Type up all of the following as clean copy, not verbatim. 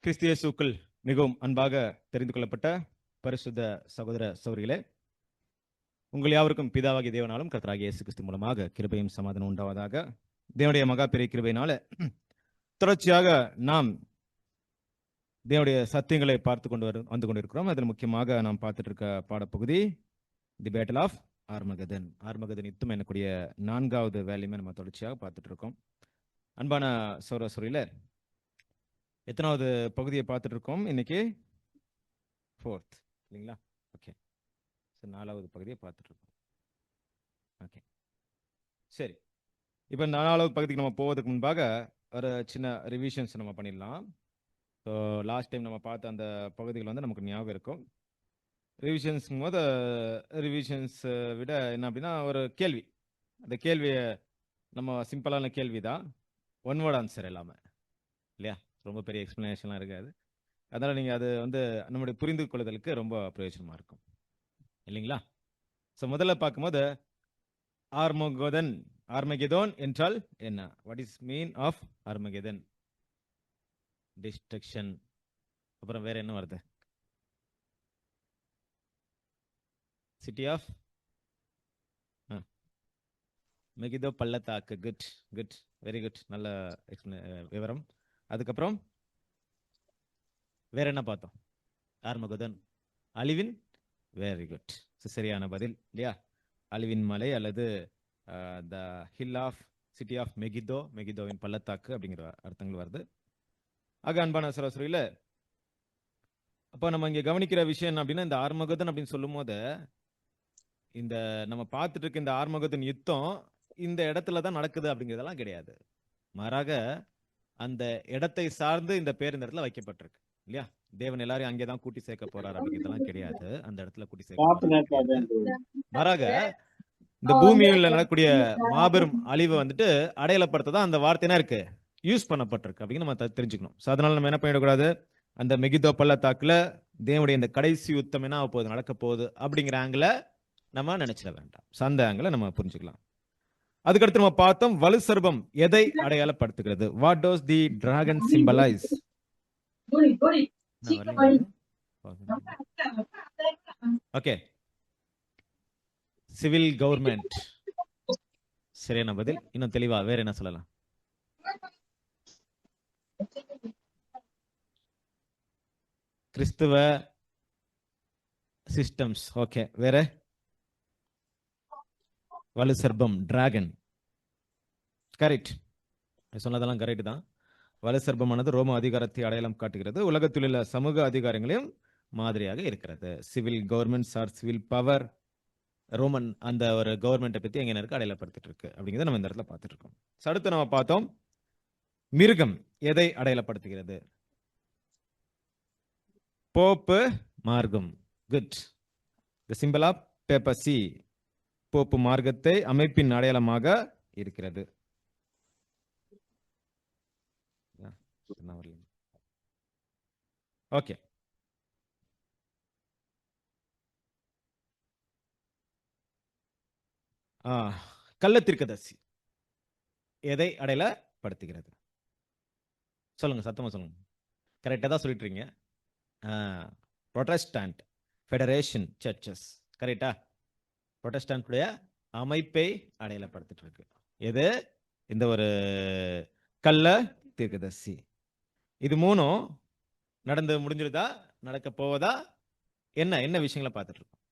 கிறிஸ்து இயேசுவுக்குள் மிகவும் அன்பாக தெரிந்து கொள்ளப்பட்ட பரிசுத்த சகோதர சகோதரிகளே, உங்கள் யாவருக்கும் பிதாவாகிய தேவனாலும் கர்த்தராகிய இயேசு கிறிஸ்து மூலமாக கிருபையும் சமாதானம் உண்டாவதாக. தேவனுடைய மகா பெரிய கிருபையினால தொடர்ச்சியாக நாம் தேவனுடைய சத்தியங்களை பார்த்து வந்து கொண்டிருக்கிறோம். அதில் முக்கியமாக நாம் பார்த்துட்டு இருக்க பாடப்பகுதி தி பேட்டில் ஆஃப் ஆர்மகதன். ஆர்மகதன் யுத்தம் எனக்கூடிய 4வது வேலையுமே நம்ம தொடர்ச்சியாக பார்த்துட்டு இருக்கோம். அன்பான சகோதர சகோதரிகளே, எத்தனாவது பகுதியை பார்த்துட்டு இருக்கோம் இன்னைக்கு? 4th இல்லைங்களா? ஓகே, 4வது பகுதியை பார்த்துட்டு இருக்கோம். ஓகே, சரி. இப்போ 4வது பகுதிக்கு நம்ம போவதுக்கு முன்பாக ஒரு சின்ன ரிவிஷன்ஸ் நம்ம பண்ணிடலாம். ஸோ லாஸ்ட் டைம் நம்ம பார்த்த அந்த பகுதிகள் வந்து நமக்கு ஞாபகம் இருக்கும். ரிவிஷன்ஸுங்கும் போது ரிவிஷன்ஸ் விட என்ன அப்படின்னா ஒரு கேள்வி. அந்த கேள்வியை நம்ம சிம்பிளான கேள்வி தான், ஒன் வேர்ட் ஆன்சர் எல்லாமே இல்லையா? ரொம்ப பெரிய எக்ஸ்பிளனேஷன்லாம் இருக்காது. அதனால் நீங்கள் அது வந்து நம்முடைய புரிந்து கொள்ளுதலுக்கு ரொம்ப பிரயோஜனமாக இருக்கும் இல்லைங்களா? ஸோ முதல்ல பார்க்கும்போது ஆர்மகெதோன் என்றால் என்ன? What is mean of Armageddon? Destruction. அப்புறம் வேற என்ன வருது? சிட்டி ஆஃப் மெகிதோ பள்ளத்தாக்கு. குட் குட், வெரி குட், நல்ல விவரம். அதுக்கப்புறம் வேற என்ன பார்த்தோம்? ஆர்மகெதோன் அழிவின். வெரி குட், சரியான பதில் இல்லையா? அழிவின் மலை அல்லது the hill of city of Megiddo, மெகிதோவின் பள்ளத்தாக்கு அப்படிங்கிற அர்த்தங்கள் வருது. ஆக அன்பான சராசரியில் அப்போ நம்ம இங்கே கவனிக்கிற விஷயம் என்ன அப்படின்னா, இந்த ஆர்மகெதன் அப்படின்னு சொல்லும் போது இந்த நம்ம பார்த்துட்டு இருக்க இந்த ஆர்மகெதன் யுத்தம் இந்த இடத்துல தான் நடக்குது அப்படிங்கிறதெல்லாம் கிடையாது. மாறாக அந்த இடத்தை சார்ந்து இந்த பேர் இந்த இடத்துல வைக்கப்பட்டிருக்கு இல்லையா? தேவன் எல்லாரையும் அங்கேதான் கூட்டி சேர்க்க போறாரு அப்படிங்கிறதெல்லாம் கிடையாது. அந்த இடத்துல கூட்டி சேர்க்க மாறாக இந்த பூமியில் நடக்கக்கூடிய மாபெரும் அழிவை வந்துட்டு அடையாளப்படுத்ததான் அந்த வார்த்தைனா இருக்கு, யூஸ் பண்ணப்பட்டிருக்கு அப்படின்னு நம்ம தெரிஞ்சுக்கணும். ஸோ அதனால நம்ம என்ன பண்ணிடக்கூடாது, அந்த மெகிதோ பள்ளத்தாக்குல தேவனுடைய இந்த கடைசி யுத்தம் என்ன ஆக போகுது, நடக்க போகுது அப்படிங்கிற ஆங்கில நம்ம நினைச்சிட வேண்டாம். அந்த ஆங்கில நம்ம புரிஞ்சுக்கலாம். அதுக்கடுத்து நம்ம பார்த்தோம் வலு சர்பம் எதை அடையாளப்படுத்துகிறது? What does the dragon symbolise? Okay, civil government. சரியான பதில். இன்னும் தெளிவா வேற என்ன சொல்லலாம்? கிறிஸ்துவ சிஸ்டம்ஸ். ஓகே, வேற? வலு சர்பம், டிராகன். கரெக்ட், சொன்னதெல்லாம் கரெக்ட் தான். வலு சர்பமானது ரோம அதிகாரத்தை அடையாளம் காட்டுகிறது. உலகத்தில் உள்ள சமூக அதிகாரங்களையும் மாதிரியாக இருக்கிறது. Civil governments R civil power. Roman அந்த ஒரு கவர்மெண்ட்டை பத்தி எங்க இருக்கு அடையாளப்படுத்திட்டு இருக்கு அப்படிங்கிறத நம்ம இந்த இடத்துல பார்த்துட்டு இருக்கோம். அடுத்து நம்ம பார்த்தோம் மிருகம் எதை அடையாளப்படுத்துகிறது? போப்பு மார்க்கம். Good. The symbol of papacy, pope மார்க்கத்தை அமைப்பின் அடையாளமாக இருக்கிறது. ஓகே, கள்ளத்தீர்க்கதரிசி எதை அடையாளப்படுத்துகிறது? சொல்லுங்க, சத்தமா சொல்லுங்க. கரெக்டா தான் சொல்லிட்டு இருக்கீங்க. Protestant federation churches. கரெக்டா? புரோட்டஸ்டன்ட் அமைப்பை அடையாளப்படுத்திட்டு இருக்கு. எது? இந்த ஒரு கள்ள தீர்க்கதரிசி. இது மூணும் நடந்து முடிஞ்சிருதா, நடக்க போவதா, என்ன என்ன விஷயங்களை பார்த்துட்டு இருக்கோம்?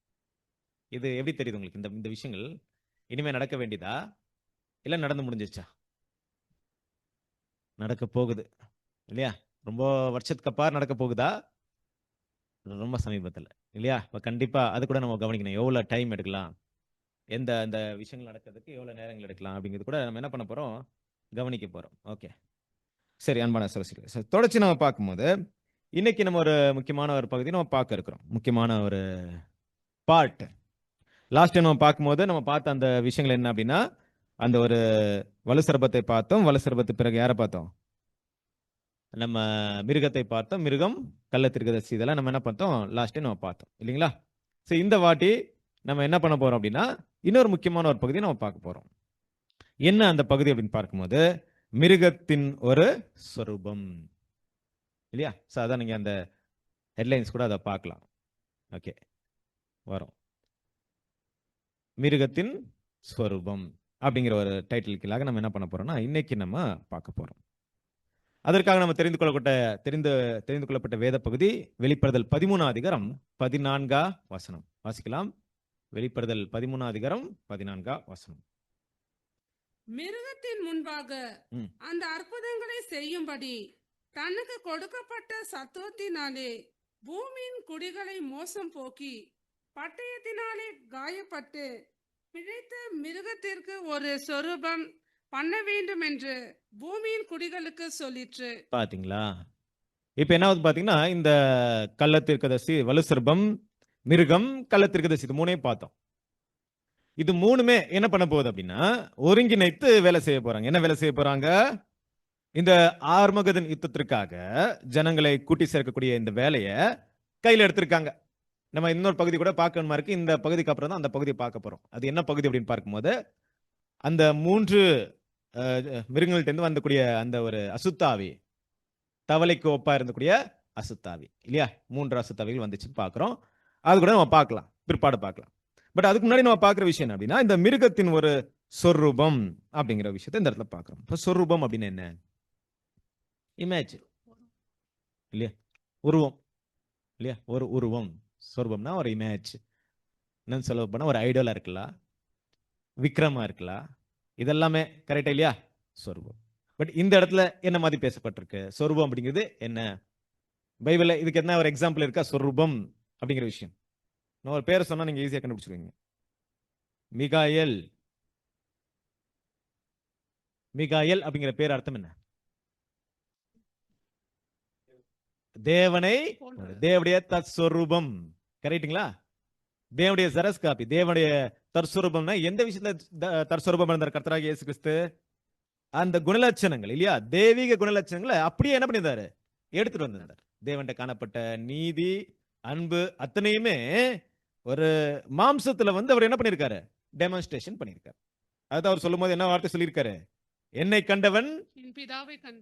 இது எப்படி தெரியுது உங்களுக்கு? இந்த விஷயங்கள் இனிமே நடக்க வேண்டியதா இல்ல நடந்து முடிஞ்சிருச்சா? நடக்க போகுது இல்லையா? ரொம்ப வருஷத்துக்கு அப்பாறு நடக்க போகுதா? ரொம்ப சமீபத்தில் இல்லையா? இப்போ கண்டிப்பா அது கூட நம்ம கவனிக்கணும். எவ்வளவு டைம் எடுக்கலாம், எந்த அந்த விஷயங்கள் நடக்கிறதுக்கு எவ்வளவு நேரங்கள் எடுக்கலாம் அப்படிங்கிறது கூட நம்ம என்ன பண்ண போறோம், கவனிக்க போறோம். ஓகே, சரி. அன்பான சகோதரர்களே, தொடர்ச்சி நம்ம பார்க்கும்போது இன்னைக்கு நம்ம ஒரு முக்கியமான ஒரு பகுதி நம்ம பார்க்க இருக்கிறோம். முக்கியமான ஒரு பார்ட். லாஸ்ட் டைம் நம்ம பார்க்கும்போது நம்ம பார்த்த அந்த விஷயங்கள் என்ன அப்படின்னா, அந்த ஒரு வலு சர்பத்தை பார்த்தோம். வலு சர்பத்துக்கு பிறகு யாரை பார்த்தோம்? நம்ம மிருகத்தை பார்த்தோம். மிருகம், கள்ள தீர்க்கதரிசி, இதெல்லாம் நம்ம என்ன பார்த்தோம் லாஸ்ட் டைம் நம்ம பார்த்தோம் இல்லைங்களா? சரி, இந்த வாட்டி நம்ம என்ன பண்ண போறோம் அப்படின்னா இன்னொரு முக்கியமான ஒரு பகுதியை நம்ம பார்க்க போறோம். என்ன அந்த பகுதி அப்படின்னு பார்க்கும்போது மிருகத்தின் ஒரு சொரூபம் இல்லையா? ஸோ அதான் நீங்க அந்த ஹெட்லைன்ஸ் கூட அதை பார்க்கலாம். ஓகே, வரும். மிருகத்தின் ஸ்வரூபம் அப்படிங்கிற ஒரு டைட்டில் கீழாக நம்ம என்ன பண்ண போறோம்னா இன்னைக்கு நம்ம பார்க்க போறோம். அதற்காக நம்ம தெரிந்து கொள்ளப்பட்ட வேத பகுதி வெளிப்படுதல் 13 அதிகாரம் 14 வசனம். வாசிக்கலாம். வெளிப்படுதல் 13 அதிகாரம் 14 வசனம். மிருகத்தின் முன்பாக ம். அந்த அற்புதங்களை செய்யும்படி தனக்கு கொடுக்கப்பட்ட சத்துவத்தினாலே பூமியின் குடிகளை மோசம் போக்கி பட்டயத்தினாலே காயப்பட்டு பிழைத்த மிருகத்திற்கு ஒரு சொரூபம் பண்ண வேண்டும் என்று பூமியின் குடிகளுக்கு சொல்லிற்று. பாத்தீங்களா? இப்ப என்ன ஆகுது பாத்தீங்கன்னா, இந்த கள்ளத்தீர்க்கதரிசி, வலுசர்பம், மிருகம், கள்ளத்தீர்க்கதரிசி இது மூணையும் பார்த்தோம். இது மூணுமே என்ன பண்ண போகுது அப்படின்னா ஒருங்கிணைத்து வேலை செய்ய போறாங்க. என்ன வேலை செய்ய போறாங்க? இந்த ஆர்மகதன் யுத்தத்திற்காக ஜனங்களை கூட்டி சேர்க்கக்கூடிய இந்த வேலையை கையில் எடுத்திருக்காங்க. நம்ம இன்னொரு பகுதி கூட பார்க்கணுமா இருக்கு. இந்த பகுதிக்கு அப்புறம் தான் அந்த பகுதியை பார்க்க போறோம். அது என்ன பகுதி அப்படின்னு பார்க்கும்போது அந்த 3 மிருகங்கள்ட்ட இருந்து வந்தக்கூடிய அந்த ஒரு அசுத்தாவி, தவளைக்கு ஒப்பா இருந்தக்கூடிய அசுத்தாவி இல்லையா? 3 அசுத்தாவிகள் வந்துச்சுன்னு பார்க்கிறோம். அது கூட நம்ம பார்க்கலாம், பிற்பாடு பார்க்கலாம். பட் அதுக்கு முன்னாடி நம்ம பார்க்குற விஷயம் என்ன அப்படின்னா இந்த மிருகத்தின் ஒரு சொரூபம் அப்படிங்கிற விஷயத்தை இந்த இடத்துல பார்க்கிறோம். இப்போ சொரூபம் அப்படின்னு என்ன? இமேஜ் இல்லையா? உருவம் இல்லையா? ஒரு உருவம். சொரூபம்னா ஒரு இமேஜ். என்னன்னு சொல்ல போனா ஒரு ஐடியலா இருக்கலாம், விக்ரமா இருக்கலாம், இதெல்லாமே கரெக்டா இல்லையா? சொரூபம். பட் இந்த இடத்துல என்ன மாதிரி பேசப்பட்டிருக்கு? சொரூபம் அப்படிங்கிறது என்ன? பைபிள்ல இதுக்கு என்ன ஒரு எக்ஸாம்பிள் இருக்கா? சொரூபம் அப்படிங்கிற விஷயம் நான் ஒரு பேரை சொன்னா நீங்க ஈஸியா கண்டுபிடிச்சிருவீங்க. மிகாயல். மிகாயல் அப்படிங்கிற பேர் அர்த்தம் என்ன? தேவனை, தேவனுடைய தற்ஸ்வரூபம். கரெக்ட்டுங்களா? தேவனுடைய ஜெரஸ் காப்பி, தேவனுடைய தற்ஸ்வரூபம்னா எந்த விஷயத்துல தற்ஸ்வரூபம் இருந்தார் கர்த்தராகிய இயேசு கிறிஸ்து? அந்த குணலட்சணங்கள் இல்லையா? தெய்வீக குணலட்சணங்களை அப்படியே என்ன பண்ணியிருந்தாரு? எடுத்துட்டு வந்திருந்தார். தேவன்கிட்ட காணப்பட்ட நீதி, அன்பு அத்தனையுமே ஒரு மாம்சத்துல வந்து அவர் என்ன பண்ணிருக்காரு? டெமான்ஸ்ட்ரேஷன் பண்ணிருக்காரு. அதாவது அவர் சொல்லும் போது என்ன வார்த்தை சொல்லியிருக்காரு? என்னை கண்டவன்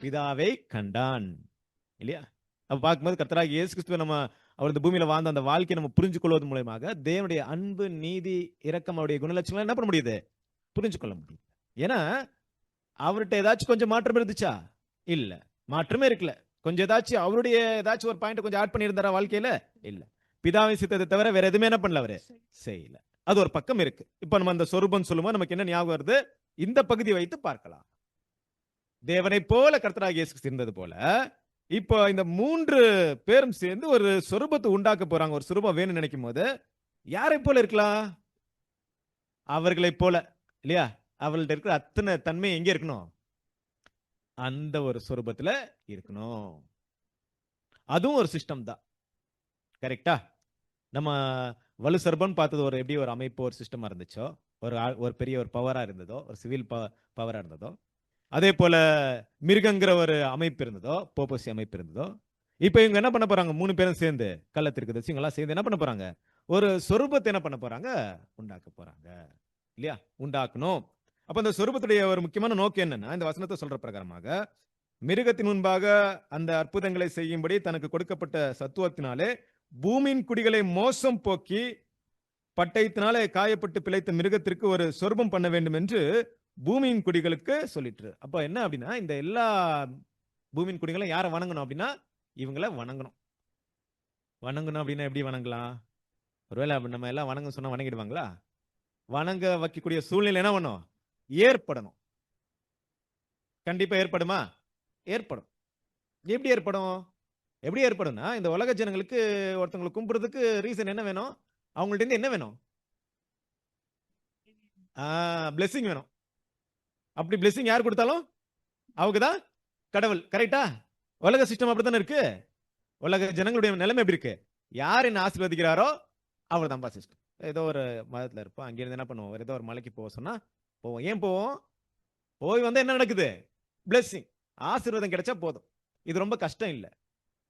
பிதாவை கண்டான் இல்லையா? அப்ப பார்க்கும்போது கர்த்தராகிய இயேசு கிறிஸ்துவை நம்ம அவர் இந்த பூமியில வாழ்ந்த அந்த வாழ்க்கையை நம்ம புரிஞ்சு கொள்வது மூலமாக தேவனுடைய அன்பு, நீதி, இரக்கம், அவருடைய குணலட்சணம் என்ன பண்ண முடியுது? புரிஞ்சு கொள்ள முடியும். ஏன்னா அவர்கிட்ட ஏதாச்சும் கொஞ்சம் மாற்றம் இருந்துச்சா? இல்ல, மாற்றமே இருக்கல. கொஞ்சம் ஏதாச்சும் அவருடைய ஏதாச்சும் ஒரு பாயிண்ட் கொஞ்சம் ஆட் பண்ணி இருந்தாரா வாழ்க்கையில? இல்ல. பிதாவின் சித்தத்தை தவிர வேற எதுவுமே என்ன பண்ணல அவரு? செய்யல. அது ஒரு பக்கம் இருக்கு. இப்ப நம்ம அந்த சொரூபம் சொல்லும்போது நமக்கு என்ன ஞாபகம் வருது? இந்த பகுதி வைத்து பார்க்கலாம். தேவனை போல கர்த்தராகிய இயேசு கிறிஸ்து இருந்தது போல இப்போ இந்த 3 பேரும் சேர்ந்து ஒரு சொரூபத்தை உண்டாக்க போறாங்க. ஒரு சொரூபம் வேணும்னு நினைக்கும் போது யாரை போல இருக்கலாம்? அவர்களை போல இல்லையா? அவர்கள்ட்ட இருக்கிற அத்தனை தன்மை எங்க இருக்கணும்? அந்த ஒரு சொரூபத்துல இருக்கணும். அதுவும் ஒரு சிஸ்டம் தான். கரெக்டா? நம்ம வலுசர்பன் பார்த்தது ஒரு எப்படி ஒரு அமைப்பு, ஒரு சிஸ்டமா இருந்துச்சோ, ஒரு பெரிய ஒரு பவரா இருந்ததோ, ஒரு சிவில் பவரா இருந்ததோ, அதே போல மிருகங்கிற ஒரு அமைப்பு இருந்ததோ, போப்பசி அமைப்பு இருந்ததோ, இப்ப இவங்க என்ன பண்ண போறாங்க? 3 பேரும் சேர்ந்து கள்ளத்திற்கு இவங்கெல்லாம் சேர்ந்து என்ன பண்ண போறாங்க? ஒரு சொரூபத்தை என்ன பண்ண போறாங்க? உண்டாக்க போறாங்க இல்லையா? உண்டாக்கணும். அப்ப அந்த சொரூபத்துடைய ஒரு முக்கியமான நோக்கம் என்னன்னா இந்த வசனத்தை சொல்ற பிரகாரமாக மிருகத்தின் முன்பாக அந்த அற்புதங்களை செய்யும்படி தனக்கு கொடுக்கப்பட்ட சத்துவத்தினாலே பூமியின் குடிகளை மோசம் போக்கி பட்டயத்தினாலே காயப்பட்டு பிழைத்த மிருகத்திற்கு ஒரு சொரூபம் பண்ண வேண்டும் என்று பூமியின் குடிகளுக்கு சொல்லிட்டு. அப்ப என்ன அப்படின்னா இந்த எல்லா பூமியின் குடிகளும் யாரை வணங்கணும் அப்படின்னா இவங்களை வணங்கணும். வணங்கணும் அப்படின்னா எப்படி வணங்கலாம்? ஒருவேளை நம்ம எல்லாம் வணங்க சொன்னா வணங்கிடுவாங்களா? வணங்க வைக்கக்கூடிய சூழ்நிலை என்ன பண்ணும்? ஏற்படணும். கண்டிப்பா ஏற்படுமா? ஏற்படும். எப்படி ஏற்படும்? எப்படி ஏற்படும்னா இந்த உலக ஜனங்களுக்கு ஒருத்தவங்களை கும்பிடுறதுக்கு ரீசன் என்ன வேணும்? அவங்கள்ட்ட இருந்து என்ன வேணும்? பிளெஸிங் வேணும். அப்படி பிளெஸிங் யார் கொடுத்தாலும் அவங்க தான் கடவுள். கரெக்டா? உலக சிஸ்டம் அப்படித்தானே இருக்கு. உலக ஜனங்களுடைய நிலைமை எப்படி இருக்கு? யார் என்ன ஆசீர்வதிக்கிறாரோ அவர் தான் சிஸ்டம். ஏதோ ஒரு மதத்துல இருப்போம், அங்கிருந்து என்ன பண்ணுவோம்? ஏதோ ஒரு மலைக்கு போக சொன்னா போவோம். ஏன் போவோம்? போய் வந்தா என்ன நடக்குது? பிளெஸிங், ஆசீர்வாதம் கிடைச்சா போதும். இது ரொம்ப கஷ்டம் இல்ல.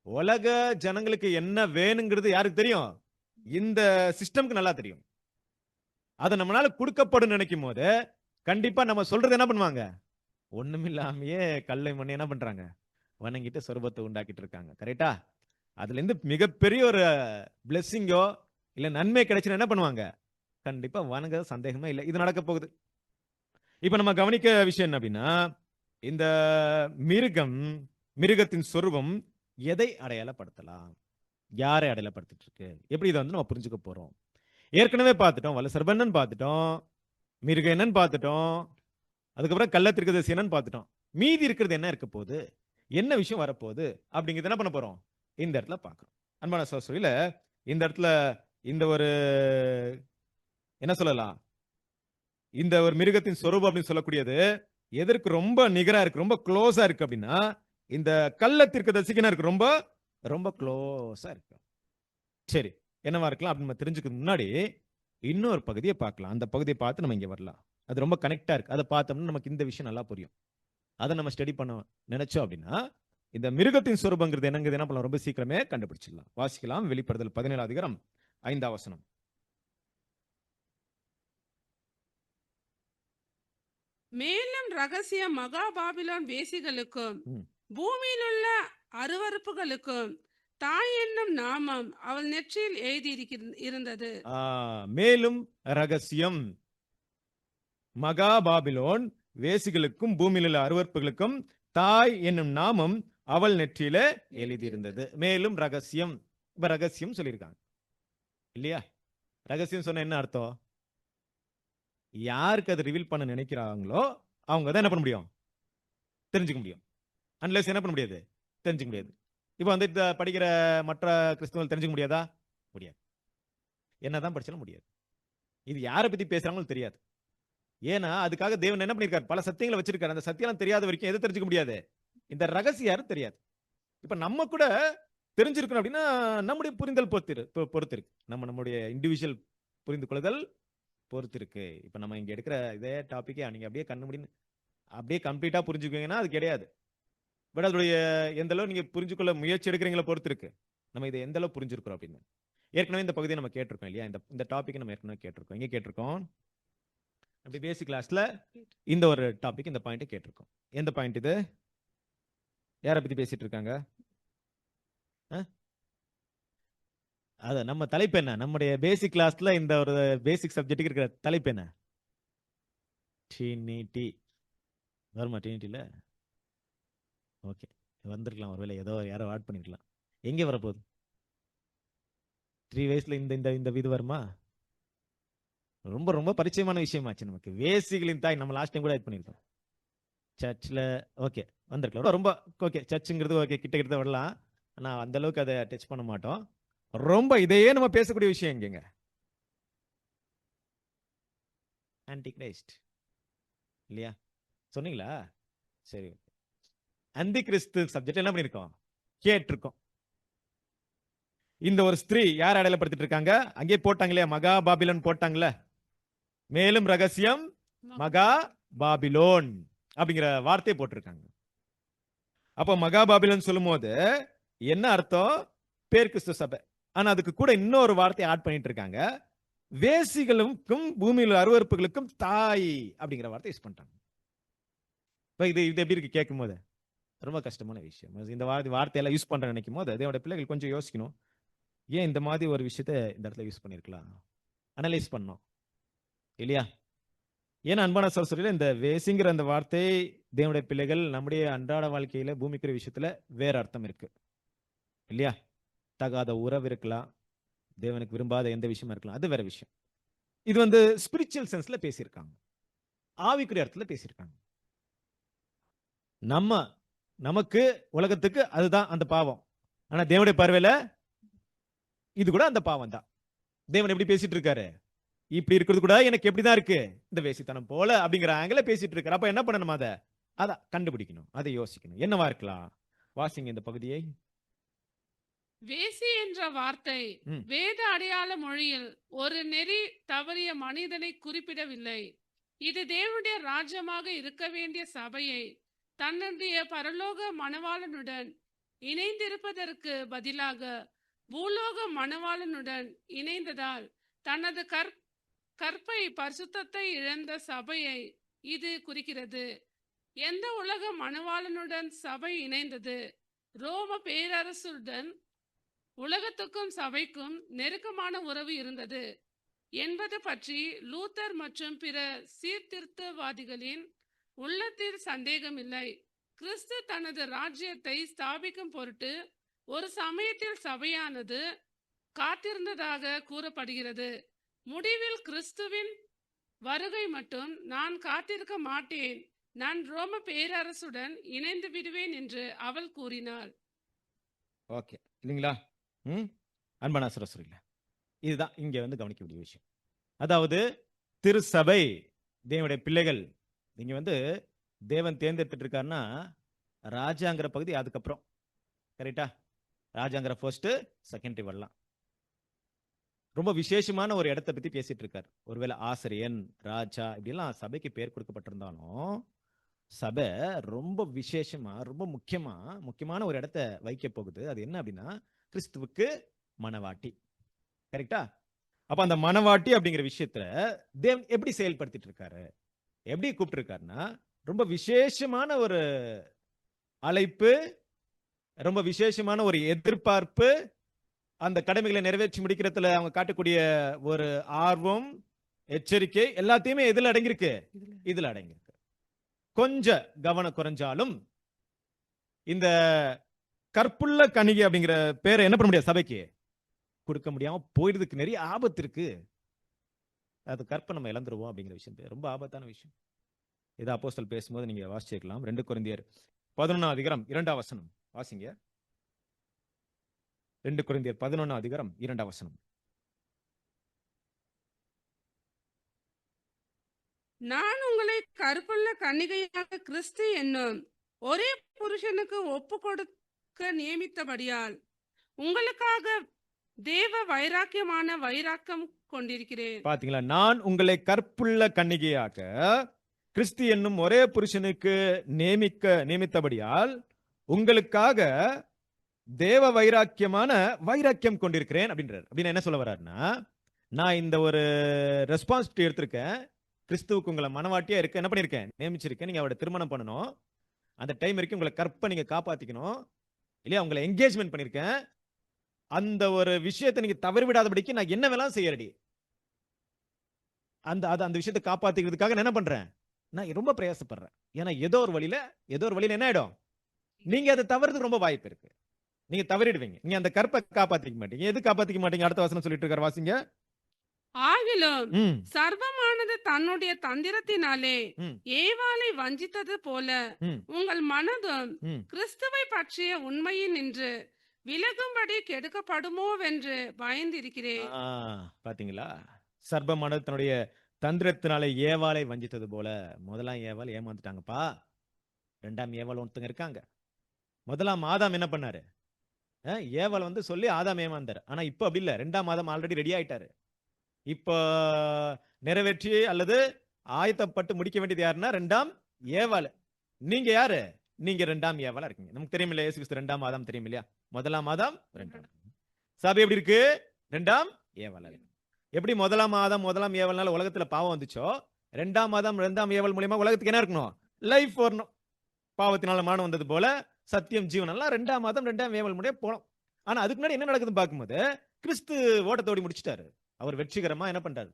உலக ஜனங்களுக்கு என்ன வேணுங்கிறது யாருக்கு தெரியும்? இந்த சிஸ்டம்க்கு நல்லா தெரியும். அதை நம்மளால கொடுக்கப்படும் நினைக்கும் போது கண்டிப்பா நம்ம சொல்றது என்ன பண்ணுவாங்க? ஒண்ணுமில்லாமையே கல்லை மண்ணி என்ன பண்றாங்க? வணங்கிட்டு சொரூபத்தை உண்டாக்கிட்டு இருக்காங்க. கரெக்டா? அதுல இருந்து மிகப்பெரிய ஒரு பிளெஸ்ஸிங்கோ இல்ல நன்மை கிடைச்சுன்னா என்ன பண்ணுவாங்க? கண்டிப்பா வணங்க சந்தேகமே இல்ல. இது நடக்க போகுது. இப்ப நம்ம கவனிக்க விஷயம் என்ன அப்படின்னா, இந்த மிருகம், மிருகத்தின் சொரூபம் எதை அடையாளப்படுத்தலாம்? யாரை அடையாளப்படுத்திட்டு இருக்கு? எப்படி இதை வந்து நம்ம புரிஞ்சுக்க போறோம்? ஏற்கனவே பார்த்துட்டோம். வல்லசர்பன் என்னன்னு பார்த்துட்டோம். மிருகம் என்னன்னு பார்த்துட்டோம். அதுக்கப்புறம் கள்ளத்திற்கு என்னன்னு பார்த்துட்டோம். மீதி இருக்கிறது என்ன இருக்க போகுது? என்ன விஷயம் வரப்போகுது? அப்படிங்கிறது என்ன பண்ண போறோம்? இந்த இடத்துல பார்க்கிறோம். அன்பான சகோதரிகள இந்த இடத்துல இந்த ஒரு என்ன சொல்லலாம்? இந்த ஒரு மிருகத்தின் சொரூபம் அப்படின்னு சொல்லக்கூடியது எதற்கு ரொம்ப நிகரா இருக்கு, ரொம்ப க்ளோஸா இருக்கு அப்படின்னா, இந்த கள்ளத்திற்கு என்ன இருக்கு? ரொம்ப ரொம்ப க்ளோஸா இருக்கு. சரி. என்னவா இருக்கலாம் அப்படின்னு நம்ம தெரிஞ்சுக்கிறதுக்கு முன்னாடி, இன்னொரு பகுதியை பார்க்கலாம். அந்த பகுதியை பார்த்து நம்ம இங்க வரலாம். அது ரொம்ப கனெக்ட்டா இருக்கு. அத பார்த்தோம்னா நமக்கு இந்த விஷயம் நல்லா புரியும். அத நம்ம ஸ்டடி பண்ண நினைச்சோம் அப்படின்னா, இந்த மிருகத்தின் சொரூபங்கிறது என்னங்கிறது என்ன பண்ணலாம்? ரொம்ப சீக்கிரமே கண்டுபிடிச்சிடலாம். வாசிக்கலாம். வெளிப்படுதல் 17 அதிகாரம் 5 வசனம். மேலும் ரகசிய மகா பாபிலோன் வேசிகளுக்கும் ம். பூமியில் உள்ள அருவருப்புகளுக்கும் தாய் என்னும் நாமம் அவள் நெற்றியில் எழுதி இருந்தது. ஆ, மேலும் ரகசியம் மகா பாபிலோன் வேசிகளுக்கும் பூமியில் உள்ள அருவருப்புகளுக்கும் தாய் என்னும் நாமம் அவள் நெற்றியிலே எழுதியிருந்தது. மேலும் ரகசியம். இப்ப ரகசியம் சொல்லியிருக்காங்க இல்லையா? ரகசியம் சொன்ன என்ன அர்த்தம்? யாருக்கு அதை ரிவீல் பண்ண நினைக்கிறாங்களோ அவங்க தான் என்ன பண்ண முடியும்? தெரிஞ்சுக்க முடியும். அன்லெஸ் என்ன பண்ண முடியாது? தெரிஞ்சுக்க முடியாது. இப்போ வந்து இந்த படிக்கிற மற்ற கிறிஸ்தவர்கள் தெரிஞ்சுக்க முடியாதா? முடியாது. என்னதான் படிச்சாலும் முடியாது. இது யாரை பத்தி பேசுறாங்களோ தெரியாது. ஏன்னா அதுக்காக தேவன் என்ன பண்ணிருக்காரு? பல சத்தியங்களை வச்சிருக்காரு. அந்த சத்தியம் தெரியாத வரைக்கும் எதை தெரிஞ்சுக்க முடியாது? இந்த ரகசியம் யாரும் தெரியாது. இப்ப நம்ம கூட தெரிஞ்சிருக்கணும் அப்படின்னா நம்முடைய புரிதல் பொறுத்து இருக்கு. நம்முடைய இண்டிவிஜுவல் புரிந்து கொள்ளுதல் பொறுத்து இருக்கு. இப்ப நம்ம இங்க எடுக்கிற இதே டாபிக்கே நீங்க அப்படியே கண்ணு முடின்னு அப்படியே கம்ப்ளீட்டா புரிஞ்சுக்குவீங்கன்னா அது கிடையாது. பட் அதோடைய எந்த அளவு நீங்க புரிஞ்சுக்கொள்ள முயற்சி எடுக்கிறீங்களா பொறுத்து இருக்கு. நம்ம இதை எந்த அளவு புரிஞ்சிருக்கிறோம் அப்படின்னு. ஏற்கனவே இந்த பகுதியை நம்ம கேட்டிருக்கோம் இல்லையா? இந்த டாபிக் நம்ம ஏற்கனவே கேட்டிருக்கோம். எங்க கேட்டிருக்கோம்? அப்படி பேசிக் கிளாஸ்ல இந்த ஒரு டாபிக் இந்த பாயிண்ட் கேட்டிருக்கோம். எந்த பாயிண்ட் இது? யாரை பத்தி பேசிட்டு இருக்காங்க? அத நம்ம தலைப்பு என்ன? நம்முடைய பேசிக் கிளாஸ்ல இந்த ஒரு பேசிக் சப்ஜெக்ட்டுக்கு இருக்கிற தலைப்பு என்ன? ட்ரினிட்டி. வருமா ட்ரினிட்டில? ஓகே. வந்திருக்கலாம் ஒருவேளை ஏதோ யாரோ ஆட் பண்ணிருக்கலாம். எங்க வரப்போகுது? 3 வயசுல இந்த இந்த இந்த இது வருமா? ரொம்ப ரொம்ப பரிச்சயமான விஷயமாச்சு நமக்கு. வேசிகளின் தாய் நம்ம லாஸ்ட் டைம் கூட ஆட் பண்ணிருக்கோம். சர்ச்ல ஓகே வந்திருக்கலாம். ரொம்ப ஓகே சர்ச்சுங்கிறது ஓகே கிட்ட வரலாம். ஆனா அந்த அளவுக்கு அதை டச் பண்ண மாட்டோம். ரொம்ப இதையே நம்ம பேசக்கூடிய விஷயம் எங்கங்க? ஆன்டி கிரைஸ்ட் இல்லையா? சொன்னீங்களா? சரி. அந்தி கிறிஸ்து சப்ஜெக்ட் என்ன பண்ணிருக்கோம்? கேட்டிருக்கோம். இந்த ஒரு ஸ்திரீ யார் அடையாளப்படுத்திட்டு இருக்காங்க? அங்கே போட்டாங்க இல்லையா? மகா பாபிலோன் போட்டாங்கல்ல. மேலும் ரகசியம் மகா பாபிலோன் அப்படிங்கிற வார்த்தையை போட்டிருக்காங்க. அப்ப மகா பாபிலோன் சொல்லும் போது என்ன அர்த்தம்? பேர் கிறிஸ்து சபை. ஆனா அதுக்கு கூட இன்னொரு வார்த்தையை ஆட் பண்ணிட்டு இருக்காங்க. வேசிகளுக்கும் பூமியில் அருவருப்புகளுக்கும் தாய் அப்படிங்கிற வார்த்தை யூஸ் பண்ணிட்டாங்க. இப்ப இது இது எப்படி இருக்கு கேட்கும் போது? ரொம்ப கஷ்டமான விஷயம். இந்த வார்த்தையெல்லாம் யூஸ் பண்ற நினைக்கும் போது அதோட பிள்ளைகள் கொஞ்சம் யோசிக்கணும். ஏன் இந்த மாதிரி ஒரு விஷயத்தை இந்த இடத்துல யூஸ் பண்ணிருக்கலாம்? அனலைஸ் பண்ணோம் இல்லையா? ஏன்னா அன்பான சகோதரர்களே, இந்த வேசிங்கிற அந்த வார்த்தை தேவனுடைய பிள்ளைகள் நம்முடைய அன்றாட வாழ்க்கையில பூமிக்கிற விஷயத்துல வேற அர்த்தம் இருக்கு இல்லையா? தகாத உறவு இருக்கலாம், தேவனுக்கு விரும்பாத எந்த விஷயமா இருக்கலாம், அது வேற விஷயம். இது வந்து ஸ்பிரிச்சுவல் சென்ஸ்ல பேசியிருக்காங்க, ஆவிக்குரிய அர்த்தத்துல பேசியிருக்காங்க. நமக்கு உலகத்துக்கு அதுதான் அந்த பாவம். ஆனா தேவனுடைய பார்வையில இது கூட அந்த பாவம் தான். தேவன் எப்படி பேசிட்டு இருக்காரு? இப்படி இருக்கிறது கூட எனக்கு எப்படிதான் இருக்கு? இந்த வேசித்தனம் போல அப்படிங்கிற ஆங்கில பேசிட்டு இருக்காரு. அப்ப என்ன பண்ணணும்? அதை கண்டுபிடிக்கணும், அதை யோசிக்கணும். என்னவா இருக்கலாம்? வாசிங்க இந்த பகுதியை. வேசி என்ற வார்த்தை ம். வேத அடையாள மொழியில் ஒரு நெறி தவறிய மனிதனை குறிப்பிடவில்லை. இது தேவனுடைய ராஜ்யமாக இருக்க வேண்டிய சபையை தன்னுடைய பரலோக மணவாளனுடன் இணைந்திருப்பதற்கு பதிலாக பூலோக மணவாளனுடன் இணைந்ததால் தனது கற்பை பரிசுத்தத்தை இழந்த சபையை இது குறிக்கிறது. எந்த உலக மணவாளனுடன் சபை இணைந்தது? ரோம பேரரசுடன் உலகத்துக்கும் சபைக்கும் நெருக்கமான உறவு இருந்தது என்பது பற்றி லூத்தர் மற்றும் பிற சீர்திருத்தவாதிகளின் உள்ளத்தில் சந்தேகமில்லை. கிறிஸ்து தனது ராஜ்யத்தை ஸ்தாபிக்கும் பொருட்டு ஒரு சமயத்தில் சபையானது காத்திருந்ததாக கூறப்படுகிறது. முடிவில் கிறிஸ்துவின் வருகை மட்டும் நான் காத்திருக்க மாட்டேன், நான் ரோம பேரரசுடன் இணைந்து விடுவேன் என்று அவள் கூறினாள். ஓகே இல்லைங்களா? அன்பான சரஸ்வரிங்களா, இதுதான் இங்க வந்து கவனிக்க வேண்டிய விஷயம். அதாவது திருச்சபை தேவனுடைய பிள்ளைகள், நீங்க வந்து தேவன் தேர்ந்தெடுத்துட்டு இருக்காருன்னா ராஜாங்கிற பகுதி அதுக்கப்புறம், கரெக்டா? ராஜாங்கிற ஃபர்ஸ்ட் செகண்டரி வரலாம். ரொம்ப விசேஷமான ஒரு இடத்தை பத்தி பேசிட்டு இருக்காரு. ஒருவேளை ஆசிரியன், ராஜா இப்படிலாம் சபைக்கு பேர் கொடுக்கப்பட்டிருந்தாலும் சபை ரொம்ப விசேஷமா, ரொம்ப முக்கியமான ஒரு இடத்தை வைக்க போகுது. அது என்ன அப்படின்னா கிறிஸ்துவுக்கு மணவாட்டி, கரெக்டா? அப்ப அந்த மணவாட்டி அப்படிங்கிற விஷயத்துல தேவன் எப்படி செயல்படுத்திட்டு இருக்காரு, எப்படி கூப்பிட்டு இருக்காருன்னா ரொம்ப விசேஷமான ஒரு அழைப்பு, ரொம்ப விசேஷமான ஒரு எதிர்பார்ப்பு, அந்த கடமைகளை நிறைவேற்றி முடிக்கிறதுல அவங்க காட்டக்கூடிய ஒரு ஆர்வம், எச்சரிக்கை எல்லாத்தையுமே எதுல அடங்கியிருக்கு? இதுல அடங்கியிருக்கு. கொஞ்சம் கவனம் குறைஞ்சாலும் இந்த கற்புள்ள கணிகை அப்படிங்கிற பேரை என்ன பண்ண முடியாது, சபைக்கு கொடுக்க முடியாம போயிடுறதுக்கு நிறைய ஆபத்து இருக்கு. அது கற்பை நம்ம இழந்துருவோம் அப்படிங்கிற விஷயம் ரொம்ப ஆபத்தான விஷயம். இதை அப்போஸ்தலர் பேசும்போது நீங்க வாசிச்சிருக்கலாம். 2 கொரிந்தியர் 11 அதிகாரம் 2 வசனம் வாசிங்க. 2 கொரிந்தியர் 11 அதிகாரம் 2 வசனம். நான் உங்களை கற்புள்ள கன்னிகையாக கிறிஸ்து என்னும் ஒரே புருஷனுக்கு ஒப்பு கொடுக்க நியமித்தபடியால் உங்களுக்காக தேவ வைராக்கியம் கொண்டிருக்கிறேன். பாத்தீங்களா? நான் உங்களை கற்புள்ள கன்னிகையாக கிறிஸ்து என்னும் ஒரே புருஷனுக்கு நியமித்தபடியால் உங்களுக்காக தேவ வைராக்கியம் கொண்டிருக்கிறேன் அப்படின்றார். அப்படின்னு என்ன சொல்ல வர்றாருன்னா, நான் இந்த ஒரு ரெஸ்பான்சிபிலிட்டி எடுத்திருக்கேன், கிறிஸ்துவுக்கு உங்களை மனவாட்டியா இருக்க என்ன பண்ணிருக்கேன், நியமிச்சிருக்கேன். நீங்க அவரோட திருமணம் பண்ணணும், அந்த டைம் வரைக்கும் உங்களை கற்பை நீங்க காப்பாத்திக்கணும் இல்லையா, உங்களை என்கேஜ்மெண்ட் பண்ணிருக்கேன். அந்த ஒரு விஷயத்தை நீங்க தவறு விடாதபடிக்கு நான் என்ன வேணாலும் செய்யறடி, அந்த விஷயத்தை காப்பாத்திக்கிறதுக்காக நான் என்ன பண்றேன், நான் ரொம்ப பிரயாசப்படுறேன். ஏன்னா ஏதோ ஒரு வழியில என்ன ஆயிடும், நீங்க அதை தவறுறதுக்கு ரொம்ப வாய்ப்பு இருக்கு, நீங்க தவறிடுவீங்க, நீங்க அந்த கற்பை காப்பாத்திக்க மாட்டீங்க. எது காப்பாத்திக்க மாட்டீங்க? அடுத்த வசனம் சொல்லிட்டு இருக்காரு, வாசிங்க. ஆகிலும் சர்வமானது தன்னுடைய தந்திரத்தினாலே ஏவாளை வஞ்சித்தது போல உங்கள் மனதும் கிறிஸ்துவை பற்றிய உண்மையில் நின்று விலகும்படி கெடுக்கப்படுமோவென்று பயந்திருக்கிறேன். பாத்தீங்களா? சர்வமானது தன்னுடைய தந்திரத்தினாலே ஏவாளை வஞ்சித்தது போல. முதலாம் ஏவாள் ஏமாந்துட்டாங்கப்பா, ரெண்டாம் ஏவாள் ஒருத்தங்க இருக்காங்க. முதலாம் ஆதாம் என்ன பண்ணாரு, ஏவாள் வந்து சொல்லி ஆதாம் ஏமாந்தாரு. ஆனா இப்ப அப்படி இல்ல, ரெண்டாம் ஆதாம் ஆல்ரெடி ரெடி ஆயிட்டாரு. இப்போ நிறைவேற்றி அல்லது ஆயத்தப்பட்டு முடிக்க வேண்டியது யாருன்னா ரெண்டாம் ஏவாள். நீங்க யாரு? நீங்க ரெண்டாம் ஏவாளா இருக்கீங்க. நமக்கு தெரியும் இல்லையா, இயேசு கிறிஸ்து ரெண்டாம் ஆதாம் தெரியும் இல்லையா, முதலாம் ஆதாம் ரெண்டாம். சபை எப்படி இருக்கு? ரெண்டாம் ஏவாளா இருக்கு. எப்படி முதலாம் ஆதாம் முதலாம் ஏவாள்னால உலகத்துல பாவம் வந்துச்சோ, ரெண்டாம் ஆதாம் ரெண்டாம் ஏவாள் மூலமா உலகத்துக்கு என்ன இருக்கணும், லைஃப் வரணும். பாவத்தினால மரணம் வந்தது போல சத்தியம் ஜீவன் எல்லாம் ரெண்டாம் ஆதாம் ரெண்டாம் ஏவாள் முடிய போனோம். ஆனா அதுக்கு முன்னாடி என்ன நடக்குதுன்னு பார்க்கும்போது கிறிஸ்து ஓட்டத்தோடி முடிச்சிட்டாரு. அவர் வெற்றிகரமா என்ன பண்றாரு,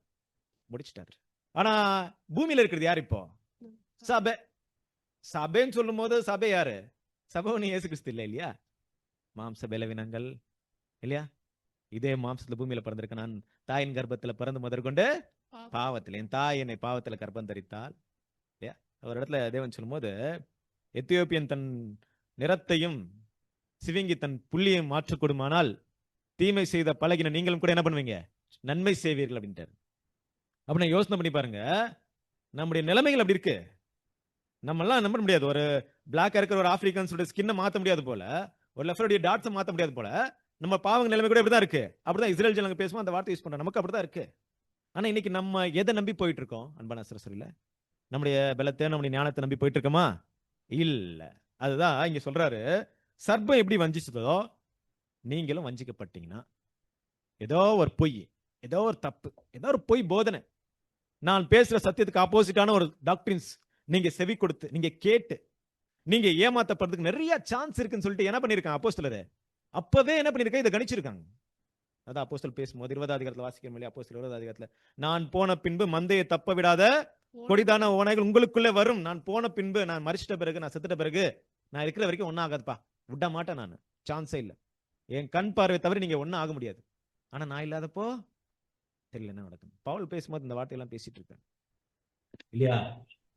முடிச்சிட்டாரு. ஆனா பூமியில இருக்கிறது யார் இப்போ? சபை. சபைன்னு சொல்லும் போது சபை யாரு? சபை ஒண்ணு இயேசு கிறிஸ்து இல்ல இல்லையா, மாம்ச பலவீனங்கள் இல்லையா, இதே மாம்சத்துல பூமியில பிறந்திருக்க நான் தாயின் கர்ப்பத்துல பிறந்து முதற்கொண்டு பாவத்தில் என் தாய் என்னை பாவத்துல கர்ப்பம் தரித்தாள் இல்லையா. ஒரு இடத்துல தேவன் சொல்லும் போது, எத்தியோப்பியன் தன் நிறத்தையும் சிவிங்கி தன் புள்ளியையும் மாற்றக்கூடுமானால் தீமை செய்த பழகின நீங்களும் கூட என்ன பண்ணுவீங்க, நன்மை செய்வீர்கள் அப்படின்ட்டாரு. அப்ப நான் யோசனை பண்ணி பாருங்க, நம்முடைய நிலைமைகள் அப்படி இருக்கு. நம்ம எல்லாம் நம்ப முடியாது, ஒரு பிளாக்கா இருக்கிற ஒரு ஆப்பிரிக்கன்ஸோட ஸ்கின்னை மாத்த முடியாது போல, ஒரு லெஃப்டோடைய டாட்ஸை மாத்த முடியாது போல, நம்ம பாவங்க நிலைமை கூட இப்படிதான் இருக்கு. அப்படிதான் இஸ்ரேல் ஜனங்க பேசுவோம், அந்த வார்த்தை யூஸ் பண்றோம், நமக்கு அப்படிதான் இருக்கு. ஆனா இன்னைக்கு நம்ம எதை நம்பி போயிட்டு இருக்கோம் அன்பான சரஸ்வரியில? நம்முடைய பலத்தை நம்முடைய ஞானத்தை நம்பி போயிட்டு இருக்கோமா? இல்ல. அதுதான் இங்க சொல்றாரு, சர்ப்பம் எப்படி வஞ்சிச்சதோ நீங்களும் வஞ்சிக்கப்பட்டீங்கன்னா, ஏதோ ஒரு பொய், ஏதோ ஒரு தப்பு, ஏதோ ஒரு பொய் போதனை, நான் பேசுற சத்தியத்துக்கு ஆப்போசிட்டான ஒரு டாக்டரின்ஸ் நீங்க செவி கொடுத்து, நீங்க கேட்டு, நீங்க ஏமாத்தப்படுறதுக்கு நிறைய சான்ஸ் இருக்குன்னு சொல்லிட்டு என்ன பண்ணிருக்காங்க அப்போஸ்தலர்? அப்பவே என்ன பண்ணிருக்காங்க? இதை கணிச்சிருக்காங்க. அதான் அப்போஸ்தலர் பேசும்போது 20 அதிகாரத்துல வாசிக்கிற மாதிரி, அப்போஸ்தலர் 20 அதிகாரத்துல, நான் போன பின்பு மந்தையை தப்ப விடாத கொடிதான ஓநாய்கள் உங்களுக்குள்ள வரும். நான் போன பின்பு, நான் மரிச்சிட்ட பிறகு, நான் செத்துட்ட பிறகு, நான் இருக்கிற வரைக்கும் ஒன்னும் ஆகாதுப்பா, விட மாட்டேன். நான் சான்ஸே இல்ல. என் கண் பார்வை தவிர நீங்க ஒன்னும் ஆக முடியாது. ஆனா நான் இல்லாதப்போ தெரியல என்ன நடக்கும். பவுல் பேசும்போது இந்த வார்த்தையெல்லாம் பேசிட்டு இருக்காங்க இல்லையா?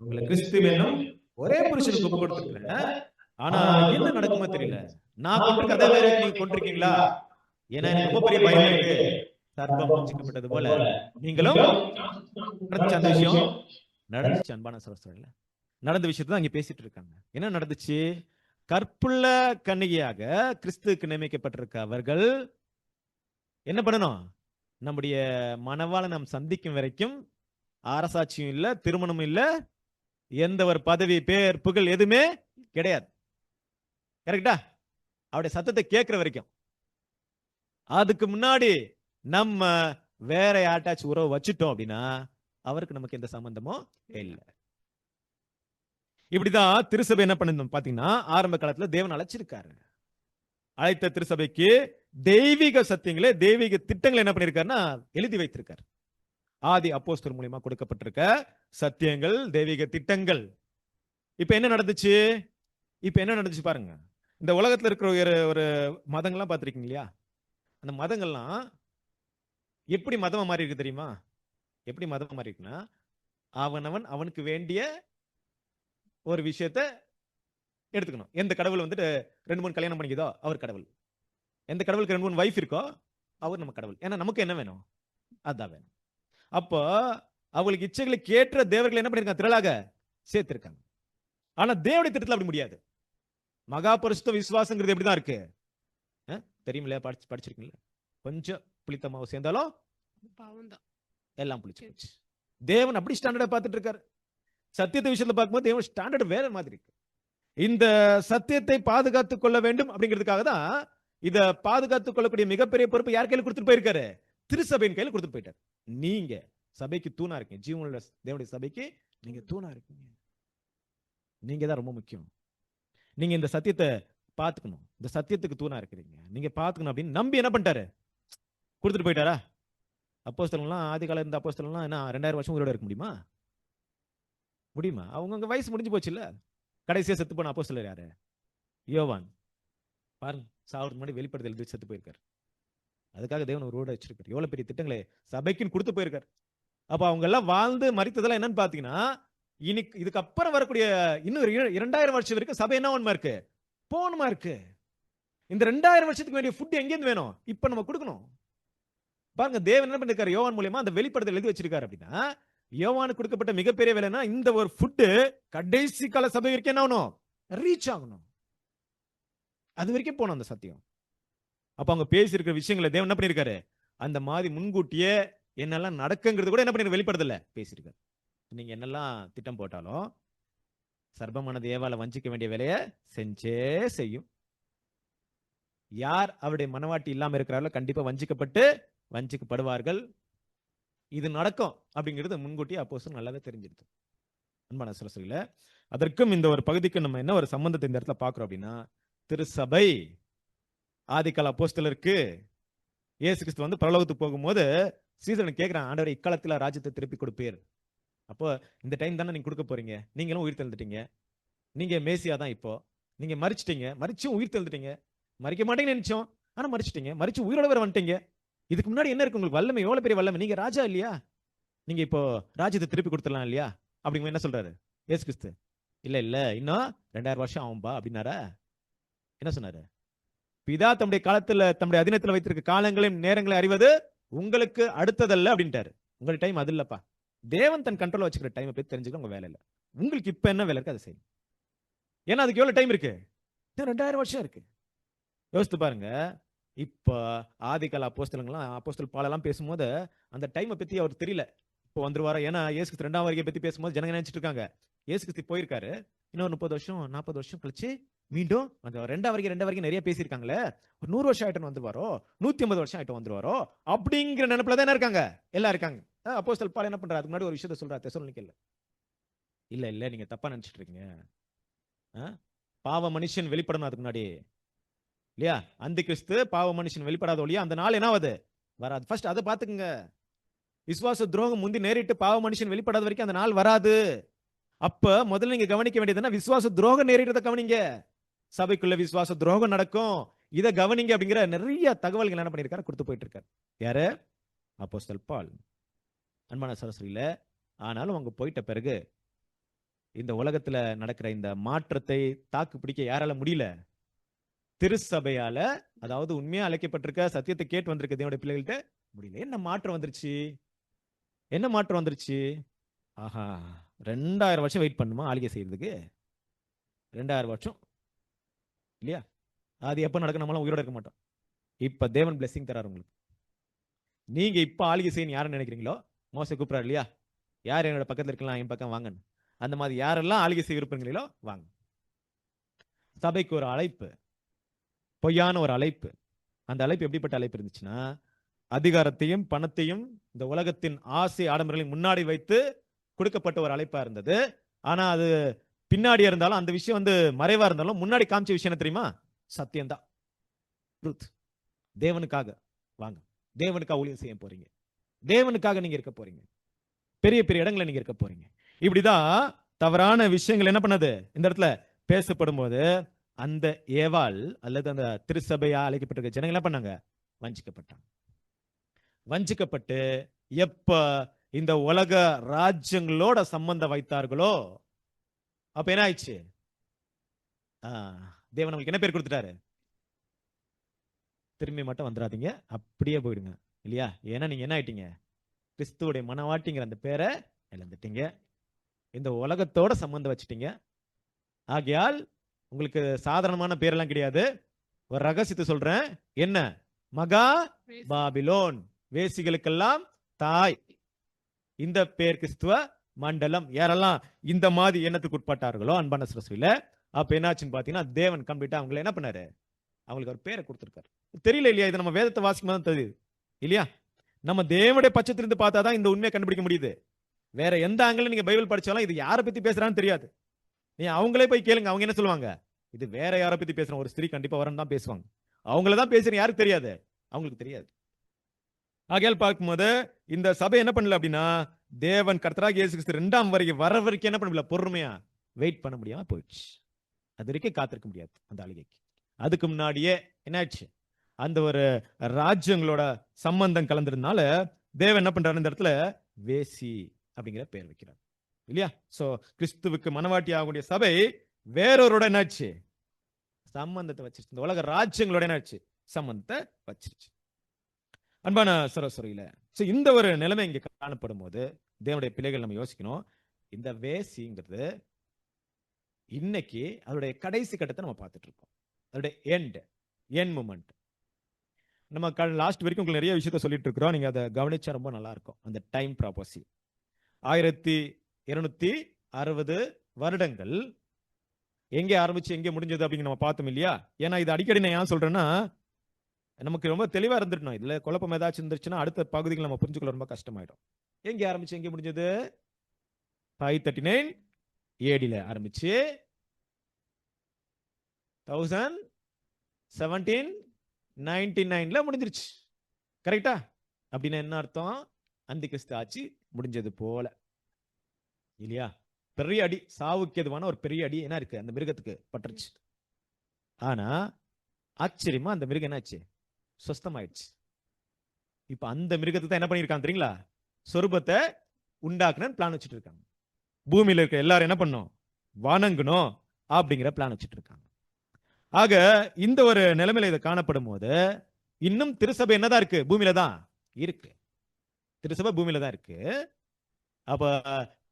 உங்களை கிறிஸ்து என்னும் ஒரே புருஷனுக்கு ஒப்பு கொடுத்துருக்கேன். ஆனா என்ன நடக்குமோ தெரியல. நான் கொண்டிருக்க அதே வேற நீங்க கொண்டிருக்கீங்களா? ஏன்னா எனக்கு ரொம்ப பெரிய பயம் இருக்கு. சர்ப்பம் வஞ்சிக்கப்பட்டது போல நீங்களும் நடந்துச்சு. அந்த விஷயம் நடந்துச்சு. அன்பான சகோதரர்களே, நடந்த விஷயத்தை தான் இங்க பேசிட்டு இருக்காங்க. என்ன நடந்துச்சு? கற்புள்ள கன்னிகையாக கிறிஸ்துவுக்கு நியமிக்கப்பட்டிருக்க அவர்கள் என்ன பண்ணணும்? நம்முடைய மனவாள நாம் சந்திக்கும் வரைக்கும் அரசாட்சியும் இல்ல, திருமணமும் இல்ல, எந்த ஒரு பதவி, பேர், புகழ் எதுவுமே கிடையாது. கரெக்டா? அவருடைய சத்தத்தை கேட்கிற வரைக்கும். அதுக்கு முன்னாடி நம்ம வேற யார்ட்டாச்சும் உறவு வச்சுட்டோம் அப்படின்னா அவருக்கு நமக்கு எந்த சம்பந்தமும் இல்லை. இப்படிதான் திருசபை என்ன பண்ணணும் பாத்தீங்கன்னா, ஆரம்ப காலத்துல தேவன் அழைச்சிருக்காரு. அழைத்த திருசபைக்கு தெய்வீக சத்தியங்களே, தெய்வீக திட்டங்களை என்ன பண்ணிருக்காருன்னா எழுதி வைத்திருக்காரு. ஆதி அப்போஸ்தலர் மூலமா கொடுக்கப்பட்டிருக்க சத்தியங்கள், தெய்வீக திட்டங்கள். இப்ப என்ன நடந்துச்சு? இப்ப என்ன நடந்துச்சு பாருங்க. இந்த உலகத்துல இருக்கிற ஒரு மதங்கள்லாம் பார்த்திருக்கீங்க இல்லையா? அந்த மதங்கள்லாம் எப்படி மதமா மாறி இருக்கு தெரியுமா? எப்படி மதமா மாறி இருக்குன்னா, அவனவன் அவனுக்கு வேண்டிய ஒரு விஷயத்த எடுத்துக்கணும். எந்த கடவுள் வந்துட்டு 2-3 கல்யாணம் பண்ணிக்குதோ அவர் கடவுள். எந்த கடவுளுக்கு 2-3 வைஃப் இருக்கோ அவர் நம்ம கடவுள். ஏன்னா நமக்கு என்ன வேணும்? அதான் வேணும். அப்போ அவங்களுக்கு இச்சைகளுக்கு ஏற்ற தேவர்கள் என்ன பண்ணிருக்காங்க? திரளாக சேர்த்திருக்காங்க. ஆனா தேவனுடைய திட்டத்துல அப்படி முடியாது. மகா பரிசுத்த விசுவாசங்கிறது எப்படிதான் இருக்கு? தெரியுமில்ல? படிச்சிருக்கீங்களா? கொஞ்சம் புளித்த மாவு சேர்ந்தாலும் பாவம்தான். எல்லாம் புளிச்சு போச்சு. தேவன் அப்படி ஸ்டாண்டர்டா பார்த்துட்டு இருக்காரு. சத்தியத்தை விஷயத்துல பார்க்கும்போது தேவன் ஸ்டாண்டர்ட் வேற மாதிரி இருக்கு. இந்த சத்தியத்தை பாதுகாத்துக் கொள்ள வேண்டும் அப்படிங்கிறதுக்காக தான் இத பாதுகாத்துக் கொள்ளக்கூடிய மிகப்பெரிய பொறுப்பு யார் கையில கொடுத்துட்டு போயிருக்காரு? திருசபையின் கையில கொடுத்துட்டு போயிட்டார். நீங்க சபைக்கு தூணா இருக்கீங்க. ஜீவனுள்ள தேவனுடைய சபைக்கு நீங்க தூணா இருக்கீங்க. நீங்க தான் ரொம்ப முக்கியம். நீங்க இந்த சத்தியத்தை பாத்துக்கணும். இந்த சத்தியத்துக்கு தூணா இருக்கிறீங்க. நீங்க பாத்துக்கணும் அப்படின்னு நம்பி என்ன பண்ணிட்டாரு? கொடுத்துட்டு போயிட்டாரா? அப்போஸ்தலன்லாம் ஆதி காலம் இருந்த அப்போஸ்தலன்லாம் என்ன 2000 வருஷம் உயிரோட இருக்க முடியுமா? முடியுமா? அவங்க வயசு முடிஞ்சு போச்சு இல்ல. கடைசியா செத்து போன அப்போஸ்தலர் யாரு? யோவான். பாருங்க, சாவறதுக்கு முன்னாடி வெளிப்படுத்தல் எழுதி செத்து போயிருக்காரு. அதுக்காக தேவன் ஒரு ரோட வச்சிருக்காரு. எவ்வளவு பெரிய திட்டங்களை சபைக்குன்னு கொடுத்து போயிருக்காரு. அப்ப அவங்க எல்லாம் வாழ்ந்து மரித்ததெல்லாம் என்னன்னு பாத்தீங்கன்னா, இதுக்கு அப்புறம் வரக்கூடிய இன்னும் 2000 வருஷம் வரைக்கும் சபை என்ன இருக்கு? போனுமா இருக்கு. இந்த 2000 வருஷத்துக்கு வேண்டிய ஃபுட் எங்க இருந்து வேணும்? இப்ப நம்ம கொடுக்கணும். பாருங்க, தேவன் என்ன பண்ணிருக்காரு? யோவான் மூலமா அந்த வெளிப்படுத்தல் எழுதி வச்சிருக்காரு. அப்படின்னா யோவானுக்கு கொடுக்கப்பட்ட மிகப்பெரிய வேலைன்னா இந்த ஒரு ஃபுட் கடைசி கால சபை வரைக்கும் என்ன ஆகணும்? ரீச் ஆகணும். அது வரைக்கும் போகணும் அந்த சத்தியம். அப்ப அவங்க பேசி இருக்கிற விஷயங்களை தேவன் என்ன பண்ணிருக்காரு? அந்த மாதிரி முன்கூட்டியே என்னெல்லாம் நடக்குங்கிறது கூட என்ன பண்ணி வெளிப்படுத்தல பேசியிருக்காரு. நீங்க என்னெல்லாம் திட்டம் போட்டாலும் சர்ப்பமானது ஏவாளை வஞ்சிக்க வேண்டிய வேலையை செஞ்சே செய்யும். யார் அவருடைய மனவாட்டி இல்லாம இருக்கிறார்களோ கண்டிப்பா வஞ்சிக்கப்படுவார்கள். இது நடக்கும் அப்படிங்கிறது முன்கூட்டியே அப்போஸ்தலர் நல்லாவே தெரிஞ்சிருது. அன்பான சகோதரர்களே, அதற்கும் இந்த ஒரு பகுதிக்கு நம்ம என்ன ஒரு சம்பந்தத்தை இந்த இடத்துல பாக்குறோம் அப்படின்னா, திருசபை ஆதிகால அப்போஸ்தலருக்கு இயேசு கிறிஸ்து வந்து பரலோகத்துக்கு போகும்போது சீசனுக்கு கேட்கிறான், ஆண்டவரே இக்காலத்துல ராஜ்யத்தை திருப்பி கொடுப்பீர். அப்போ இந்த டைம் தானே நீங்க கொடுக்க போறீங்க. நீங்களும் உயிர் தெழுந்துட்டீங்க. நீங்க மேசியா தான். இப்போ நீங்க மரிச்சிட்டீங்க, மரிச்சும் உயிர் தெழுந்துட்டீங்க. மரிக்க மாட்டீங்கன்னு நினைச்சோம், ஆனா மரிச்சிட்டீங்க. மரிச்சு உயிரோட வேற வந்துட்டீங்க. இதுக்கு முன்னாடி என்ன இருக்கு உங்களுக்கு? வல்லமை, எவ்வளவு பெரிய வல்லமை. நீங்க ராஜா இல்லையா? நீங்க இப்போ ராஜ்யத்தை திருப்பி கொடுத்துடலாம் இல்லையா? அப்படிங்க என்ன சொல்றாரு இயேசு கிறிஸ்து? இல்ல இன்னும் 2000 வருஷம் ஆகும்பா அப்படின்னாரா? என்ன சொன்னாரு? பிதா தம்முடைய காலத்துல தம்முடைய அதினத்துல வைத்திருக்க காலங்களையும் நேரங்களையும் அறிவது உங்களுக்கு அடுத்ததல்ல அப்படின்ட்டாரு. உங்க டைம் அது இல்லப்பா. தேவன் தன் கண்ட்ரோல் வச்சுக்கிற டைமை பத்தி தெரிஞ்சுக்க உங்க வேலை இல்ல. உங்களுக்கு இப்ப என்ன வேலை இருக்கு அதை செய்யும். ஏன்னா அதுக்கு எவ்வளவு டைம் இருக்கு? 2000 வருஷம் இருக்கு. யோசித்து பாருங்க. இப்ப ஆதிகால அப்போஸ்தலர் பாலெல்லாம் பேசும்போது அந்த டைமை பத்தி அவர் தெரியல. இப்போ வந்துருவாரா? ஏன்னா இயேசு கிறிஸ்து 2ஆம் வருகையை பத்தி பேசும்போது ஜனங்க நினைச்சிட்டு இருக்காங்க, இயேசு கிறிஸ்து போயிருக்காரு, இன்னொரு 30 வருஷம் 40 வருஷம் கழிச்சு மீண்டும் அந்த 2ஆம் வருகை நிறைய பேசியிருக்காங்களே, ஒரு 100 வருஷம் ஆயிட்டு வந்துருவாரோ, 150 வருஷம் ஆயிட்டு வந்துருவாரோ அப்படிங்கிற நினைப்புல தான் இருக்காங்க, எல்லாம் இருக்காங்க. அப்போஸ்தலர் பால் என்ன பண்றாரு? அதுக்கு முன்னாடி ஒரு விஷயத்தை சொல்றாரு தெசலோனிக்கேல. இல்ல இல்ல, நீங்க தப்பா நினைச்சிட்டு இருக்கீங்க. ஆ? பாவ மனுஷன் வெளிப்படணும் அதுக்கு முன்னாடி, இல்லையா? அந்த கிறிஸ்து பாவ மனுஷன் வெளிப்படாத ஒழிய அந்த நாள் என்ன ஆகுது? வராது. ஃபர்ஸ்ட் அதை பாத்துக்குங்க. விசுவாச துரோகம் முந்தி நேரிட்டு பாவ மனுஷன் வெளிப்படாத வரைக்கும் அந்த நாள் வராது. அப்ப முதல்ல நீங்க கவனிக்க வேண்டியது என்ன? விசுவாச துரோகம் நேரிட்டதை கவனிங்க. சபைக்குள்ள விசுவாச துரோகம் நடக்கும், இதை கவனிங்க அப்படிங்கிற நிறைய தகவல்கள் என்ன பண்ணிருக்காரு? கொடுத்து போயிட்டு இருக்காரு. யாரு? அப்போஸ்தலன் பால். அன்பான சகோதரிகளே, ஆனாலும் அவங்க போயிட்ட பிறகு இந்த உலகத்துல நடக்கிற இந்த மாற்றத்தை தாக்கு பிடிக்க யாரால முடியல? திருச்சபையால, அதாவது உண்மையா அழைக்கப்பட்டிருக்க சத்தியத்தை கேட்டு வந்திருக்க தேவனுடைய பிள்ளைகள்கிட்ட முடியல. என்ன மாற்றம் வந்துருச்சு? என்ன மாற்றம் வந்துருச்சு? ஆஹா, 2000 வருஷம் வெயிட் பண்ணுமா ஆளுகை செய்யறதுக்கு? 2000 வருஷம் இல்லையா? அது எப்ப நடக்கும்? நம்மளாம் உயிரோட இருக்க மாட்டோம். இப்ப தேவன் பிளெஸிங் தராரு உங்களுக்கு. நீங்க இப்ப ஆளுகை செய்யணும் யாருன்னு நினைக்கிறீங்களோ, மோசே கூப்பிடுறாரு இல்லையா? யார் என்னோட பக்கத்துல இருக்கலாம், என் பக்கம் வாங்க. அந்த மாதிரி யாரெல்லாம் ஆளுகை செய்ய விருப்பங்களோ வாங்க. சபைக்கு ஒரு அழைப்பு, பொய்யான ஒரு அழைப்பு. அந்த அழைப்பு எப்படிப்பட்ட அழைப்பு இருந்துச்சுன்னா, அதிகாரத்தையும் பணத்தையும் இந்த உலகத்தின் ஆசை ஆடம்பரங்களையும் முன்னாடி வைத்து கொடுக்கப்பட்ட ஒரு அழைப்பா இருந்தது. ஆனா அது பின்னாடி இருந்தாலும், அந்த விஷயம் வந்து மறைவா இருந்தாலும், முன்னாடி காமிச்ச விஷயம் என்ன தெரியுமா? சத்தியம்தான், ட்ரூத். தேவனுக்காக வாங்க, தேவனுக்காக ஊழியம் செய்ய போறீங்க, தேவனுக்காக நீங்க இருக்க போறீங்க, பெரிய பெரிய இடங்களை நீங்க இருக்க போறீங்க. இப்படிதான் தவறான விஷயங்கள் என்ன பண்ணது இந்த இடத்துல பேசப்படும் போது, அந்த ஏவாள் அல்லது அந்த திருச்சபையா அழைக்கப்பட்டிருக்க ஜனங்கள் என்ன பண்ணாங்க? வஞ்சிக்கப்பட்டாங்க. வஞ்சிக்கப்பட்டு எப்ப இந்த உலக ராஜ்யங்களோட சம்பந்தம் வைத்தார்களோ, அப்ப என்ன ஆயிடுச்சு? தேவன் நமக்கு என்ன பேர் கொடுத்துட்டாரு? திரும்பி மட்டும் வந்துடாதீங்க, அப்படியே போயிடுங்க, இல்லையா? ஏன்னா நீங்க என்ன ஆயிட்டீங்க? கிறிஸ்துவுடைய மனவாட்டிங்கிற அந்த பேரை இழந்துட்டீங்க, இந்த உலகத்தோட சம்பந்தம் வச்சுட்டீங்க. ஆகையால் உங்களுக்கு சாதாரணமான பேரெல்லாம் கிடையாது. ஒரு ரகசியத்தை சொல்றேன். என்ன? மகா பாபிலோன், வேசிகளுக்கெல்லாம் தாய். இந்த பேர் கிறிஸ்துவ மண்டலம். யாரெல்லாம் இந்த மாதிரி எண்ணத்துக்கு உட்பட்டார்களோ அன்பான சரஸ்வதியில, அப்ப என்னாச்சுன்னு பாத்தீங்கன்னா, தேவன் கம்ப்ளீட்டா அவங்களை என்ன பண்ணாரு? அவங்களுக்கு ஒரு பேரை கொடுத்திருக்காரு. தெரியல இல்லையா? இது நம்ம வேதத்தை வாசிக்கும் தான் தெரியுது இல்லையா? நம்ம தேவனுடைய பட்சத்திலிருந்து பார்த்தாதான் இந்த உண்மையை கண்டுபிடிக்க முடியுது. வேற எந்த ஆங்கில நீங்க பைபிள் படிச்சாலும் இது யாரை பத்தி பேசுறான்னு தெரியாது. நீ அவங்களே போய் கேளுங்க, அவங்க என்ன சொல்லுவாங்க? இது வேற யாரை பத்தி பேசுறோம், ஒரு ஸ்திரீ கண்டிப்பா வரணும் தான் பேசுவாங்க. அவங்கள தான் பேசுறேன், யாருக்கு தெரியாது? அவங்களுக்கு தெரியாது. ஆகையால் பார்க்கும்போது இந்த சபை என்ன பண்ணல அப்படின்னா, தேவன் கர்த்தராகிய இயேசு கிறிஸ்து 2ஆம் வருகை வர வரைக்கும் என்ன பண்ணல? பொறுமையா வெயிட் பண்ண முடியாம போயிடுச்சு. அது வரைக்கும் காத்திருக்க முடியாது அந்த ஆளுகைக்கு. அதுக்கு முன்னாடியே என்னாச்சு? அந்த ஒரு ராஜ்யங்களோட சம்பந்தம் கலந்ததுனால தேவன் என்ன பண்றாரு? இந்த இடத்துல வேசி அப்படிங்கிற பெயர் வைக்கிறார், இல்லையா? சோ கிறிஸ்துவுக்கு மனவாட்டி ஆகக்கூடிய சபை வேறொருட என்னாச்சு? சம்பந்தத்தை வச்சிருச்சு. இந்த உலக ராஜ்யங்களோட என்னாச்சு? சம்பந்தத்தை வச்சிருச்சு. அன்பான சரஸ்வரியில, சோ இந்த ஒரு நிலைமை இங்க காணப்படும் போது தேவனுடைய பிள்ளைகள் நம்ம யோசிக்கணும். இந்த வேசிங்கிறது இன்னைக்கு அதோடைய கடைசி கட்டத்தை நம்ம பார்த்துட்டு இருக்கோம். அதோடைய எண்ட் மூமெண்ட். நம்ம லாஸ்ட் வரைக்கும் உங்களுக்கு நிறைய விஷயத்த சொல்லிட்டு இருக்கிறோம். நீங்க அதை கவனிச்சா ரொம்ப நல்லா இருக்கும். அந்த டைம் ப்ராப்பர்சி 1260 வருடங்கள் எங்கே ஆரம்பிச்சு எங்கே முடிஞ்சது அப்படிங்க நம்ம பார்த்தோம் இல்லையா? ஏன்னா இது அடிக்கடி நான் ஏன் சொல்றேன்னா, நமக்கு ரொம்ப தெளிவா இருந்துடணும். இதுல குழப்பம் ஏதாச்சும் இருந்துச்சுன்னா அடுத்த பகுதிகள் நம்ம புரிஞ்சுக்கொள்ள ரொம்ப கஷ்டமாயிடும். எங்கே ஆரம்பிச்சு எங்கே முடிஞ்சது? 539 AD ஆரம்பிச்சு 1799 முடிஞ்சிருச்சு. கரெக்டா? அப்படின்னா என்ன அர்த்தம்? அந்தி கிறிஸ்து ஆட்சி முடிஞ்சது போல, இல்லையா? பெரிய அடி, சாவுக்கு எதுவான ஒரு பெரிய அடி என்ன இருக்கு? அந்த மிருகத்துக்கு பட்டுருச்சு. ஆனா ஆச்சரியமா அந்த மிருகம் என்னாச்சு? சொஸ்தமாயிடுச்சு. இப்ப அந்த மிருகத்துக்கு என்ன பண்ணிருக்காங்க தெரியுங்களா? சொரூபத்தை உண்டாக்குன பிளான் வச்சுட்டு இருக்காங்க. பூமியில இருக்க எல்லாரும் என்ன பண்ணும்? வணங்கணும் அப்படிங்கிற பிளான் வச்சுட்டு இருக்காங்க. ஆக இந்த ஒரு நிலைமையில இதை காணப்படும் போது இன்னும் திருசபை என்னதான் இருக்கு? பூமியில தான் இருக்கு. திருசபை பூமியில தான் இருக்கு. அப்ப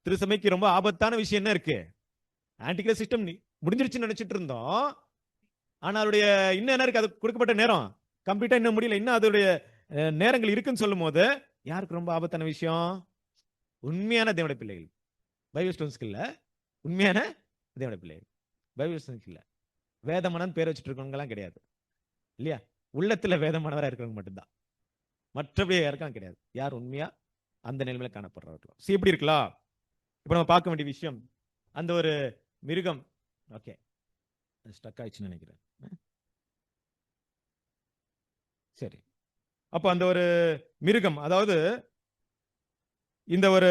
திருசபைக்கு ரொம்ப ஆபத்தான விஷயம் என்ன இருக்கு? ஆன்டிகிரைஸ்ட் சிஸ்டம் முடிஞ்சிருச்சுன்னு நினைச்சிட்டு இருந்தோம். ஆனா அதோடைய இன்னும் என்ன இருக்கு? அது கொடுக்கப்பட்ட நேரம் கம்ப்ளீட்டா இன்னும் முடியல. இன்னும் அதோடைய நேரங்கள் இருக்குன்னு சொல்லும் போது யாருக்கு ரொம்ப ஆபத்தான விஷயம்? உண்மையான தேவனுடைய பிள்ளைகள், பைபிள் ஸ்டூடெண்ட்ஸ்க்கு இல்ல. உண்மையான தேவனுடைய பிள்ளைகள், பைபிள் ஸ்டூடெண்ட்ஸ்க்கு இல்ல. வேதமானன் பேர் வச்சுட்டு இருக்கவங்க எல்லாம் கிடையாது, இல்லையா? உள்ளத்துல வேதமானவரா இருக்கிறவங்க மட்டும்தான், மற்றபடி யாருக்கும் கிடையாது. யார் உண்மையா அந்த நிலைமையில காணப்படுறவர்களோ. எப்படி இருக்கலாம்? இப்ப நம்ம பார்க்க வேண்டிய விஷயம் அந்த ஒரு மிருகம். ஓகே, ஸ்டக் ஆயிடுச்சுன்னு நினைக்கிறேன். சரி, அப்போ அந்த ஒரு மிருகம், அதாவது இந்த ஒரு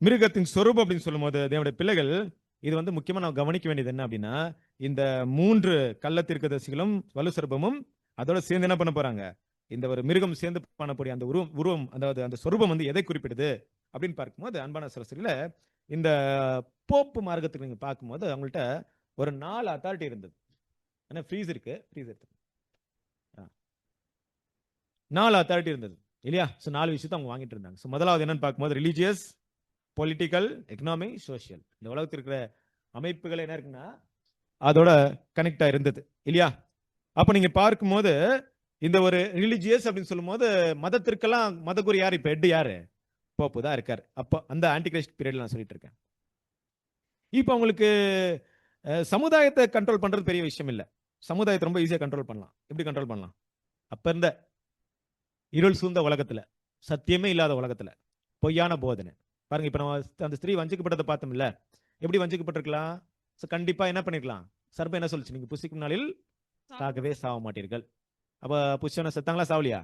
மிருகத்தின் சொரூபம் அப்படின்னு சொல்லும்போது தேவனுடைய பிள்ளைகள், இது வந்து முக்கியமா நான் கவனிக்க வேண்டியது என்ன அப்படின்னா, இந்த 3 கள்ள தீர்க்கதரிசிகளும் வலு சொரூபமும் அதோட சேர்ந்து என்ன பண்ண போறாங்க, இந்த ஒரு மிருகம் சேர்ந்து பண்ணக்கூடிய அந்த உருவம், அதாவது அந்த சொரூபம் வந்து எதை குறிப்பிடுது அப்படின்னு பார்க்கும்போது, அன்பான சகோதரர்களே, இந்த போப்பு மார்க்கத்துக்கு நீங்க பார்க்கும்போது அவங்கள்ட்ட ஒரு 4 அத்தாரிட்டி இருந்தது. ஏன்னா ஃப்ரீஸ் இருக்கு, ஃப்ரீஸ் எடுத்து 4 அத்தாரிட்டி இருந்தது இல்லையா? ஸோ 4 விஷயத்தை அவங்க வாங்கிட்டு இருந்தாங்க. ஸோ முதலாவது என்னன்னு பார்க்கும்போது ரிலீஜியஸ், பொலிட்டிக்கல், எக்கனாமி, சோஷியல். இந்த உலகத்தில் இருக்கிற அமைப்புகள் என்ன இருக்குன்னா அதோட கனெக்டா இருந்தது இல்லையா? அப்ப நீங்க பார்க்கும்போது இந்த ஒரு ரிலிஜியஸ் அப்படின்னு சொல்லும்போது மதத்திற்கெல்லாம் மதகுரு யார்? இப்ப ஹெட் யாரு? போப்பு தான் இருக்காரு. அப்போ அந்த ஆன்டிகிரைஸ்ட் பீரியட்ல நான் சொல்லிட்டு இருக்கேன். இப்போ உங்களுக்கு சமுதாயத்தை கண்ட்ரோல் பண்றது பெரிய விஷயம் இல்ல. சமுதாயத்தை ரொம்ப ஈஸியா கண்ட்ரோல் பண்ணலாம். எப்படி கண்ட்ரோல் பண்ணலாம்? அப்ப இருந்த இருள் சூழ்ந்த உலகத்துல, சத்தியமே இல்லாத உலகத்துல, பொய்யான போதனை பாருங்க. இப்ப நம்ம அந்த ஸ்திரீ வஞ்சிக்கப்பட்டதை பார்த்தோம்ல, எப்படி வஞ்சிக்கப்பட்டிருக்கலாம்? கண்டிப்பா என்ன பண்ணிருக்கலாம்? சர்ப்பம் என்ன சொல்லுச்சு? நீங்க புசிக்கும் நாளில் சாகவே சாக மாட்டீர்கள். அப்ப புஷ்டன செத்தாங்களா சாவலியா?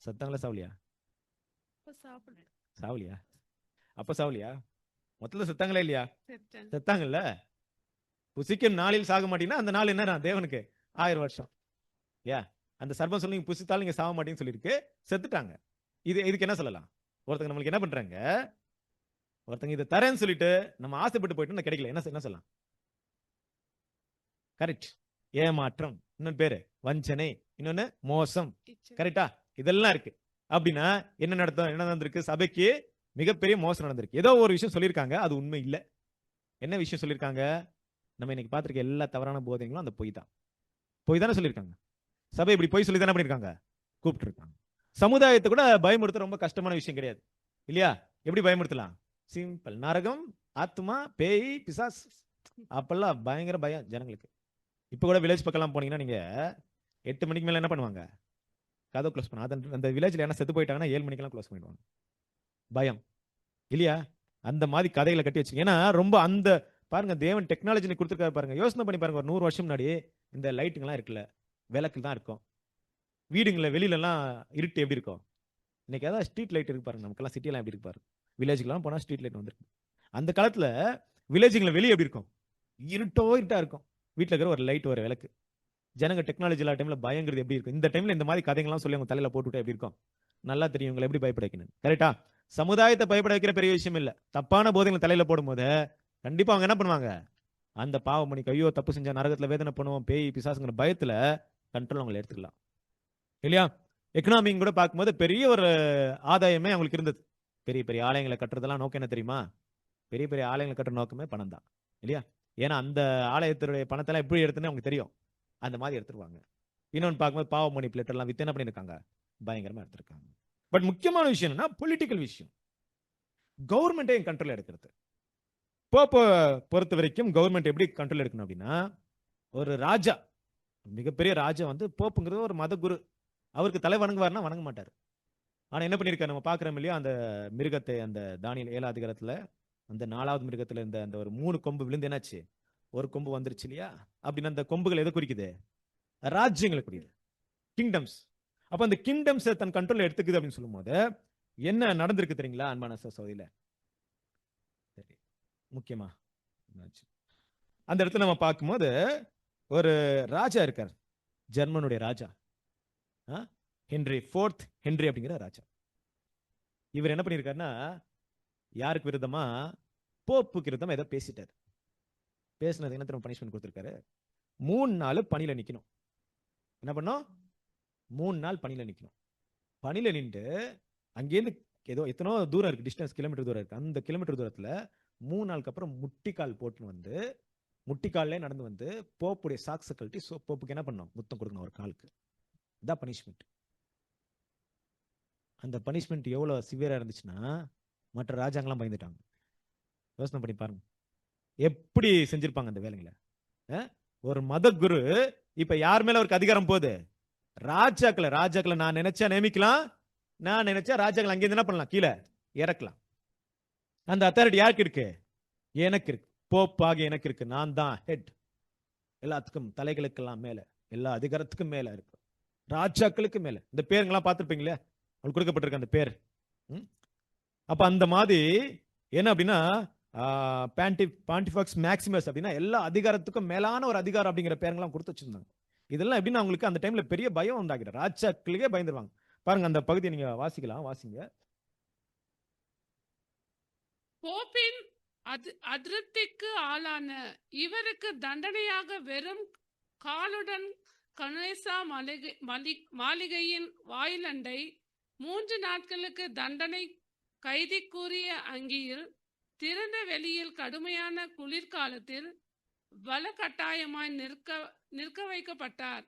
செத்தாங்களா சாவலியா? சாவலியா? அப்ப சாவலியா? மொத்தத்துல செத்தாங்களா இல்லையா? செத்தாங்கல்ல. புசிக்கும் நாளில் சாக மாட்டீங்கன்னா அந்த நாள் என்ன தேவனுக்கு 1000 வருஷம். யா, அந்த சர்ப்பம் சொல்லி நீங்க புசித்தாலும் நீங்க சாக மாட்டீங்கன்னு சொல்லியிருக்கு. செத்துட்டாங்க. இதுக்கு என்ன சொல்லலாம்? ஒருத்தங்க நம்மளுக்கு என்ன பண்றாங்க, ஒருத்தங்க இதை தரேன்னு சொல்லிட்டு நம்ம ஆசைப்பட்டு போயிட்டு கிடைக்கல, என்ன சொல்லலாம்? கரெக்ட். ஏமாற்றம், இன்னொன்னு பேரு வஞ்சனை, இன்னொன்னு மோசம். கரெக்டா? இதெல்லாம் இருக்கு. அப்படின்னா என்ன நடந்திருக்கு? சபைக்கு மிகப்பெரிய மோசம் நடந்திருக்கு. ஏதோ ஒரு விஷயம் சொல்லியிருக்காங்க, அது உண்மை இல்ல. என்ன விஷயம் சொல்லியிருக்காங்க? நம்ம இன்னைக்கு பார்த்திருக்க எல்லா தவறான போதைகளும் அந்த பொய் தான். பொய் தானே சொல்லியிருக்காங்க. சபை இப்படி பொய் சொல்லி தானே பண்ணிருக்காங்க, கூப்பிட்டு இருக்காங்க. சமுதாயத்தை கூட பயமுறுத்த ரொம்ப கஷ்டமான விஷயம் கிடையாது இல்லையா? எப்படி பயமுறுத்தலாம்? சிம்பிள். நரகம், ஆத்மா, பேய், பிசாஸ், அப்பெல்லாம் பயங்கர பயம் ஜனங்களுக்கு. இப்ப கூட வில்லேஜ் பக்கம்லாம் போனீங்கன்னா நீங்க 8 மணிக்கு மேல என்ன பண்ணுவாங்க? கதவு க்ளோஸ் பண்ணுவாங்க. அந்த வில்லேஜ்ல என்ன செத்து போயிட்டாங்கன்னா 7 மணிக்கெல்லாம் க்ளோஸ் பண்ணிடுவாங்க. பயம் இல்லையா? அந்த மாதிரி கதைகளை கட்டி வச்சுங்க. ஏன்னா ரொம்ப அந்த பாருங்க, தேவன் டெக்னாலஜி கொடுத்துருக்காரு பாருங்க. யோசனை பண்ணி பாருங்க, ஒரு 100 வருஷம் முன்னாடி இந்த லைட்டுங்கெல்லாம் இருக்குல்ல, விளக்கு தான் இருக்கும். வீடுங்கள வெளியில எல்லாம் இருட்டு எப்படி இருக்கும்? இன்னைக்கு ஏதாவது ஸ்ட்ரீட் லைட் இருக்கு பாருங்க. நமக்கெல்லாம் சிட்டியெல்லாம் எப்படி இருக்கு பாருங்க. வில்லேஜ்க்குலாம் போனா ஸ்ட்ரீட் லைட் வந்துருக்கு. அந்த காலத்துல வில்லேஜ்ல வெளியே எப்படி இருக்கும்? இருட்டா இருக்கும். வீட்டுல இருக்கிற ஒரு லைட், ஒரு விளக்கு. ஜனங்க டெக்னாலஜி இல்லாத டைம்ல பயங்கிறது எப்படி இருக்கும்? இந்த டைம்ல இந்த மாதிரி கதைகள்லாம் சொல்லி அவங்க தலையில போட்டுவிட்டா எப்படி இருக்கும்? நல்லா தெரியும் உங்களை எப்படி பயப்பட வைக்கணும். கரெக்டா? சமுதாயத்தை பயப்பட வைக்கிற பெரிய விஷயம் இல்ல. தப்பான போதைகளை தலையில போடும்போது கண்டிப்பா அவங்க என்ன பண்ணுவாங்க? அந்த பாவம் பண்ணி ஐயோ தப்பு செஞ்சா நரகத்துல வேதனை பண்ணுவோம், பேய் பிசாசுங்கிற பயத்துல கண்ட்ரோல் அவங்களை எடுத்துக்கலாம் இல்லையா? எக்கனாமிக் கூட பார்க்கும்போது பெரிய ஒரு ஆதாயமே அவங்களுக்கு இருந்தது. பெரிய பெரிய ஆலயங்களை கட்டுறதெல்லாம் நோக்கம் என்ன தெரியுமா? பெரிய பெரிய ஆலயங்களை கட்டுற நோக்கமே பணம் தான் இல்லையா? ஏன்னா அந்த ஆலயத்துடைய பணத்தெல்லாம் எப்படி எடுத்துன்னு அவங்களுக்கு தெரியும். அந்த மாதிரி எடுத்துருவாங்க. இன்னொன்று பார்க்கும்போது பாவ மணி பிளேட் எல்லாம் வித்து என்ன பண்ணிருக்காங்க? பயங்கரமா எடுத்திருக்காங்க. பட் முக்கியமான விஷயம் என்னன்னா பொலிட்டிக்கல் விஷயம். கவர்மெண்ட்டே கண்ட்ரோல் எடுக்கிறது. போப்பை பொறுத்த வரைக்கும் கவர்மெண்ட் எப்படி கண்ட்ரோல் எடுக்கணும் அப்படின்னா, ஒரு ராஜா, மிகப்பெரிய ராஜா வந்து போப்புங்கிறது ஒரு மத குரு. அவருக்கு தலை வணங்குவார்னா வணங்க மாட்டார். ஆனா என்ன பண்ணிருக்காரு நம்ம பாக்குறோம் இல்லையா? அந்த மிருகத்தை, அந்த தானியேல் 7 அதிகாரத்துல அந்த 4வது மிருகத்துல இந்த அந்த ஒரு 3 கொம்பு விழுந்து என்னாச்சு? ஒரு கொம்பு வந்துருச்சு இல்லையா? அப்படின்னு அந்த கொம்புகள் எதை குறிக்குது? ராஜ்யங்களை குறிக்குது, கிங்டம்ஸ். அப்ப அந்த கிங்டம்ஸ் தன் கண்ட்ரோல் எடுத்துக்குது அப்படின்னு சொல்லும் போது என்ன நடந்திருக்கு தெரியுங்களா? அன்பான சகோதரியில சரி, முக்கியமா அந்த இடத்துல நம்ம பார்க்கும்போது ஒரு ராஜா இருக்கார், ஜெர்மனுடைய ராஜா, ஹென்றி 4th ஹென்றி அப்படிங்கிற ராஜா. இவர் என்ன பண்ணிருக்காருன்னா, யாருக்கு விருதமா? போப்புக்கு விருதமா ஏதோ பேசிட்டார். பேசினது என்ன தெரியும் பனிஷ்மெண்ட் கொடுத்திருக்காரு? 3 நாள் பணியில நிக்கணும். என்ன பண்ணோம்? 3 நாள் பணியில நிக்கணும். பணியில நின்று அங்கேருந்து ஏதோ எத்தனோ தூரம் இருக்கு, டிஸ்டன்ஸ் கிலோமீட்டர் தூரம் இருக்கு. அந்த கிலோமீட்டர் தூரத்துல 3 நாளுக்கு அப்புறம் முட்டிக்கால் போட்டுன்னு வந்து, முட்டிக்காலே நடந்து வந்து போப்புடைய சாக்ஸை கழட்டி போப்புக்கு என்ன பண்ணணும்? முத்தம் கொடுக்கணும் ஒரு காலுக்கு. இதான் பனிஷ்மெண்ட். அந்த பனிஷ்மெண்ட் எவ்வளவு சிவியரா இருந்துச்சுன்னா மற்ற ராஜாங்கெல்லாம் பயந்துட்டாங்க. யோசனை பண்ணி பாருங்க எப்படி செஞ்சிருப்பாங்க அந்த வேலைங்களை. ஒரு மத குரு இப்ப யார் மேல அவருக்கு அதிகாரம் போகுது? ராஜாக்களை நான் நினைச்சா நியமிக்கலாம், நான் நினைச்சா ராஜாக்கள் அங்கிருந்து என்ன பண்ணலாம்? கீழே இறக்கலாம். அந்த அத்தாரிட்டி யாருக்கு இருக்கு? எனக்கு இருக்கு. போப்பாக எனக்கு இருக்கு. நான் தான் ஹெட். எல்லாத்துக்கும் தலைகளுக்கெல்லாம் மேல, எல்லா அதிகாரத்துக்கும் மேல இருக்கு. ராஜாக்களுக்கு மேல. இந்த பேருங்கெல்லாம் பார்த்திருப்பீங்களே, அவங்களுக்கு கொடுக்கப்பட்டிருக்க அந்த பேர். அப்ப அந்த மாதிரி என்ன அப்படின்னா பாண்டிஃபக்ஸ் மேக்சிமஸ் அப்படின்னா எல்லா அதிகாரத்துக்கும் மேலான ஒரு அதிகாரம் அப்படிங்கிற பேருங்கெல்லாம் கொடுத்து வச்சிருந்தாங்க. இதெல்லாம் எப்படின்னா அவங்களுக்கு அந்த டைம்ல பெரிய பயம் உண்டாகிற, ராஜாக்களுக்கே பயந்துருவாங்க. பாருங்க அந்த பகுதியை நீங்க வாசிக்கலாம், வாசிங்க. போப்பின் அதிருப்திக்கு ஆளான இவருக்கு தண்டனையாக வெறும் காலுடன் கணேசா மாளிகையின் வாயிலண்டை 3 நாட்களுக்கு தண்டனை கைதிக்குரிய அங்கியில் திறந்த வெளியில் கடுமையான குளிர்காலத்தில் வலக்கட்டாயமாய் நிற்க வைக்கப்பட்டார்.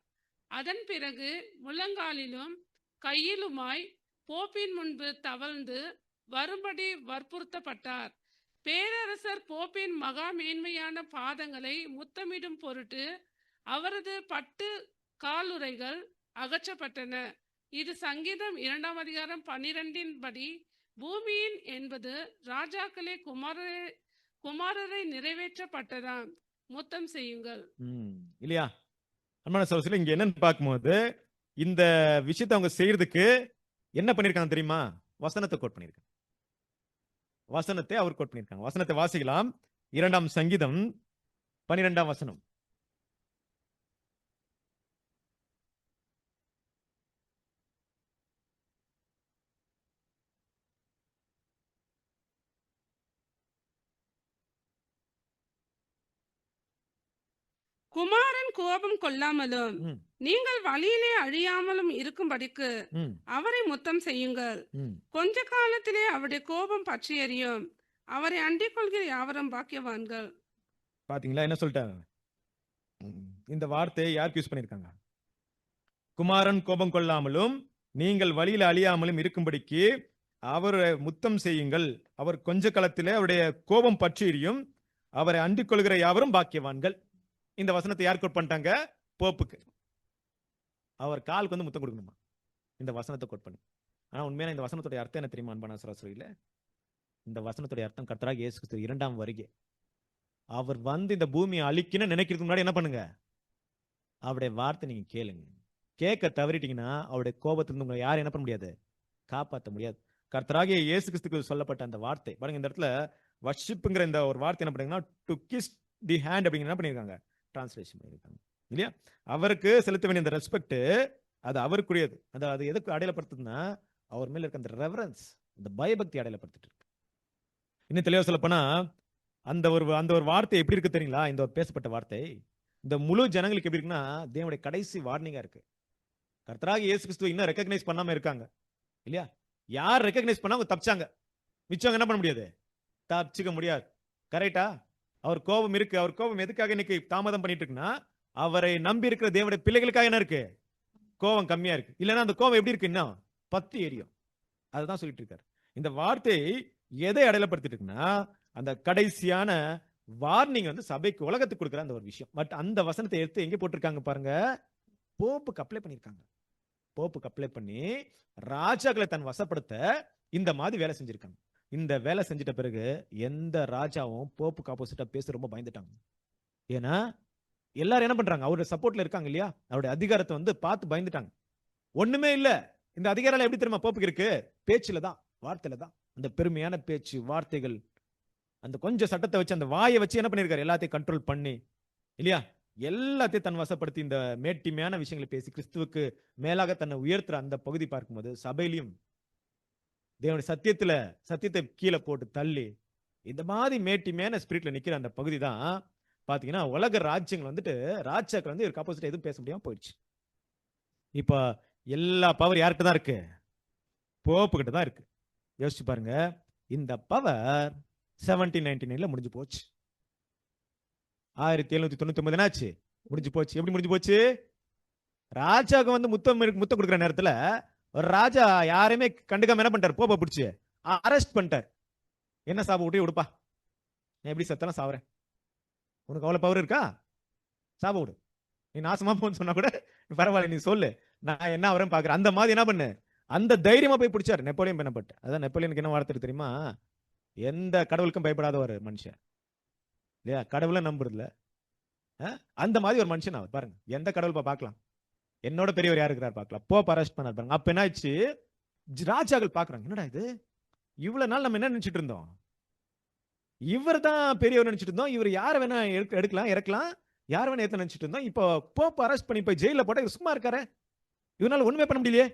அதன் பிறகு முழங்காலிலும் கையிலுமாய் போப்பின் முன்பு தவழ்ந்து வரும்படி வற்புறுத்தப்பட்டார். பேரரசர் போப்பின் மகா மேன்மையான பாதங்களை முத்தமிடும் பொருட்டு அவரது பட்டு காலுறைகள் அகற்றப்பட்டன. இது சங்கீதம் 2 அதிகாரம் 12 படி பூமியின் என்பது ராஜாக்களே குமாரரை நிறைவேற்றப்பட்டதாம். முத்தம் செய்யுங்கள். இல்லையா? அன்பான சகோதரர்களே, இங்க என்னன்னு பார்க்கும்போது இந்த விஷயத்தை அவங்க செய்யறதுக்கு என்ன பண்ணிருக்காங்க தெரியுமா? வசனத்தை கோட் பண்ணிருக்காங்க. வசனத்தை அவர் கோட் பண்ணிருக்காங்க. வசனத்தை வாசிக்கலாம். 2 சங்கீதம் 12 வசனம். குமாரன் கோபம் கொள்ளாமலும் நீங்கள் வழியிலே அழியாமலும் இருக்கும்படிக்கு அவரை முத்தம் செய்யுங்கள். கொஞ்ச காலத்திலே அவருடைய கோபம் பற்றி எரியும். அவரை அண்டிக் கொள்கிற யாவரும் பாக்கியவான்கள். பாத்தீங்களா என்ன சொல்லிட்டாங்க? இந்த வார்த்தையை யாருக்கு யூஸ் பண்ணிருக்காங்க? குமாரன் கோபம் கொள்ளாமலும் நீங்கள் வழியில அழியாமலும் இருக்கும்படிக்கு அவரை முத்தம் செய்யுங்கள். அவர் கொஞ்ச காலத்திலே அவருடைய கோபம் பற்றி எரியும். அவரை அண்டிக் கொள்கிற யாவரும் பாக்கியவான்கள். இந்த வசனத்தை யார் கோட் பண்ணிட்டாங்க? போப்புக்கு. அவர் காலுக்கு வந்து முத்தம் கொடுக்கணுமா? இந்த வசனத்தை கோட் பண்ணி. ஆனா உண்மையான இந்த வசனத்துடைய அர்த்தம் என்ன தெரியுமா? அன்பான சகோதரர்களே, இந்த வசனத்துடைய அர்த்தம் கர்த்தராகிய இயேசு கிறிஸ்து 2ஆம் வருகை. அவர் வந்து இந்த பூமியை அழிக்கணும்னு நினைக்கிறதுக்கு முன்னாடி என்ன பண்ணுங்க? அவருடைய வார்த்தை நீங்க கேளுங்க. கேட்க தவறிட்டீங்கன்னா அவருடைய கோபத்திலிருந்து உங்களை யாரும் என்ன பண்ண முடியாது? காப்பாற்ற முடியாது. கர்த்தராகிய இயேசு கிறிஸ்துக்கு சொல்லப்பட்ட அந்த வார்த்தை பாருங்க. இந்த இடத்துல வர்ஷிப்ங்கிற இந்த ஒரு வார்த்தை என்ன பண்ணீங்கன்னா டு கிஸ் தி ஹேண்ட் அப்படிங்கிற என்ன பண்ணிருக்காங்க? டிரான்ஸ்லேஷன் பண்ணிருக்காங்க இல்லையா? அவருக்கு செலுத்த வேண்டிய அந்த ரெஸ்பெக்ட் அது அவருக்குரியது. அது எதுக்கு அடையாளப்படுத்துதுன்னா அவர் மேல இருக்க அந்த ரெவரன்ஸ், அந்த பயபக்தி அடையாளப்படுத்திட்டு இருக்கு. இன்னும் தெளிவா சொல்லப்போனா அந்த ஒரு வார்த்தை எப்படி இருக்கு தெரியுங்களா? இந்த ஒரு பேசப்பட்ட வார்த்தை இந்த முழு ஜனங்களுக்கு எப்படி இருக்குன்னா தேவனுடைய கடைசி வார்னிங்கா இருக்கு. கர்த்தராகிய இயேசு கிறிஸ்துவை இன்னும் ரெகக்னைஸ் பண்ணாம இருக்காங்க இல்லையா? யார் ரெகக்னைஸ் பண்ணா அவங்க தப்பிச்சாங்க, மிச்சவங்க என்ன பண்ண முடியாது? தப்பிச்சுக்க முடியாது. கரெக்டா? அவர் கோபம் இருக்கு. அவர் கோபம் எதுக்காக இன்னைக்கு தாமதம் பண்ணிட்டு இருக்குன்னா அவரை நம்பி இருக்கிற தேவனுடைய பிள்ளைகளுக்காக என்ன இருக்கு? கோபம் கம்மியா இருக்கு. இல்லைன்னா அந்த கோபம் எப்படி இருக்கு? இன்னும் பத்தி எரியும். அதுதான் சொல்லிட்டு இருக்காரு. இந்த வார்த்தை எதை அடையாளப்படுத்திட்டு இருக்குன்னா அந்த கடைசியான வார்னிங் வந்து சபைக்கு உலகத்துக்கு கொடுக்குற அந்த ஒரு விஷயம். பட் அந்த வசனத்தை எடுத்து எங்க போட்டிருக்காங்க பாருங்க? போப்புக்கு அப்ளை பண்ணிருக்காங்க. போப்புக்கு அப்ளை பண்ணி ராஜாக்களை தன் வசப்படுத்த இந்த மாதிரி வேலை செஞ்சிருக்காங்க. இந்த வேலை செஞ்சிட்ட பிறகு எந்த ராஜாவும் போப்புக்கு ஆப்போசிட்டா பேச ரொம்ப பயந்துட்டாங்க. ஏன்னா எல்லாரும் என்ன பண்றாங்க? அவருடைய சப்போர்ட்ல இருக்காங்க இல்லையா? அவருடைய அதிகாரத்தை வந்து பார்த்து பயந்துட்டாங்க. ஒண்ணுமே இல்ல. இந்த அதிகாரம் எப்படி தெரியுமா போப்புக்கு இருக்கு? பேச்சுல தான், வார்த்தையில தான். அந்த பெருமையான பேச்சு, வார்த்தைகள், அந்த கொஞ்சம் சட்டத்தை வச்சு அந்த வாயை வச்சு என்ன பண்ணிருக்காரு? எல்லாத்தையும் கண்ட்ரோல் பண்ணி இல்லையா? எல்லாத்தையும் தன் வசப்படுத்தி இந்த மேட்டிமையான விஷயங்களை பேசி கிறிஸ்துவுக்கு மேலாக தன்னை உயர்த்துற அந்த பகுதி பார்க்கும்போது சபையிலையும் தேவனுடைய சத்தியத்தை கீழே போட்டு தள்ளி இந்த மாதிரி மேட்டிமையான ஸ்பிரிட்ல நிக்கிற அந்த பகுதி தான் பாத்தீங்கன்னா உலக ராஜ்யங்கள் வந்துட்டு ராஜாக்கள் வந்து இவருக்கு ஆப்போசிட் எதுவும் பேச முடியாம போயிடுச்சு. இப்ப எல்லா பவர் யார்கிட்ட தான் இருக்கு? போப்பு கிட்ட தான் இருக்கு. யோசிச்சு பாருங்க. இந்த பவர் 1799 முடிஞ்சு போச்சு. 1799 என்னாச்சு? முடிஞ்சு போச்சு. எப்படி முடிஞ்சு போச்சு? ராஜாவுக்கு வந்து முத்தம் கொடுக்குற நேரத்துல ஒரு ராஜா யாரையுமே கண்டுக்காம என்ன பண்ணிட்டார்? போப்பை பிடிச்சு அரெஸ்ட் பண்ணிட்டார். என்ன சாப விட்டு விடுப்பா, நான் எப்படி செத்தாலும் சாவுறேன், உனக்கு அவ்வளவு பவர் இருக்கா? சாப விடு, நீ நாசமா போன்னு சொன்னா கூட பரவாயில்ல, நீ சொல்லு, நான் என்ன வரேன் பாக்குறேன். அந்த மாதிரி என்ன பண்ணு, அந்த தைரியமா போய் பிடிச்சாரு நெப்போலியன் பண்ணப்பட்டு. அதான் நெப்போலியனுக்கு என்ன வார்த்தை தெரியுமா? எந்த கடவுளுக்கும் பயப்படாத ஒரு மனுஷன் இல்லையா, கடவுளை நம்புறதுல அந்த மாதிரி ஒரு மனுஷன் அவர் பாருங்க. எந்த கடவுள் பார்க்கலாம், என்னோட பெரியவர் யார் இருக்கிறார் பார்க்கலாம், போப் அரெஸ்ட் பண்ணார் பாருங்க. அப்ப என்ன ஆச்சு, ராஜாக்கள் பாக்குறாங்க, என்னடா இது, இவ்வளவு நாள் நம்ம என்ன நினைச்சிட்டு இருந்தோம், இவர் தான் பெரியவர் நினைச்சிட்டு இருந்தோம், இவர் யார வேணா எடுக்கலாம் இறக்கலாம், யார் வேணா ஏத்த நினைச்சிட்டு இருந்தோம், இப்போ போப் அரெஸ்ட் பண்ணி போய் ஜெயில போட்டா இவர் சும்மா இருக்காரு, இவனால ஒண்ணுமே பண்ண முடியலையே,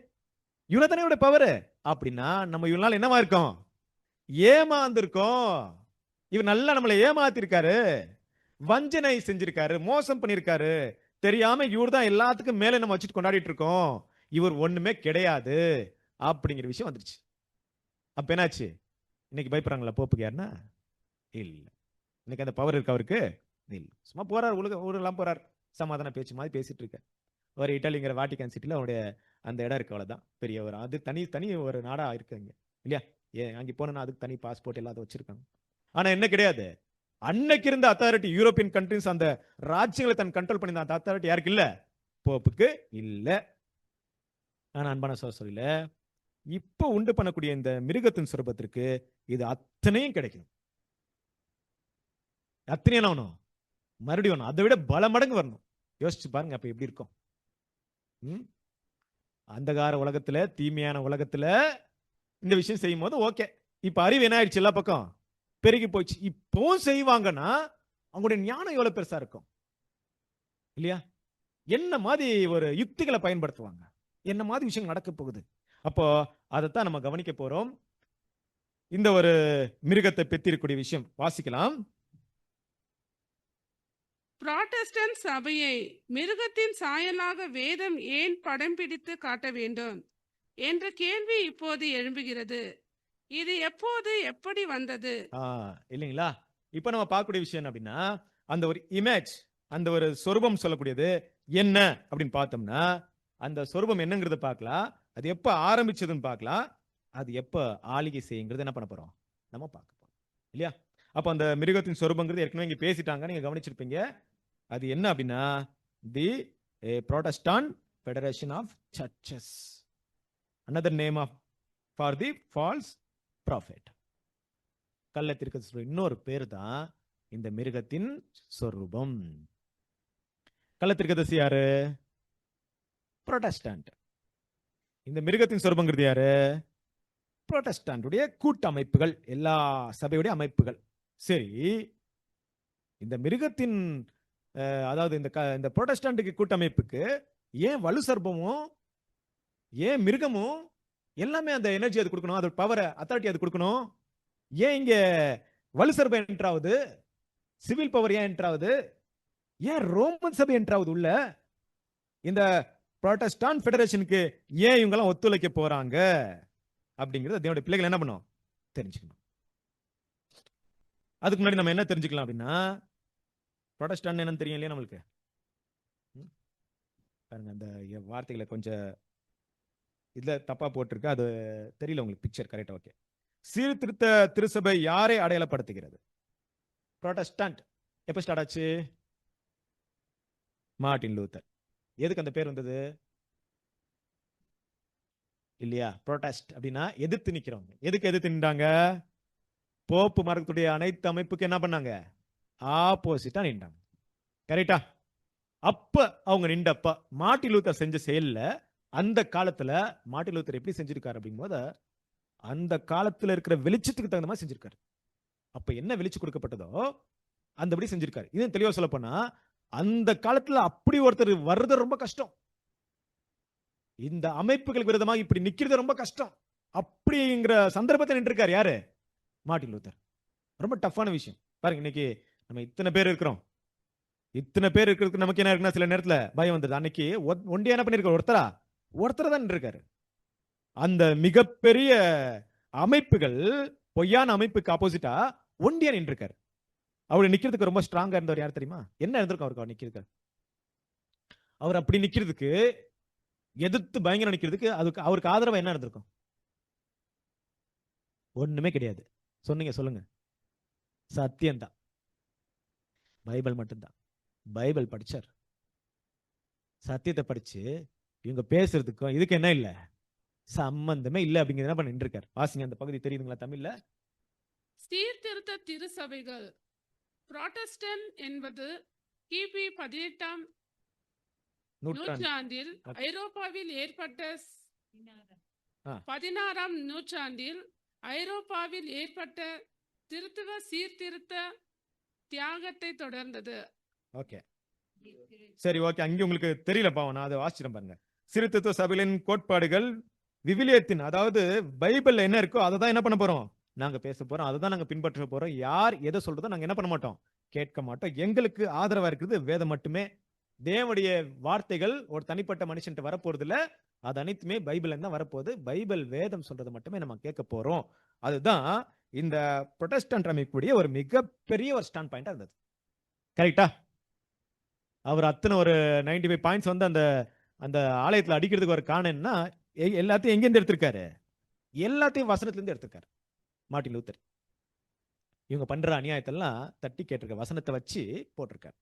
இவனை தானே இவருடைய பவர் அப்படின்னா நம்ம இவனால என்னவா இருக்கோம், ஏமாந்திருக்கோம். இவர் நல்லா நம்மளை ஏமாத்திருக்காரு, வஞ்சனை செஞ்சிருக்காரு, மோசம் பண்ணிருக்காரு, தெரியாம இவர் தான் எல்லாத்துக்கும் மேல நம்ம வச்சுட்டு கொண்டாடிட்டு இருக்கோம், இவர் ஒண்ணுமே கிடையாது அப்படிங்கிற விஷயம் வந்துருச்சு. அப்ப என்னாச்சு, இன்னைக்கு பயப்படுறாங்களா போப்புக்கு யாருன்னா, இல்ல. இன்னைக்கு அந்த பவர் இருக்கு அவருக்கு இல்ல, சும்மா போறார், ஊரெல்லாம் போறார், சமாதான பேச்சு மாதிரி பேசிட்டு இருக்க. ஒரு இட்டாலிங்கிற வாட்டிகன் சிட்டில அவருடைய அந்த இடம் இருக்கு, அவ்வளவுதான். பெரிய ஒரு அது தனி ஒரு நாடா இருக்குங்க இல்லையா, அங்க போனா அதுக்கு தனி பாஸ்போர்ட் எல்லாத்தையும் வச்சிருக்காங்க. ஆனா என்ன கிடையாது, அன்னைக்கு இருந்த அத்தாரிட்டி யூரோப்பியன் கண்ட்ரிஸ் அந்த ராஜ்யங்களை தன் கண்ட்ரோல் பண்ணி அந்த அத்தாரிட்டி யாருக்கு இல்ல, போப்புக்கு இல்ல. ஆனா அன்பான சகோதரில இப்ப உண்டு பண்ணக்கூடிய இந்த மிருகத்தின் சுரூபத்திற்கு இது அத்தனையும் கிடைக்கும். அத்தனையும் என்ன ஆகணும், மறுபடியும் அதை விட பல மடங்கு வரணும். யோசிச்சு பாருங்க அப்ப எப்படி இருக்கும். அந்தகார உலகத்துல, தீமையான உலகத்துல இந்த விஷயம் செய்யும் போது ஓகே, இப்ப அறிவு என்ன ஆயிடுச்சு, எல்லா பக்கம் பெருகி போயிடுச்சு. இப்பவும் செய்வாங்கன்னா அவங்களுடைய ஞானம் எவ்வளவு பெருசா இருக்கும் இல்லையா, என்ன மாதிரி ஒரு யுக்திகளை பயன்படுத்துவாங்க, என்ன மாதிரி விஷயங்கள் நடக்க போகுது. அப்போ அதைத்தான் நம்ம கவனிக்க போறோம். இந்த ஒரு மிருகத்தை பெற்றிருக்கக்கூடிய விஷயம் வாசிக்கலாம். புராட்டஸ்டன்ட் சபையை மிருகத்தின் சாயலாக வேதம் ஏன் படம் பிடித்து காட்ட வேண்டும் என்ற கேள்வி இப்போது எழும்புகிறது. இது எப்போது எப்படி வந்தது இல்லைங்களா. இப்ப நம்ம பார்க்கக்கூடிய விஷயம் அப்படின்னா, அந்த ஒரு இமேஜ், அந்த ஒரு சொரூபம் சொல்லக்கூடியது என்ன அப்படின்னு பார்த்தோம்னா, அந்த சொரூபம் என்னங்கிறத பார்க்கலாம், அது எப்ப ஆரம்பிச்சதுன்னு பார்க்கலாம், அது எப்ப ஆளிகை செய்யுங்கிறது என்ன பண்ண போறோம், நம்ம பார்க்க போறோம் இல்லையா. அப்ப அந்த மிருகத்தின் சொரூபங்கிறது ஏற்கனவே இங்க பேசிட்டாங்க, நீங்க கவனிச்சிருப்பீங்க. அது என்ன அப்படின்னா, the Protestant federation of churches, another name of for the false prophet. கள்ளத்திற்கு இன்னொரு பேர் தான் இந்த மிருகத்தின் சொரூபம். கள்ளத்திற்கு யாரு, புராட்டஸ்டன்ட். இந்த மிருகத்தின் சொரூபங்கிறது யாரு, புராட்டஸ்டன்டுடைய கூட்டமைப்புகள், எல்லா சபையுடைய அமைப்புகள். சரி, இந்த மிருகத்தின் அதாவது இந்த புராட்டஸ்டன்ட் கூட்டமைப்புக்கு ஏன் வலு சர்ப்பமும் ஏன் மிருகமும் எல்லாமே அந்த எனர்ஜி அது கொடுக்கணும், அதோட பவர் அத்தாரிட்டி அது கொடுக்கணும், ஏன் இங்க வலு சர்ப்பம் என்ட்ராவது, சிவில் பவர் ஏன் என்ட்ராவது, ஏன் ரோமன் சபை என்ட்ராவது உள்ள, இந்த புராட்டஸ்டன்ட் ஃபெடரேஷனுக்கு ஏன் இவங்க எல்லாம் ஒத்துழைக்க போறாங்க அப்படிங்கிறது தேவனுடைய பிள்ளைகள் என்ன பண்ணும், தெரிஞ்சுக்கணும். அதுக்கு முன்னாடி நம்ம என்ன தெரிஞ்சுக்கலாம் அப்படின்னா, புராட்டஸ்டன்ட் என்னன்னு தெரியும் இல்லையா நம்மளுக்கு. பாருங்க அந்த வார்த்தைகளை கொஞ்சம் இதுல தப்பா போட்டிருக்கு, அது தெரியல உங்களுக்கு பிக்சர் கரெக்டா. ஓகே, சீர்திருத்த திருசபை யாரை அடையாளப்படுத்துகிறது, புராட்டஸ்டன்ட். எப்ப ஸ்டார்ட் ஆச்சு, மார்ட்டின் லூத்தர். எதுக்கு அந்த பேர் வந்தது இல்லையா, புரோட்டஸ்ட் அப்படின்னா எதிர்த்து நிக்கிறவங்க. எதுக்கு எதிர்த்து நின்றாங்க, போப்பு மரத்துடைய அனைத்து அமைப்புக்கு என்ன பண்ணாங்க, ஆப்போசிட்டா நின்றாங்க. கரெக்டா. அப்ப அவங்க நின்றப்ப மார்ட்டின் லூத்தர் செஞ்ச செயல்ல, அந்த காலத்துல மார்ட்டின் லூத்தர் எப்படி செஞ்சிருக்காரு அப்படிங்கும்போது, அந்த காலத்துல இருக்கிற வெளிச்சத்துக்கு தகுந்த மாதிரி செஞ்சிருக்காரு. அப்ப என்ன வெளிச்சம் கொடுக்கப்பட்டதோ அந்தபடி செஞ்சிருக்காரு. இது தெளிவா சொல்ல போனா, அந்த காலத்துல அப்படி ஒருத்தர் வர்றது ரொம்ப கஷ்டம், இந்த அமைப்புகளுக்கு விரோதமாக இப்படி நிக்கிறது ரொம்ப கஷ்டம். அப்படிங்கிற சந்தர்ப்பத்தை நின்றுருக்காரு யாரு, மார்ட்டின் லூத்தர். ரொம்ப டஃப்பான விஷயம் பாருங்க. இன்னைக்கு நம்ம இத்தனை பேர் இருக்கிறோம், இத்தனை பேர் இருக்கிறதுக்கு நமக்கு என்ன இருக்குன்னா சில நேரத்துல பயம் வந்தது. அன்னைக்கு ஒண்டியா என்ன பண்ணிருக்காரு, ஒருத்தர் தான் இருக்காரு. அந்த மிகப்பெரிய அமைப்புகள், பொய்யான அமைப்புக்கு ஆப்போசிட்டா ஒண்டியா நின்றுருக்காரு. அவர் நிக்கிறதுக்கு ரொம்ப ஸ்ட்ராங்கா இருந்தவர் யார் தெரியுமா, என்ன இருந்திருக்கும் அவருக்கு, அவர் நிக்கிறதுக்கு, அவர் அப்படி நிக்கிறதுக்கு, எதிர்த்து பயங்கரம் நிக்கிறதுக்கு, அதுக்கு அவருக்கு ஆதரவா என்ன இருந்திருக்கும், ஒண்ணுமே கிடையாது. சொன்னீங்க சொல்லுங்க, சத்தியம்தான், பைபிள் மட்டும்தான். பைபிள் படிச்சார், சத்தியத்தை படிச்சு இவங்க பேசுறதுக்கும் இதுக்கு என்ன இல்ல, சம்பந்தமே இல்ல அப்படிங்கிறது என்ன பண்ணிட்டு இருக்காரு. வாசிங்க அந்த பகுதி, தெரியுதுங்களா தமிழ்ல, சீர்திருத்த திருச்சபைகள். புராட்டஸ்டன்ட் என்பது கிபி 18ஆம் நூற்றாண்டு. நூற்றாண்டில் Okay. ஐரோப்பாவில் ஏற்பட்ட ஆ. 16ஆம் நூற்றாண்டில் ஐரோப்பாவில் ஏற்பட்ட திருத்துவ சீர்திருத்த தியாகத்தை தொடர்ந்தது. ஓகே, சரி, ஓகே. அங்கே உங்களுக்கு தெரியல பாவம், நான் அதை வாசிச்சிடும் பாருங்க. சீர்திருத்த சபைகளின் கோட்பாடுகள் விவிலியத்தின், அதாவது பைபிள்ல என்ன இருக்கோ அதை தான் என்ன பண்ண போறோம், நாங்க பேச போறோம், அதை தான் நாங்க பின்பற்ற போறோம். யார் எதை சொல்றதோ நாங்க என்ன பண்ண மாட்டோம், கேட்க மாட்டோம். எங்களுக்கு ஆதரவா இருக்கிறது வேதம் மட்டுமே. தேவனுடைய வார்த்தைகள் ஒரு தனிப்பட்ட மனுஷன்ட்டு வரப்போறது இல்ல, அது அனைத்துமே பைபிள்ல தான் வரப்போகுது. பைபிள் வேதம் சொல்றது மட்டுமே நம்ம கேட்க போறோம். அதுதான் இந்த புரொட்டஸ்டன்ட் அமைப்புடைய ஒரு மிகப்பெரிய ஒரு ஸ்டாண்ட் பாயிண்டா இருந்தது. கரெக்டா? அவர் அத்தனை ஒரு 95 பாயிண்ட்ஸ் வந்து அந்த அந்த ஆலயத்துல அடிக்கிறதுக்கு ஒரு காரணம்னா எல்லாத்தையும் எங்கேருந்து எடுத்திருக்காரு, எல்லாத்தையும் வசனத்துல இருந்து எடுத்திருக்காரு மார்ட்டின் லூத்தர். இவங்க பண்ற அநியாயத்தெல்லாம் தட்டி கேட்டிருக்க வசனத்தை வச்சு போட்டிருக்காரு.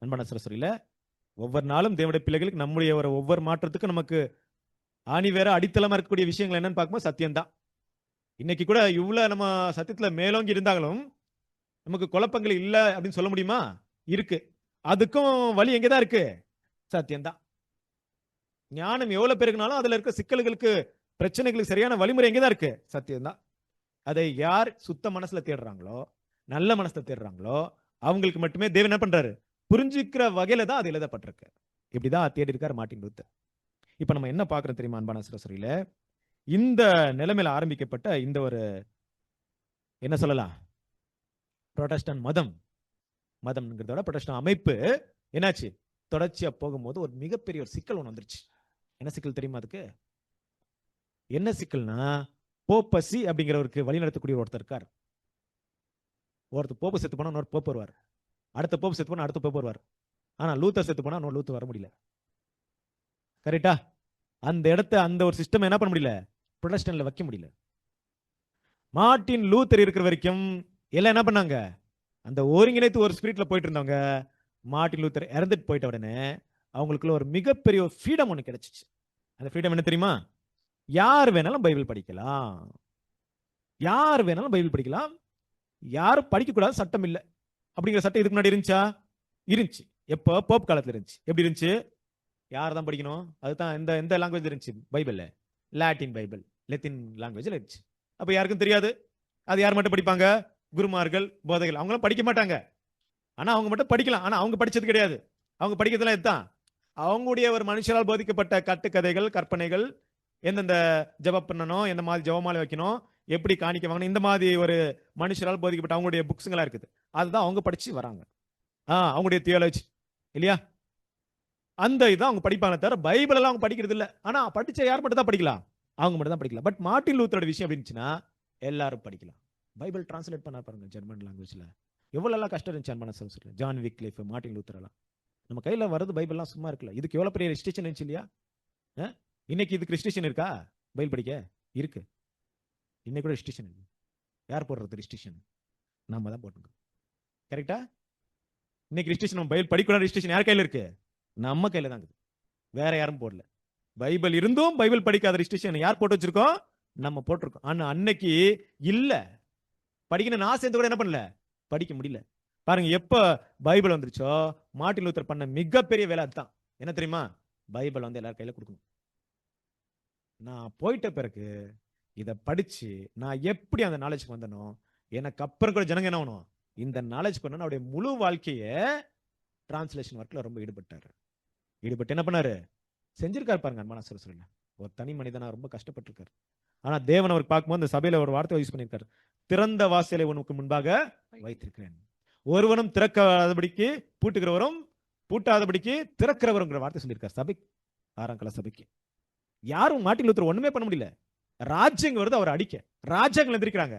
அன்பான சரஸ்வரியில ஒவ்வொரு நாளும் தேவனுடைய பிள்ளைகளுக்கு நம்முடைய ஒரு ஒவ்வொரு மாற்றத்துக்கும் நமக்கு ஆணி வேற அடித்தளமா இருக்கக்கூடிய விஷயங்கள் என்னன்னு பார்க்கும்போது சத்தியம்தான். இன்னைக்கு கூட இவ்வளவு நம்ம சத்தியத்துல மேலோங்கி இருந்தாலும் நமக்கு குழப்பங்கள் இல்லை அப்படின்னு சொல்ல முடியுமா? இருக்கு. அதுக்கும் வழி எங்கதான் இருக்கு? சத்தியம்தான். ஞானம் எவ்வளவு பெருகினாலும் அதுல இருக்க சிக்கல்களுக்கு பிரச்சனைகளுக்கு சரியான வழிமுறை எங்கதான் இருக்கு? சத்தியம்தான். அதை யார் சுத்த மனசுல தேடுறாங்களோ, நல்ல மனசுல தேடுறாங்களோ, அவங்களுக்கு மட்டுமே தேவன் என்ன பண்றாரு, புரிஞ்சுக்கிற வகையில தான் அது எழுதப்பட்டிருக்கு. இப்படிதான் தேடி இருக்காரு மார்ட்டின் லூத்தர். இப்ப நம்ம என்ன பார்க்கிறோம் தெரியுமா அன்பான சரஸ்வரியில, இந்த நிலைமையில ஆரம்பிக்கப்பட்ட இந்த ஒரு என்ன சொல்லலாம், புரொட்டஸ்டன்ட் மதம்ங்கிறத விட புரொட்டஸ்டன்ட் அமைப்பு என்னாச்சு, தொடர்ச்சியா போகும்போது ஒரு மிகப்பெரிய ஒரு சிக்கல் ஒன்று வந்துருச்சு. என்ன சிக்கல் தெரியுமா? அதுக்கு என்ன சிக்கல்னா, போப்பசி அப்படிங்கிறவருக்கு வழி நடத்தக்கூடிய ஒருத்தர் இருக்கார். ஒருத்தர் போப்பு செத்து போனா இன்னொரு போப்பு வருவார், அடுத்த போப்பு செத்து போனா அடுத்த போப்பு வருவார். ஆனா லூத்தர் செத்து போனா இன்னொரு லூத்தர் வர முடியல. கரெக்டா? அந்த இடத்த அந்த ஒரு சிஸ்டம் என்ன பண்ண முடியல, புரொட்டஸ்டன்ட்ல வைக்க முடியல. மார்ட்டின் லூத்தர் இருக்கிற வரைக்கும் எல்லாம் என்ன பண்ணாங்க, அந்த ஒருங்கிணைத்து ஒரு ஸ்பிரிட்ல போயிட்டு இருந்தவங்க. மார்ட்டின் லூத்தர் இறந்துட்டு போயிட்ட உடனே அவங்களுக்குள்ள ஒரு மிகப்பெரிய ஃப்ரீடம் ஒன்று கிடைச்சிச்சு. அந்த ஃப்ரீடம் என்ன தெரியுமா? யார் வேணாலும் பைபிள் படிக்கலாம், யார் வேணாலும் பைபிள் படிக்கலாம், யாரும் படிக்கக்கூடாது சட்டம் இல்லை அப்படிங்கிற சட்டம் இதுக்கு முன்னாடி இருந்துச்சா? இருந்துச்சு. எப்போ? போப் காலத்துல இருந்துச்சு. எப்படி இருந்துச்சு? யார் தான் படிக்கணும்? அதுதான் எந்த எந்த லாங்குவேஜ் இருந்துச்சு பைபிள்ல? லாட்டின் பைபிள், லத்தீன் லாங்குவேஜ்ல இருந்துச்சு. அப்ப யாருக்கும் தெரியாது. அது யார் மட்டும் படிப்பாங்க? குருமார்கள், போதைகள். அவங்களும் படிக்க மாட்டாங்க. ஆனா அவங்க மட்டும் படிக்கலாம். ஆனா அவங்க படிச்சது கிடையாது. அவங்க படிக்கிறதுலாம் இதுதான், அவங்களுடைய ஒரு மனுஷரால் போதிக்கப்பட்ட கட்டுக்கதைகள், கற்பனைகள், எந்தெந்த ஜெபம் பண்ணணும், எந்த மாதிரி ஜெபமாலை வைக்கணும், எப்படி காணிக்க வாங்கணும், இந்த மாதிரி ஒரு மனுஷரால் போதிக்கப்பட்ட அவங்களுடைய புக்ஸுங்களா இருக்குது. அதுதான் அவங்க படிச்சு வராங்க. அவங்களுடைய தியாலஜி இல்லையா? அந்த இதான் அவங்க படிப்பாங்க தவிர பைபிள் எல்லாம் அவங்க படிக்கிறது இல்லை. ஆனா படிச்ச யார் மட்டும் தான் படிக்கலாம்? அவங்க மட்டும் தான் படிக்கலாம். பட் மார்ட்டின் லூத்தரோட விஷயம் எப்படி இருந்துச்சுன்னா, எல்லாரும் படிக்கலாம். பைபிள் டிரான்ஸ்லேட் பண்ண பாருங்க ஜெர்மன் லாங்குவேஜ்ல. எவ்வளவு எல்லாம் கஷ்டம் இருந்துச்சு அன்பான சகோதரர்களே. ஜான் விக்லிஃப், மார்ட்டின் லூத்தர் எல்லாம் நம்ம கையில வரது பைபிள்லாம் சும்மா இருக்குல்ல. இதுக்கு எவ்வளவு பெரிய ரெஸ்ட்ரிக்ஷன் இருந்துச்சு இல்லையா? இன்னைக்கு இதுக்கு ரெஸ்ட்ரிக்ஷன் இருக்கா? பைபிள் படிக்க இருக்கு. இன்னைக்கு கூட ரெஸ்ட்ரிக்ஷன் இருக்கு. யார் போடுறது ரெஸ்ட்ரிக்ஷன்? நாம தான் போட்டுருக்கோம். கரெக்டா? இன்னைக்கு ரெஸ்ட்ரிக்ஷன் நம்ம பைபிள் படிக்கூடாது ரெஸ்ட்ரிக்ஷன் யார் கையில இருக்கு? நம்ம கையில தான் இருக்குது. வேற யாரும் போடல. பைபிள் இருந்தும் பைபிள் படிக்காத ரெஸ்ட்ரிக்ஷன் யார் போட்டு வச்சிருக்கோம்? நம்ம போட்டிருக்கோம். ஆனா அன்னைக்கு இல்ல, படிக்கணும்னு ஆசை கூட என்ன பண்ணல, படிக்க முடியல. பாருங்க, எப்ப பைபிள் வந்துருச்சோ மார்ட்டின் லூத்தர் பண்ண மிகப்பெரிய வேலை அதுதான். என்ன தெரியுமா? பைபிள் வந்து எல்லாரும் கையில கொடுக்கணும். நான் போயிட்ட பிறகு இதை படிச்சு நான் எப்படி அந்த நாலேஜ்க்கு வந்தனோ, எனக்கு அப்புறம் கூட ஜனங்க என்ன ஆகணும், இந்த நாலேஜ் பண்ணணும். அவருடைய முழு வாழ்க்கைய டிரான்ஸ்லேஷன் ஒர்க்ல ரொம்ப ஈடுபட்டு என்ன பண்ணாரு, செஞ்சிருக்காரு பாருங்க அன்பான சகோதரர்களே. ஒரு தனி மனிதனா ரொம்ப கஷ்டப்பட்டிருக்காரு. ஆனா தேவன் அவருக்கு பார்க்கும்போது இந்த சபையில ஒரு வார்த்தை யூஸ் பண்ணியிருக்காரு, திறந்த வாசலை உனக்கு முன்பாக வைத்திருக்கிறேன், ஒருவனும் திறக்காதபடிக்கு பூட்டுகிறவரும் பூட்டாதபடிக்கு திறக்கிறவருங்கிற வார்த்தை சொல்லியிருக்காரு சபை, 6ஆம் கால சபைக்கு. யாரும் மார்ட்டின் லூத்தர் ஒண்ணுமே பண்ண முடியல. ராஜ்யங்க வருது அவர் அடிக்க, ராஜ்யங்கள் எந்திரிக்கிறாங்க,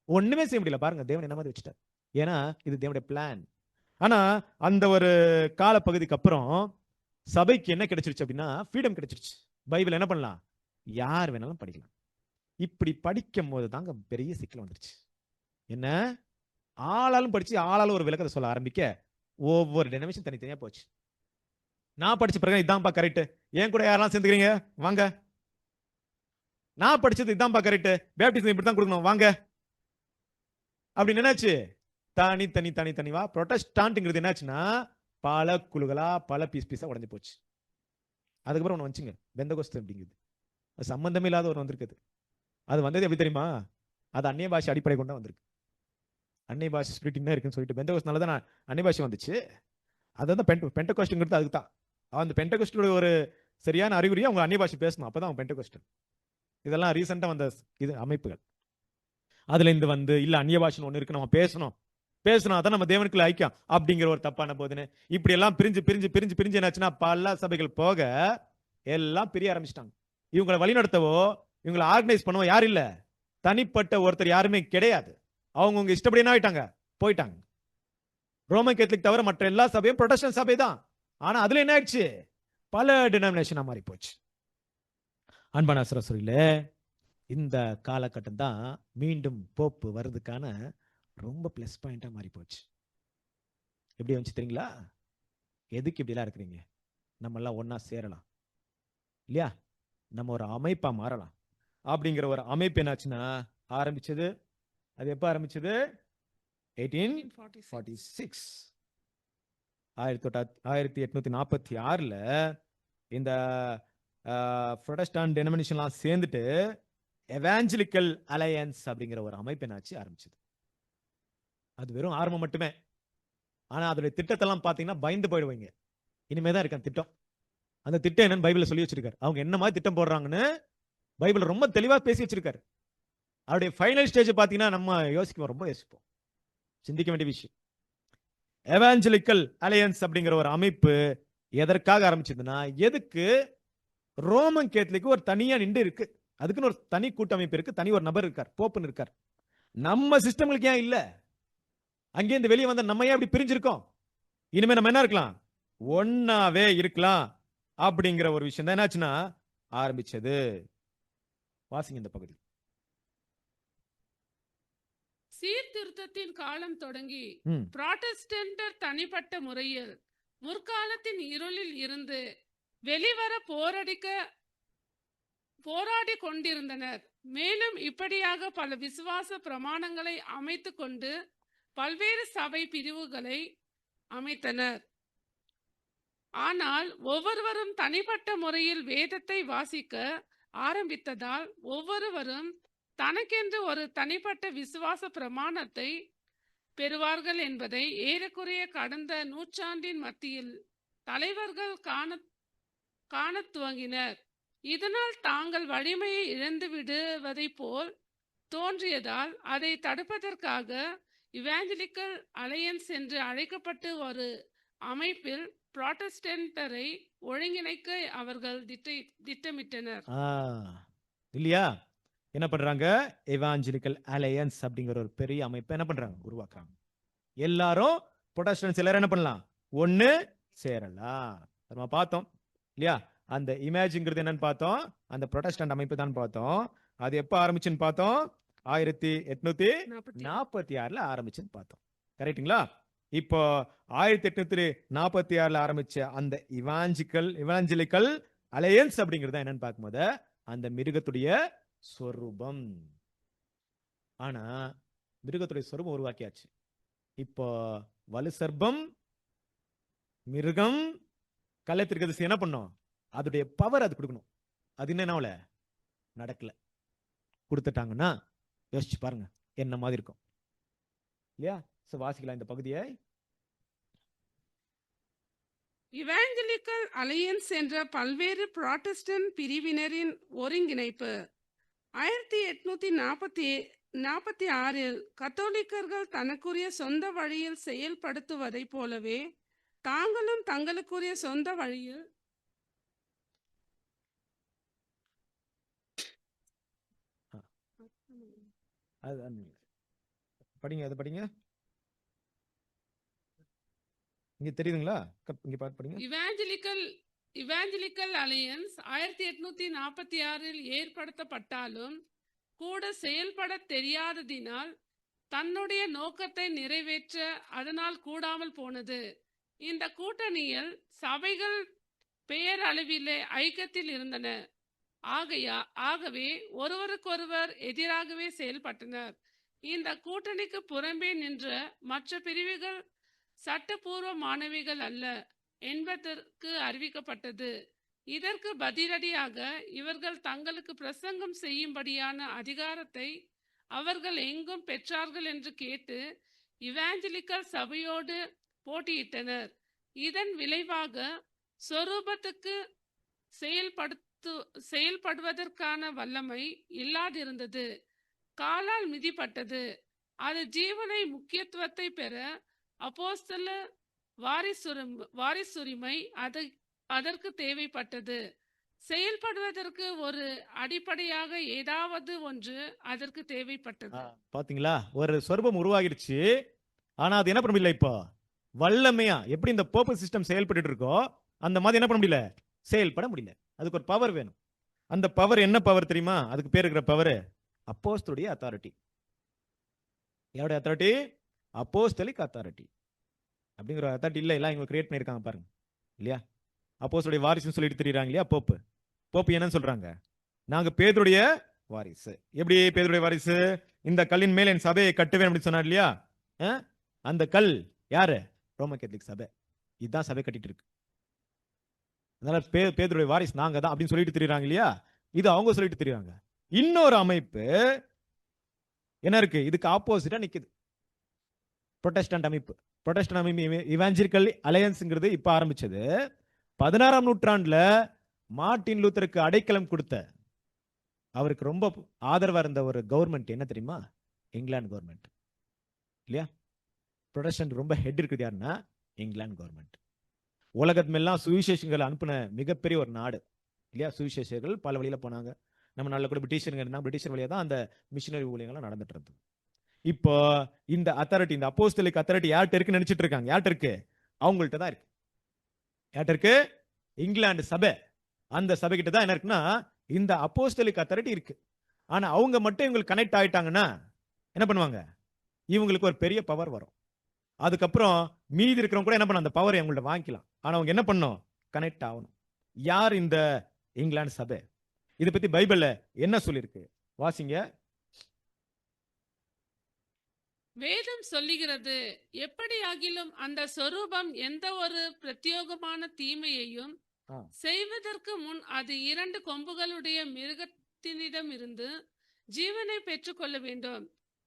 ஒண்ணுமே செய்ய முடியல. பாருங்க தேவன் என்ன மாதிரி வச்சுட்டார். ஏன்னா இது தேவனுடைய பிளான். ஆனா அந்த ஒரு காலப்பகுதிக்கு அப்புறம் சபைக்கு என்ன கிடைச்சிருச்சு அப்படின்னா, ஃப்ரீடம் கிடைச்சிருச்சு. பைபிள் என்ன பண்ணலாம், யார் வேணாலும் படிக்கலாம். இப்படி படிக்கும் போது தாங்க பெரிய சிக்கல் வந்துருச்சு. என்ன, ஆளாலும் படிச்சு ஆளாலும் ஒரு விளக்கத்தை சொல்ல ஆரம்பிக்க ஒவ்வொரு டெனமினேஷன் தனித்தனியா போச்சு. நான் படிச்ச பிறகு இதான்பா கரெக்ட், ஏன் கூட யாரெல்லாம் சேர்ந்துக்கிறீங்க வாங்க, நான் படிச்சது இதான்பா கரெக்ட், பேப்டிசம் இப்படித்தான் கொடுக்கணும் வாங்க. அப்படின்னு என்னாச்சு? தனி தனி தனி தனிவா புரொட்டஸ்டான்ட்ங்கிறது என்னாச்சுன்னா பல குழுக்களா பல பீஸா உடைஞ்சு போச்சு. அதுக்கப்புறம் ஒன்று வந்துச்சுங்க பெந்தகோஸ்து அப்படிங்குது. அது சம்பந்தமே இல்லாத ஒரு வந்திருக்குது. அது வந்தது எப்படி தெரியுமா? அது அந்நிய பாஷை அடிப்படை கொண்டா வந்திருக்கு. அந்நிய பாஷை ஸ்பிரிட் என்ன இருக்குன்னு சொல்லிட்டு பெந்தகோஸ்துனால தான் அந்நிய பாஷை வந்துச்சு. அதான் பெண்டகோஸ்ட்ங்கிறது அதுக்கு தான். அந்த பெண்டகோஸ்டோட ஒரு சரியான அறிகுறியை அவங்க அந்நிய பாஷை பேசணும், அப்பதான் அவங்க பெண்டகோஸ்ட். இதெல்லாம் ரீசெண்டா வந்த இது அமைப்புகள். அதுல இருந்து வந்து இல்ல அந்நிய பாஷை ஒண்ணு இருக்கு, நம்ம பேசணும் அதான் நம்ம தேவனுக்குள்ள ஐக்கியம் அப்படிங்கிற ஒரு தப்பான போதுன்னு இப்படி எல்லாம் பிரிஞ்சு பிரிஞ்சு பிரிஞ்சு பிரிஞ்சு என்னாச்சுன்னா பல சபைகள் போக எல்லாம் பிரிய ஆரம்பிச்சிட்டாங்க. இவங்களை வழிநடத்தவோ இவங்களை ஆர்கனைஸ் பண்ணவோ யார் இல்ல, தனிப்பட்ட ஒருத்தர் யாருமே கிடையாது. அவங்க இஷ்டப்படி என்ன ஆயிட்டாங்க, போயிட்டாங்க. ரோமன் கேத்தலிக் தவிர மற்ற எல்லா சபையும் புரொட்டஸ்டன்ட் சபை தான். ஆனா அதுல என்ன ஆயிடுச்சு, பல டினாமினேஷனா மாறி போச்சு. அன்பான சரஸ்வரியில இந்த காலகட்டம் தான் மீண்டும் போப்பு வர்றதுக்கான ரொம்ப பிளஸ் பாயிண்டா மாறி போச்சு. எப்படி வந்துச்சு தெரியுங்களா? எதுக்கு இப்படி எல்லாம் இருக்கிறீங்க? நம்ம எல்லாம் ஒன்னா சேரலாம் இல்லையா, நம்ம ஒரு அமைப்பா மாறலாம் அப்படிங்கிற ஒரு அமைப்பு என்னாச்சுன்னா ஆரம்பிச்சது. அது எப்ப ஆரம்பிச்சது? 1846. 1846ல இந்த புரொட்டஸ்டான்ட் டெனோமினேஷன்லாம் சேர்ந்துட்டு எவாஞ்சலிக்கல் அலையன்ஸ் அப்படிங்கிற ஒரு அமைப்பு என்னாச்சு ஆரம்பிச்சது. அது வெறும் ஆரம்பம் மட்டுமே. ஆனா அதோட திட்டத்தெல்லாம் பாத்தீங்கன்னா பயந்து போயிடுவீங்க. இனிமேதான் இருக்கு அந்த திட்டம். அந்த திட்டம் என்னன்னு பைபிள்ல சொல்லி வச்சிருக்காரு. அவங்க என்ன மாதிரி திட்டம் போடுறாங்கன்னு பைபிள் ரொம்ப தெளிவா பேசி வச்சிருக்காரு. அவருடைய ஃபைனல் ஸ்டேஜ் பாத்தீங்கன்னா நம்ம யோசிப்போம், ரொம்ப யோசிப்போம், சிந்திக்க வேண்டிய விஷயம். எவாஞ்சலிக்கல் அலையன்ஸ் அப்படிங்கிற ஒரு அமைப்பு எதற்காக ஆரம்பிச்சதுன்னா, எதுக்கு ரோமன் கேத்தலிக்கு ஒரு தனியா நின்று இருக்கு, அதுக்குன்னு ஒரு தனி கூட்டமைப்பு இருக்கு, தனி ஒரு நபர் இருக்கார், போப்புன்னு இருக்கார். நம்ம சிஸ்டம்களுக்கு ஏன் இல்ல? அங்கேருந்து வெளியே வந்த நம்ம ஏன் அப்படி பிரிஞ்சிருக்கோம்? இனிமே நம்ம என்ன இருக்கலாம், ஒன்னாவே இருக்கலாம் அப்படிங்கிற ஒரு விஷயம் தான் என்னாச்சுன்னா ஆரம்பிச்சது. வாசிங்க இந்த பகுதி. சீர்திருத்தத்தின் காலம் தொடங்கி புராட்டஸ்டன்டர் தனிப்பட்ட முறையில் முற்காலத்தின் இருளில் இருந்து வெளிவர போராடி கொண்டிருந்தனர். மேலும் இப்படியாக பல விசுவாச பிரமாணங்களை அமைத்து கொண்டு பல்வேறு சபை பிரிவுகளை அமைத்தனர். ஆனால் ஒவ்வொருவரும் தனிப்பட்ட முறையில் வேதத்தை வாசிக்க ஆரம்பித்ததால் ஒவ்வொருவரும் தனக்கென்று ஒரு தனிப்பட்ட விசுவாச பிரமாணத்தை பெறுவார்கள் என்பதை ஏறக்குறைய கடந்த நூற்றாண்டின் மத்தியில் தலைவர்கள் காண துவங்கினர். இதனால் தாங்கள் வலிமையை இழந்து விடுவதை போல் தோன்றியதால் அதை தடுப்பதற்காக இவாஞ்சலிக்கல் அலையன்ஸ் என்று அழைக்கப்பட்டு ஒரு அமைப்பில் புராட்டஸ்டன்டரை ஒருங்கிணைக்க அவர்கள் திட்டமிட்டனர். இல்லையா? என்ன பண்றாங்க? எவாஞ்சலிக்கல் அலையன்ஸ் அப்படிங்கிற ஒரு பெரிய அமைப்பை என்ன பண்றாங்க, உருவாக்குறாங்க. எல்லாரும் புராட்டஸ்டன்ட்ஸ் எல்லாரும் என்ன பண்ணலாம், ஒண்ணு சேரலாம். நம்ம பார்த்தோம் இல்லையா? அந்த இமேஜ்ங்கிறது என்னன்னு பார்த்தோம், அந்த புராட்டஸ்டன்ட் அமைப்பு தான் பார்த்தோம். அது எப்ப ஆரம்பிச்சுன்னு பார்த்தோம், 1846ல ஆரம்பிச்சுன்னு பார்த்தோம். கரெக்ட்டுங்களா? இப்போ 1846ல ஆரம்பிச்ச அந்த இவாஞ்சலிக்கல் அலையன்ஸ் அப்படிங்கிறது என்னன்னு பார்க்கும்போது அந்த மிருகத்துடைய சொரூபம். ஆனா மிருகத்துடைய சொரூபம் உருவாக்கியாச்சு. இப்போ வலு சர்ப்பம், மிருகம், கள்ளத்திற்கு என்ன பண்ணும், அதோடைய பவர் அது கொடுக்கணும். அது என்ன நடக்கல. கொடுத்துட்டாங்கன்னா யோசிச்சு பாருங்க என்ன மாதிரி இருக்கும் இல்லையா? வாசிக்கலாம் இந்த பகுதியை. இவாஞ்சலிக்கல் அலையன்ஸ் என்ற பல்வேறு புராட்டஸ்டன்ட் பிரிவினரின் ஒருங்கிணைப்பு 1846இல் கத்தோலிக்கர்கள் தனக்குரிய சொந்த வழியில் செயல்படுத்துவதை போலவே தாங்களும் தங்களுக்குரிய சொந்த வழியில் படிங்க, அது படிங்க. இங்க தெரியுதுங்களா? இங்க பாத்து படிங்க. இவாஞ்சலிக்கல் அலையன்ஸ் 1846இல் ஏற்படுத்தப்பட்டாலும் கூட செயல்பட தெரியாததினால் தன்னுடைய நோக்கத்தை நிறைவேற்ற அதனால் கூடாமல் போனது. இந்த கூட்டணியில் சபைகள் பெயரளவிலே ஐக்கியத்தில் இருந்தன. ஆகவே ஒருவருக்கொருவர் எதிராகவே செயல்பட்டனர். இந்த கூட்டணிக்கு புறம்பே நின்ற மற்ற பிரிவுகள் சட்டபூர்வமானவைகள் அல்ல என்பதற்கு அறிவிக்கப்பட்டது. இதற்கு பதிலடியாக இவர்கள் தங்களுக்கு பிரசங்கம் செய்யும்படியான அதிகாரத்தை அவர்கள் எங்கும் பெற்றார்கள் என்று கேட்டு இவாஞ்சலிக்கல் சபையோடு போட்டியிட்டனர். இதன் விளைவாக சொரூபத்துக்கு செயல்படுவதற்கான வல்லமை இல்லாதிருந்தது. காலால் மிதிப்பட்டது. அது ஜீவனை முக்கியத்துவத்தை பெற அப்போஸ்தல வாரிசுரிமை அதற்கு தேவைப்பட்டது. செயல்படுவதற்கு ஒரு அடிப்படையாக ஏதாவது ஒன்று அதற்கு தேவைப்பட்டது. பாத்தீங்களா, ஒரு சொரூபம் உருவாகிடுச்சு. ஆனா அது என்ன பண்ண முடியல, இப்போ வல்லமையா எப்படி இந்த போப்பு சிஸ்டம் செயல்பட்டு இருக்கோ அந்த மாதிரி என்ன பண்ண முடியல, செயல்பட முடியல. அதுக்கு ஒரு பவர் வேணும். அந்த பவர் என்ன பவர் தெரியுமா? அதுக்கு பேர் இருக்கிற பவர் அப்போஸ்தலருடைய அத்தாரிட்டி. யாருடைய அத்தாரிட்டி? Apostolic authority. அப்படிங்கிற அத்தாரிட்டி இல்ல, எல்லாம் இவங்க கிரியேட் பண்ணிருக்காங்க பாருங்க, இல்லையா? அப்போஸ்தலருடைய வாரிசுன்னு சொல்லிட்டு தெரியுறாங்க இல்லையா? போப்பு என்னன்னு சொல்றாங்க? நாங்க பேதுருடைய வாரிசு. எப்படி பேதுருடைய வாரிசு? இந்த கல்லின் மேல் என் சபையை கட்டுவேன் அப்படின்னு சொன்னார் இல்லையா? அந்த கல் யாரு? ரோம கேத்தலிக் சபை. இதுதான் சபை கட்டிட்டு இருக்கு. அதனால பேதுருடைய வாரிசு நாங்க தான் அப்படின்னு சொல்லிட்டு தெரியுறாங்க இல்லையா? இது அவங்க சொல்லிட்டு தெரியுறாங்க. இன்னொரு அமைப்பு என்ன இருக்கு? இதுக்கு ஆப்போசிட்டா நிக்குது. புரொட்டஸ்டன்ட் அமைப்பு. இவாஞ்சலிக்கல் அலையன்ஸ்ங்கிறது இப்ப ஆரம்பிச்சது. 16ஆம் நூற்றாண்டுல மார்ட்டின் லூத்தருக்கு அடைக்கலம் கொடுத்த, அவருக்கு ரொம்ப ஆதரவா இருந்த ஒரு கவர்மெண்ட் என்ன தெரியுமா? இங்கிலாந்து கவர்மெண்ட், இல்லையா? புரொட்டஸ்டன்ட் ரொம்ப ஹெட் இருக்குது யாருன்னா இங்கிலாந்து கவர்மெண்ட். உலகத்துமெல்லாம் சுவிசேஷங்கள் அனுப்பின மிகப்பெரிய ஒரு நாடு, இல்லையா? சுவிசேஷர்கள் பல வழியில போனாங்க. நம்ம நாட்டில் கூட பிரிட்டிஷருங்க இருந்தாங்க. பிரிட்டிஷர் வழியா தான் அந்த மிஷினரி ஊழியங்கள்லாம் நடந்துட்டு இருந்தது. இப்போ இந்த அத்தாரிட்டி, இந்த அப்போஸ்தலிக் அத்தாரிட்டி யார்கிட்ட இருக்குன்னு நினைச்சிட்டு இருக்காங்க? யார்கிட்ட இருக்கு? அவங்கள்ட்ட தான் இருக்கு. யார்கிட்ட இருக்கு? இங்கிலாந்து சபை. அந்த சபை கிட்ட தான் என்ன இருக்குன்னா இந்த அப்போஸ்தலிக் அத்தாரிட்டி இருக்கு. ஆனா அவங்க மட்டும் இவங்களுக்கு கனெக்ட் ஆயிட்டாங்கன்னா என்ன பண்ணுவாங்க? இவங்களுக்கு ஒரு பெரிய பவர் வரும். அதுக்கப்புறம் மீதி இருக்கிறவங்க கூட என்ன பண்ண, அந்த பவர் அவங்கள்ட்ட வாங்கிக்கலாம். ஆனா அவங்க என்ன பண்ணும்? கனெக்ட் ஆகணும். யார் இந்த இங்கிலாந்து சபை? இதை பத்தி பைபிள்ல என்ன சொல்லிருக்கு? வாசிங்க. வேதம் சொல்லுகிறது, எப்படியாகிலும் அந்த சொரூபம் எந்த ஒரு பிரத்யோகமான தீமையையும் செய்வதற்கு முன் அது 2 கொம்புகளுடைய மிருகத்தினிடமிருந்து ஜீவனை பெற்றுக்கொள்ள வேண்டும்.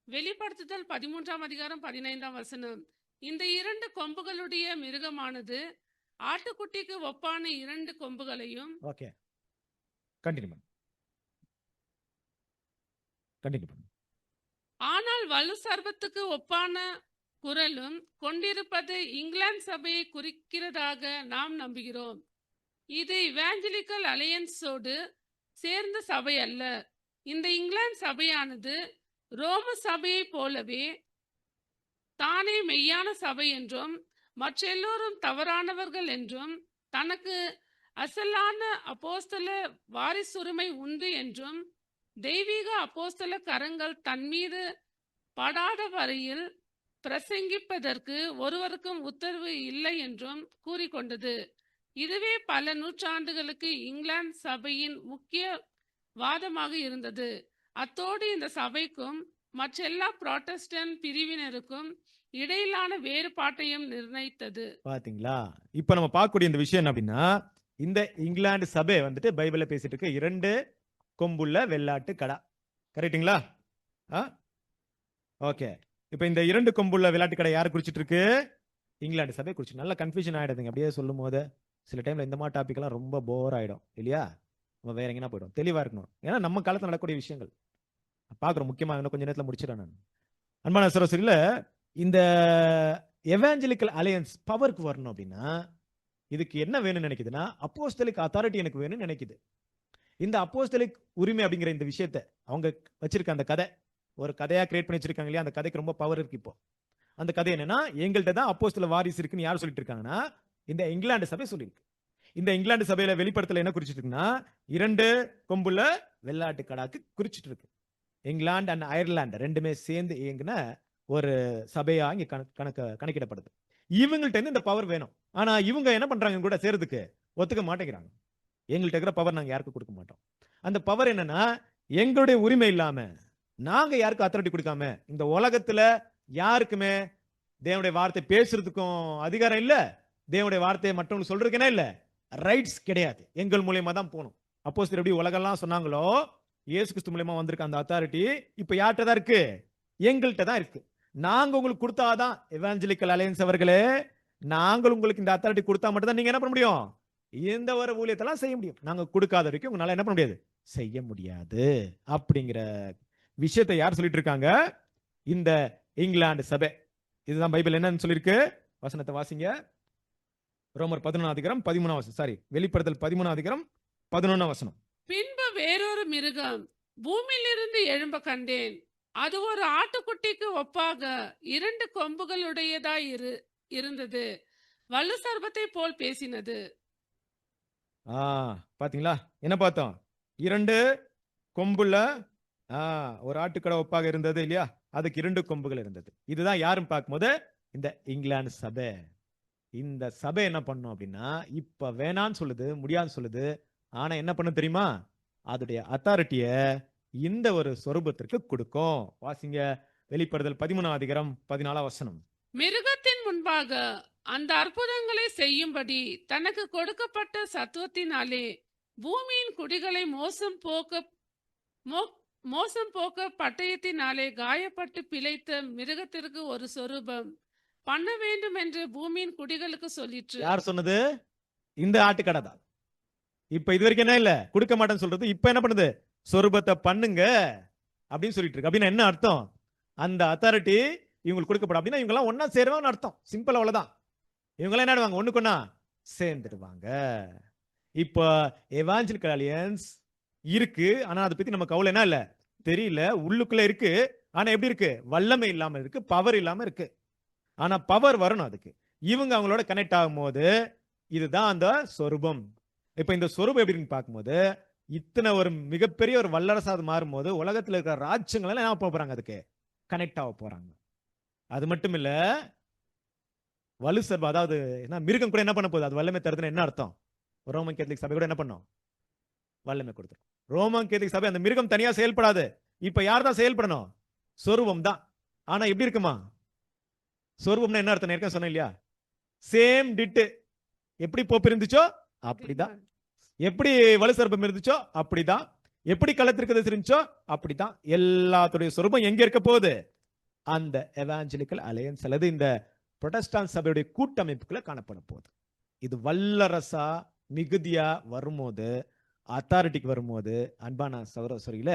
வெளிப்படுத்துதல் 13ஆம் அதிகாரம் 15ஆம் வசனம். இந்த 2 கொம்புகளுடைய மிருகமானது ஆட்டுக்குட்டிக்கு ஒப்பான 2 கொம்புகளையும். ஓகே, கண்டினியூ பண்ணு. ஆனால் வலு சர்பத்துக்கு ஒப்பான குரலும் கொண்டிருப்பது இங்கிலாந்து சபையை குறிக்கிறதாக நாம் நம்புகிறோம். இது இவாஞ்சலிக்கல் அலையன்ஸோடு சேர்ந்த சபை அல்ல. இந்த இங்கிலாந்து சபையானது ரோம சபையை போலவே தானே மெய்யான சபை என்றும் மற்றெல்லோரும் தவறானவர்கள் என்றும் தனக்கு அசலான அப்போஸ்தல வாரிசுரிமை உண்டு என்றும் தெய்வீக அப்போஸ்தல கரங்கள் தன்மீது படாத வரையில் பிரசங்கிப்பதற்கு ஒருவருக்கும் உத்தரவு இல்லை என்றும் கூறிக்கொண்டது. இதுவே பல நூற்றாண்டுகளுக்கு இங்கிலாந்து சபையின் முக்கிய வாதமாக இருந்தது. அத்தோடு இந்த சபைக்கும் மற்றெல்லா புராட்டஸ்டன்ட் பிரிவினருக்கும் இடையிலான வேறுபாட்டையும் நிர்ணயித்தது. பாத்தீங்களா? இப்ப நம்ம பார்க்கக்கூடிய இந்த விஷயம் என்ன அப்படின்னா, இந்த இங்கிலாந்து சபை வந்துட்டு பைபிள்ல பேசிட்டு இருக்க 2 கொம்புள்ள வெள்ளாட்டு கடா. கரெக்ட்டுங்களா? ஓகே. இப்ப இந்த 2 கொம்புள்ள வெள்ளாட்டு கடை யாரு குறிச்சிட்டு இருக்கு? இங்கிலாந்து சபை குறிச்சு. நல்ல கன்ஃபியூஷன் ஆயிடுதுங்க அப்படியே சொல்லும் போது. சில டைம்ல இந்த மாதிரி டாபிக் எல்லாம் ரொம்ப போர் ஆயிடும், இல்லையா? நம்ம வேற எங்கன்னா போயிடும். தெளிவா இருக்கணும். ஏன்னா நம்ம காலத்துல நடக்கக்கூடிய விஷயங்கள் பாக்குறோம். முக்கியமா கொஞ்ச நேரத்துல முடிச்சிடறேன் நான். அன்பான சகோதரர்களே, இந்த எவாஞ்சலிக்கல் அலையன்ஸ் பவருக்கு வரணும் அப்படின்னா இதுக்கு என்ன வேணும்னு நினைக்குதுன்னா அப்போஸ்தலிக் அத்தாரிட்டி எனக்கு வேணும்னு நினைக்குது. இந்த அப்போஸ்தலிக் உரிமை அப்படிங்கிற இந்த விஷயத்தை அவங்க வச்சிருக்க அந்த கதை ஒரு கதையா கிரியேட் பண்ணி வச்சிருக்காங்க இல்லையா? அந்த கதைக்கு ரொம்ப பவர் இருக்கு. இப்போ அந்த கதை என்னன்னா, எங்கள்கிட்ட தான் அப்போஸ்தல வாரிசு இருக்குன்னு யார் சொல்லிட்டு இருக்காங்கன்னா இந்த இங்கிலாந்து சபை சொல்லியிருக்கு. இந்த இங்கிலாந்து சபையில வெளிப்படத்துல என்ன குறிச்சிட்டு இருக்குன்னா 2 கொம்புள்ள வெள்ளாட்டு கடாக்கு குறிச்சிட்டு இருக்கு. இங்கிலாந்து அண்ட் அயர்லாந்து ரெண்டுமே சேர்ந்து இயங்குன ஒரு சபையா இங்க கணக்கிடப்படுது. இவங்கள்ட்ட இருந்து இந்த பவர் வேணும். ஆனா இவங்க என்ன பண்றாங்க கூட சேர்றதுக்கு ஒத்துக்க மாட்டேங்கிறாங்க. எங்கள்கிட்ட இருக்கிற பவர் நாங்க யாருக்கும் கொடுக்க மாட்டோம். அந்த பவர் என்னன்னா, எங்களுடைய உரிமை இல்லாம நாங்க யாருக்கும் அத்தாரிட்டி கொடுக்காம இந்த உலகத்துல யாருக்குமே தேவனுடைய வார்த்தை பேசுறதுக்கும் அதிகாரம் இல்ல, தேவனுடைய வார்த்தையை மற்றவங்களுக்கு சொல்றதுக்கு என்ன இல்ல, ரைட்ஸ் கிடையாது. எங்கள் மூலியமா தான் போகணும். அப்போஸ்தலர் எப்படி உலகெல்லாம் சொன்னாங்களோ, இயேசு கிறிஸ்து மூலியமா வந்திருக்க அந்த அத்தாரிட்டி இப்ப யார்கிட்ட தான் இருக்கு? எங்கள்கிட்ட தான் இருக்கு. நாங்க உங்களுக்கு கொடுத்தாதான், எவாஞ்சலிக்கல் அலையன்ஸ் அவர்களே, நாங்கள் உங்களுக்கு இந்த அத்தாரிட்டி கொடுத்தா மட்டும் தான் நீங்க என்ன பண்ண முடியும்? இந்த ஒரு ஊழியத்தெல்லாம் செய்ய முடியும். நாங்க கொடுக்காத வரைக்கும் உங்களால என்ன பண்ண முடியாது? செய்ய முடியாது. அப்படிங்கிற விஷயத்தை யார் சொல்லிட்டு இருக்காங்க? இந்த இங்கிலாந்து சபை. இதுதான் பைபிள் என்னன்னு சொல்லிருக்கு. வசனத்தை வாசிங்க. ரோமர் 11 வசனம். சாரி, வெளிப்படுத்தல் 13 வசனம். பின்பு வேறொரு மிருகம் பூமியிலிருந்து எழும்ப கண்டேன். அது ஒரு ஆட்டுக்குட்டிக்கு ஒப்பாக 2 கொம்புகளுடையதாய் இருந்தது. வலு சர்ப்பத்தை போல் பேசினது. பாத்தீங்களா என்ன பார்த்தோம்? 2 கொம்புள்ள ஒரு ஆட்டுக்கடை ஒப்பாக இருந்தது இல்லையா? அதுக்கு 2 கொம்புகள் இருந்தது. இதுதான் யாரும் பார்க்கும்போது இந்த இங்கிலாந்து சபை. இந்த சபை என்ன பண்ணும் அப்படின்னா, இப்ப வேணான்னு சொல்லுது, முடியாதுன்னு சொல்லுது. ஆனா என்ன பண்ணும் தெரியுமா? அதோடைய அத்தாரிட்டிய இந்த ஒரு சொரூபத்திற்கு கொடுக்கும். வாசிங்க, வெளிப்படுதல் 13 வசனம். மிருகத்தின் முன்பாக அந்த அற்புதங்களை செய்யும்படி தனக்கு கொடுக்கப்பட்ட சத்துவத்தினாலே பூமியின் குடிகளை மோசம் போக்க பட்டயத்தினாலே காயப்பட்டு பிழைத்த மிருகத்திற்கு ஒரு சொரூபம் பண்ண வேண்டும் என்று பூமியின் குடிகளுக்கு சொல்லிற்று. யார் சொன்னது? இந்த ஆட்டுக்கடை தான். இப்ப இது வரைக்கும் என்ன இல்ல, கொடுக்க மாட்டேன்னு சொல்றது. இப்ப என்ன பண்ணுது? சொரூபத்தை பண்ணுங்க அப்படின்னு சொல்லிட்டு இருக்கு. அப்படின்னா என்ன அர்த்தம்? அந்த அத்தாரிட்டி இவங்களுக்கு கொடுக்கப்படும். அப்படின்னா இவங்க எல்லாம் ஒன்னா சேருவாங்கன்னு அர்த்தம். சிம்பிள், அவ்வளவுதான். இவங்க எல்லாம் என்ன ஆடுவாங்க? ஒண்ணுக்கு ஒண்ணா சேர்ந்துடுவாங்க. இப்ப எவாஞ்சலிக்கல் அலையன்ஸ் இருக்கு, ஆனா அதை பத்தி நம்ம கவலை என்ன இல்ல, தெரியல. உள்ளுக்குள்ள இருக்கு, ஆனா எப்படி இருக்கு? வல்லமை இல்லாம இருக்கு, பவர் இல்லாம இருக்கு. ஆனா பவர் வரணும் அதுக்கு. இவங்க அவங்களோட கனெக்ட் ஆகும் போது இதுதான் அந்த சொரூபம். இப்ப இந்த சொரூபம் எப்படின்னு பார்க்கும்போது, இத்தனை ஒரு மிகப்பெரிய ஒரு வல்லரசா அது மாறும்போது உலகத்துல இருக்கிற ராஜ்யங்கள் எல்லாம் என்ன போறாங்க? அதுக்கு கனெக்ட் ஆக போறாங்க. அது மட்டும் இல்ல, வலு சர்பம், அதாவது என்ன, மிருகம் கூட என்ன பண்ண போகுது? அது வல்லமை தருதுன்னு என்ன அர்த்தம்? ரோமன் கேத்தலிக் சபை கூட என்ன பண்ணும்? வல்லமை கொடுத்துரும். ரோமன் கேத்தலிக் சபை அந்த மிருகம் தனியா செயல்படாது. இப்ப யார் தான் செயல்படணும்? சொரூபம் தான். ஆனா எப்படி இருக்குமா? சொரூபம்னா என்ன அர்த்தம்? ஏற்கனவே சொன்னேன் இல்லையா? சேம் டிட்டு. எப்படி போப்பு இருந்துச்சோ அப்படிதான், எப்படி வலு சர்பம் இருந்துச்சோ அப்படிதான், எப்படி களத்திற்கு இருந்துச்சோ அப்படிதான். எல்லாத்துடைய சொரூபம் எங்க இருக்க போகுது? அந்த எவாஞ்சலிக்கல் அலையன்ஸ் அல்லது இந்த புரொட்டஸ்டான்ட் சபையுடைய கூட்டமைப்புக்குள்ள காணப்பட போகுது. இது வல்லரசா மிகுதியா வரும்போது, அத்தாரிட்டிக்கு வரும்போது, அன்பான சகோதரிகள,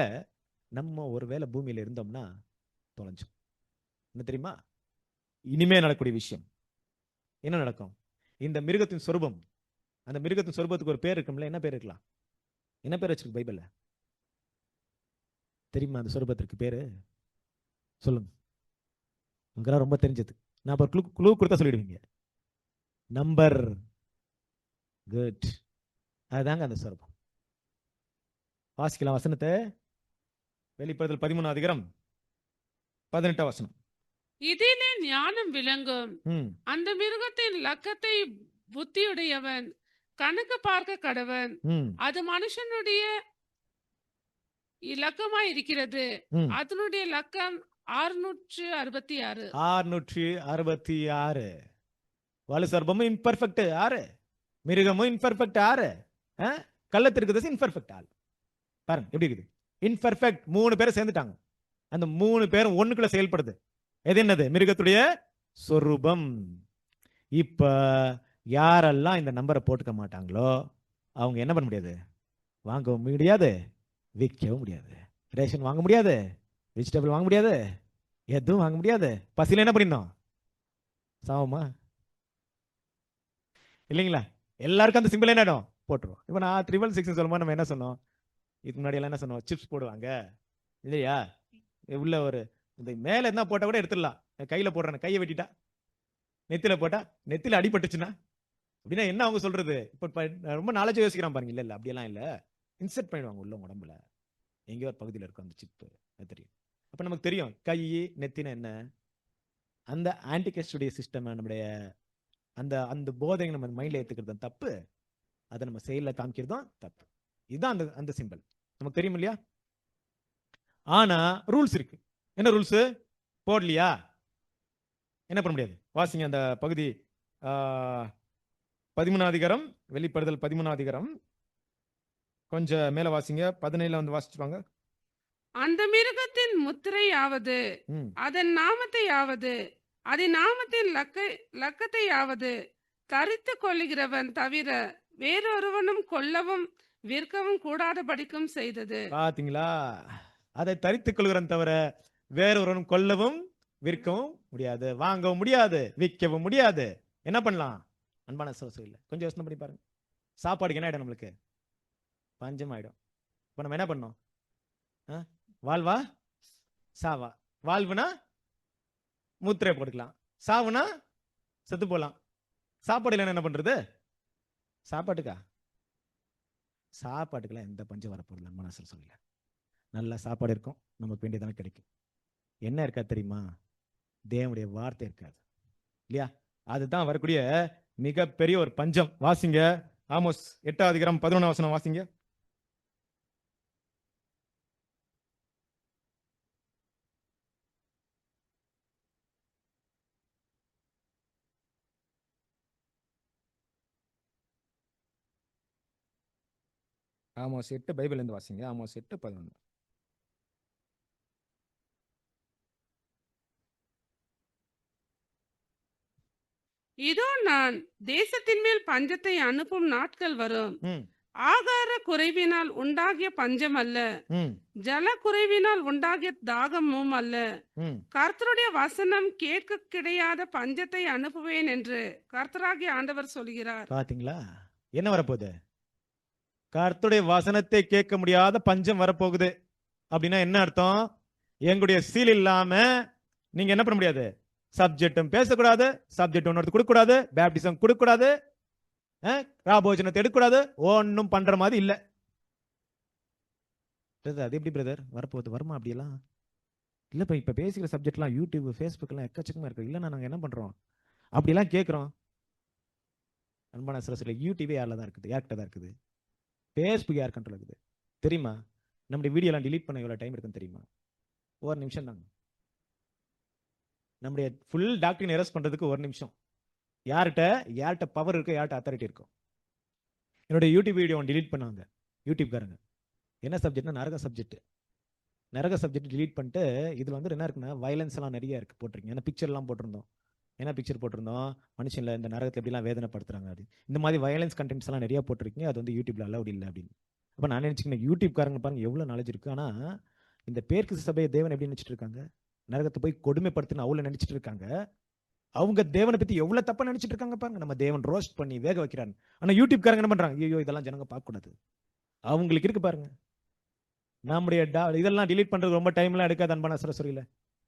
நம்ம ஒருவேளை பூமியில இருந்தோம்னா தொலைஞ்சோம். என்ன தெரியுமா? இனிமே நடக்கக்கூடிய விஷயம் என்ன நடக்கும்? இந்த மிருகத்தின் சொரூபம், அந்த மிருகத்தின் சொரூபத்துக்கு ஒரு பேர் இருக்கும்ல. என்ன பேர் இருக்கலாம்? என்ன பேர் வச்சிருக்கு பைபிள்ல? தெரியுமா அந்த சொரூபத்திற்கு பேரு? சொல்லுங்க. உங்களாம் ரொம்ப தெரிஞ்சது. நான் ஒரு க்ளூ கொடுத்தா சொல்லிடுவீங்க. நம்பர். குட். அதுதாங்க அந்த சொரூபம். வாசிக்கலாம் வசனத்தை. வெளிப்படுத்தல் 13 வசனம். இதிலே ஞானம் விளங்கும். அந்த மிருகத்தின் லக்கத்தை புத்தியுடையவன் கணக்கு பார்க்க கடவன். அது மனுஷனுடைய இலக்கமாய் இருக்கிறது. அதனுடைய லக்கம் 666. 666. வலு சர்பமும் இம்பர்ஃபெக்ட் 6, மிருகமும் இம்பர்ஃபெக்ட் 6, கள்ளத்திற்கு இம்பர்ஃபெக்ட் ஆள். பாருங்க எப்படி இருக்குது? இம்பர்ஃபெக்ட் 3 பேரை சேர்ந்துட்டாங்க. அந்த 3 பேரும் ஒண்ணுக்குள்ள செயல்படுது. எது என்னது? மிருகத்துடைய சொரூபம். இப்ப யாரெல்லாம் இந்த நம்பரை போட்டுக்க மாட்டாங்களோ அவங்க என்ன பண்ண முடியாது? வாங்கவும் முடியாது, விற்கவும் முடியாது. ரேஷன் வாங்க முடியாது, வெஜிடபிள் வாங்க முடியாது, எதுவும் வாங்க முடியாது. பசியில என்ன பண்ணிருந்தோம்? சாவமா இல்லைங்களா? எல்லாருக்கும் அந்த சிம்பிள் என்ன போட்டுருவோம். இப்ப நான் 666 சொல்லும்போது நம்ம என்ன சொன்னோம்? இதுக்கு முன்னாடி எல்லாம் என்ன சொன்னோம்? சிப்ஸ் போடுவாங்க இல்லையா? உள்ள ஒரு இந்த மேல என்ன போட்டா கூட எடுத்துடலாம். கையில போடுறேன், கையை வெட்டிட்டா, நெத்தில போட்டா, நெத்தில அடிபட்டுச்சுன்னா அப்படின்னா என்ன அவங்க சொல்றது? இப்ப ரொம்ப நாலேஜ் யோசிக்கிறான் பாருங்க. இல்ல இல்ல அப்படியெல்லாம் இல்ல, இன்செர்ட் பண்ணிடுவாங்க உள்ள உடம்புல, எங்கேயோ ஒரு பகுதியில் இருக்கும் அந்த சிப்பு. தெரியும். அப்ப நமக்கு தெரியும் கை நெத்தின என்ன. அந்த ஆன்டிகஸ்டுடைய சிஸ்டம், நம்முடைய அந்த அந்த போதை நம்ம மைண்ட்ல ஏத்துக்கிறது தப்பு, அதை நம்ம செயல்ல காமிக்கிறதும் தப்பு. இதுதான் அந்த அந்த சிம்பிள் நமக்கு தெரியும் இல்லையா? ஆனா ரூல்ஸ் இருக்கு. என்ன ரூல்ஸ்? போடலையா என்ன பண்ண முடியாது. வாசிங்க அந்த பகுதி 13ஆம் அதிகாரம், வெளிப்படுதல் 13ஆம் அதிகாரம், கொஞ்சம் மேல வாசிங்க. 17 வந்து வாசிச்சுவாங்க. அந்த மிருகத்தின் முத்திரையாவது அதன் நாமத்தையாவது அதன் நாமத்தின் லக்கத்தையாவது தரித்து கொள்ளுகிறவன் தவிர வேறொருவனும் கொல்லவும் விற்கவும் கூடாதபடிக்கும் செய்தது. பாத்தீங்களா? அதை தரித்துக் கொள்கிறன் தவிர வேறொருவனும் கொல்லவும் விற்கவும் முடியாது, வாங்கவும் முடியாது, விற்கவும் முடியாது. என்ன பண்ணலாம்? அன்பான சகோதரர்களே, கொஞ்சம் யோசனை பண்ணி பாருங்க. சாப்பாடுக்கு என்ன ஆயிடும்? நம்மளுக்கு பஞ்சம் ஆயிடும். இப்ப நம்ம என்ன பண்ணோம்? வாழ்வா சாவா? வாழ்வுனா மூத்திரை போட்டுக்கலாம், சாவுனா செத்து போலாம். சாப்பாடு இல்லைன்னா என்ன பண்றது? சாப்பாட்டுக்கெல்லாம் எந்த பஞ்சம் வரப்போறது? அன்பான சகோதரர்களே, நல்ல சாப்பாடு இருக்கும், நமக்கு வேண்டியதான கிடைக்கும். என்ன இருக்கா தெரியுமா? தேவனுடைய வார்த்தை இருக்காது இல்லையா? அதுதான் வரக்கூடிய மிகப்பெரிய ஒரு பஞ்சம். வாசிங்க ஆமோஸ் 8ஆம் அதிகாரம் 11ஆம் வசனம் வாசிங்க. ஆமோஸ் 8 பைபிள்ல இருந்து வாசிங்க. ஆமோஸ் 8:11. இதோ நான் தேசத்தின் மேல் பஞ்சத்தை அனுப்பும் நாட்கள் வரும். ஆகார குறைவினால் உண்டாகிய பஞ்சம் அல்ல, ஜல குறைவினால் உண்டாகிய தாகமும் அல்ல, கர்த்தருடைய வசனம் கேட்க கிடையாத பஞ்சத்தை அனுப்புவேன் என்று கர்த்தராகிய ஆண்டவர் சொல்கிறார். பாத்தீங்களா? என்ன வரப்போகுது? கர்த்தருடைய வசனத்தை கேட்க முடியாத பஞ்சம் வரப்போகுது. அப்படின்னா என்ன அர்த்தம்? எங்களுடைய சீல் இல்லாம நீங்க என்ன பண்ண முடியாது? சப்ஜெக்டும் பேசக்கூடாது, சப்ஜெக்ட் ஒன்னு கொடுக்க கூடாது, பேப்டிசம் கொடுக்க கூடாது, ராபோஜனத்தை எடுக்கக்கூடாது, ஒன்னும் பண்ற மாதிரி இல்ல. அது எப்படி பிரதர் வரப்போகுது? வருமா அப்படியெல்லாம்? இல்ல இப்ப பேசிக்கிற சப்ஜெக்ட்லாம் யூடியூப், ஃபேஸ்புக் எல்லாம் எக்கச்சக்கமா இருக்கு. இல்லைன்னா நாங்க என்ன பண்றோம்? அப்படிலாம் கேட்கிறோம். அன்பான சில யூடியூபே யாரில் தான் இருக்குது? யார்கிட்ட தான் இருக்குது? ஃபேஸ்புக் யார் கண்ட்ரோல் இருக்குது தெரியுமா? நம்முடைய வீடியோ எல்லாம் டிலீட் பண்ண எவ்வளவு டைம் இருக்குன்னு தெரியுமா? ஒரு நிமிஷம் தாங்க. நம்முடைய ஃபுல் டாக்டரின் எரஸ் பண்றதுக்கு ஒரு நிமிஷம். யார்கிட்ட பவர் இருக்கு, யார்கிட்ட அத்தாரிட்டி இருக்கும்? என்னுடைய யூடியூப் வீடியோ டிலீட் பண்ணாங்க யூடியூப்காரங்க. என்ன சப்ஜெக்ட்னா நரக சப்ஜெக்ட் டிலீட் பண்ணிட்டு இதுல வந்து என்ன இருக்குன்னா வயலன்ஸ் எல்லாம் நிறைய இருக்கு போட்டிருக்கீங்க. ஏன்னா பிக்சர் எல்லாம் போட்டிருந்தோம். என்ன பிக்சர் போட்டிருந்தோம்? மனுஷன்ல இந்த நரகத்தில் எப்படிலாம் வேதனைப்படுத்துறாங்க, அது இந்த மாதிரி வயலன்ஸ் கண்டென்ட்ஸ் எல்லாம் நிறைய போட்டிருக்கீங்க. அது வந்து யூடியூப்ல அலௌட் இல்லை அப்படின்னு. அப்ப நான் நினைச்சுக்கேன், யூடியூப்காரங்க பாருங்க எவ்வளவு நாலேஜ் இருக்கு. ஆனா இந்த பேருக்கு சபையை தேவன் எப்படி நினைச்சிட்டு இருக்காங்க? நரகத்தை போய் கொடுமைப்படுத்தின அவ்வளவு நினைச்சிட்டு இருக்காங்க. அவங்க தேவனை பத்தி எவ்வளவு தப்பா நினைச்சிட்டு இருக்காங்க பாருங்க. நம்ம தேவன் ரோஸ்ட் பண்ணி வேக வைக்கிறாங்க. ஆனா யூடியூப்காரங்க என்ன பண்றாங்க? ஐயோ இதெல்லாம் ஜனங்க பார்க்க கூடாது, அவங்களுக்கு இருக்கு பாருங்க. நம்முடைய இதெல்லாம் டிலீட் பண்றது ரொம்ப டைம் எல்லாம் எடுக்காது. அன்பான சரஸ்வரியில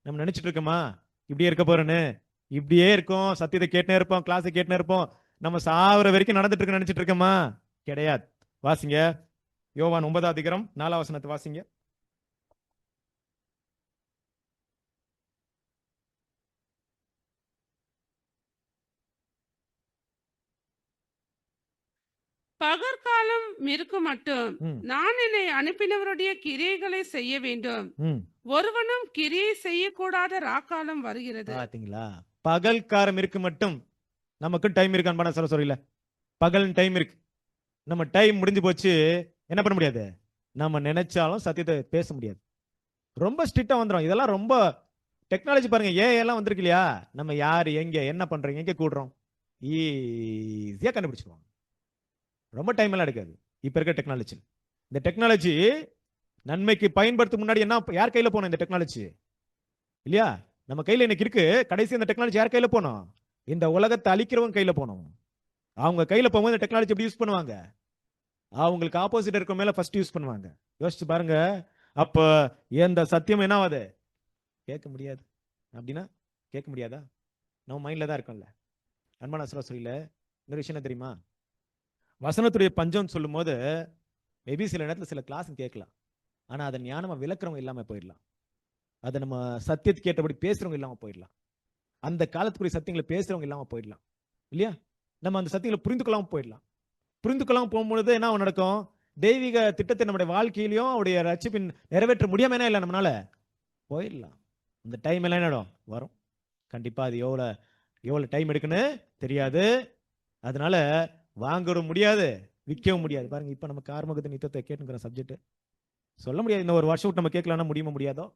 நம்ம நினைச்சிட்டு இருக்கோமா இப்படியே இருக்க போறேன்னு? இப்படியே இருக்கும், சத்தியத்தை கேட்டுனே இருப்போம், கிளாஸை கேட்டுனே இருப்போம், நம்ம சாவர வரைக்கும் நடந்துட்டு இருக்கு நினைச்சிட்டு இருக்கோமா? கிடையாது. வாசிங்க யோவான் 9ஆம் அதிகாரம் 4ஆம் வசனத்தை வாசிங்க. பகற்காலம் இருக்கும் மட்டும் நான் என்னை அனுப்பினவருடைய கிரியைகளை செய்ய வேண்டும், ஒருவனும் கிரியை செய்யக்கூடாத ராக்காலம் வருகிறது. பாத்தீங்களா? பகல் காரம் இருக்கு மட்டும் நமக்கு டைம் இருக்கு. அன்பான சரஸ்வரியில பகல் டைம் இருக்கு. நம்ம டைம் முடிஞ்சு போச்சு, என்ன பண்ண முடியாது? நம்ம நினைச்சாலும் சத்தியத்தை பேச முடியாது. ரொம்ப ஸ்ட்ரிக்டா வந்துடும். இதெல்லாம் ரொம்ப டெக்னாலஜி பாருங்க, எல்லாம் வந்திருக்கு இல்லையா? நம்ம யாரு எங்க என்ன பண்றோம் எங்க கூடுறோம் ஈஸியா கண்டுபிடிச்சிருவாங்க. ரொம்ப டைம் எல்லாம் எடுக்காது இப்ப இருக்க டெக்னாலஜி. இந்த டெக்னாலஜி நன்மைக்கு பயன்படுத்த முன்னாடி என்ன யார் கையில போனோம்? இந்த டெக்னாலஜி இல்லையா? நம்ம கையில இன்னைக்கு இருக்கு. கடைசி இந்த டெக்னாலஜி யார் கையில போனோம்? இந்த உலகத்தை அழிக்கிறவங்க கையில போனோம். அவங்க கையில போகும்போது இந்த டெக்னாலஜி எப்படி யூஸ் பண்ணுவாங்க? அவங்களுக்கு ஆப்போசிட் இருக்க மேல ஃபர்ஸ்ட் யூஸ் பண்ணுவாங்க. யோசிச்சு பாருங்க. அப்ப எந்த சத்தியம் என்னவாது? கேட்க முடியாது. அப்படின்னா கேட்க முடியாதா? நம்ம மைண்ட்ல தான் இருக்கோம்ல. அன்பான சகோதரிகளே, இன்னொரு விஷயம் தெரியுமா? வசனத்துடைய பஞ்சம் சொல்லும் போது மேபி சில நேரத்தில் சில கிளாஸ் கேட்கலாம். ஆனா அதை ஞானமா விளக்குறவங்க இல்லாம போயிடலாம். அதை நம்ம சத்தியத்துக்கு ஏற்றபடி பேசுறவங்க இல்லாம போயிடலாம். அந்த காலத்துக்குரிய சத்தியங்களை பேசுறவங்க இல்லாம போயிடலாம் இல்லையா? நம்ம அந்த சத்தியங்களை புரிந்து கொள்ளாம போயிடலாம். புரிந்து கொள்ளாம போகும்பொழுது என்ன நடக்கும்? தெய்வீக திட்டத்தை நம்முடைய வாழ்க்கையிலையும் அவருடைய ரட்சிப்பின் நிறைவேற்ற முடியாம என்ன இல்லை, நம்மளால போயிடலாம். அந்த டைம் எல்லாம் என்ன வரும். கண்டிப்பா அது எவ்வளவு டைம் எடுக்குன்னு தெரியாது. அதனால வாங்கவும் முடியாது, விற்கவும் முடியாது. பாருங்க, இப்ப நம்ம ஆர்மகத்தின் யுத்தத்தை கேட்டுக்கிற சப்ஜெக்ட் சொல்ல முடியாது. இந்த ஒரு வருஷம் விட்டு நம்ம கேட்கலாம்னா முடியுமா? முடியாதோ?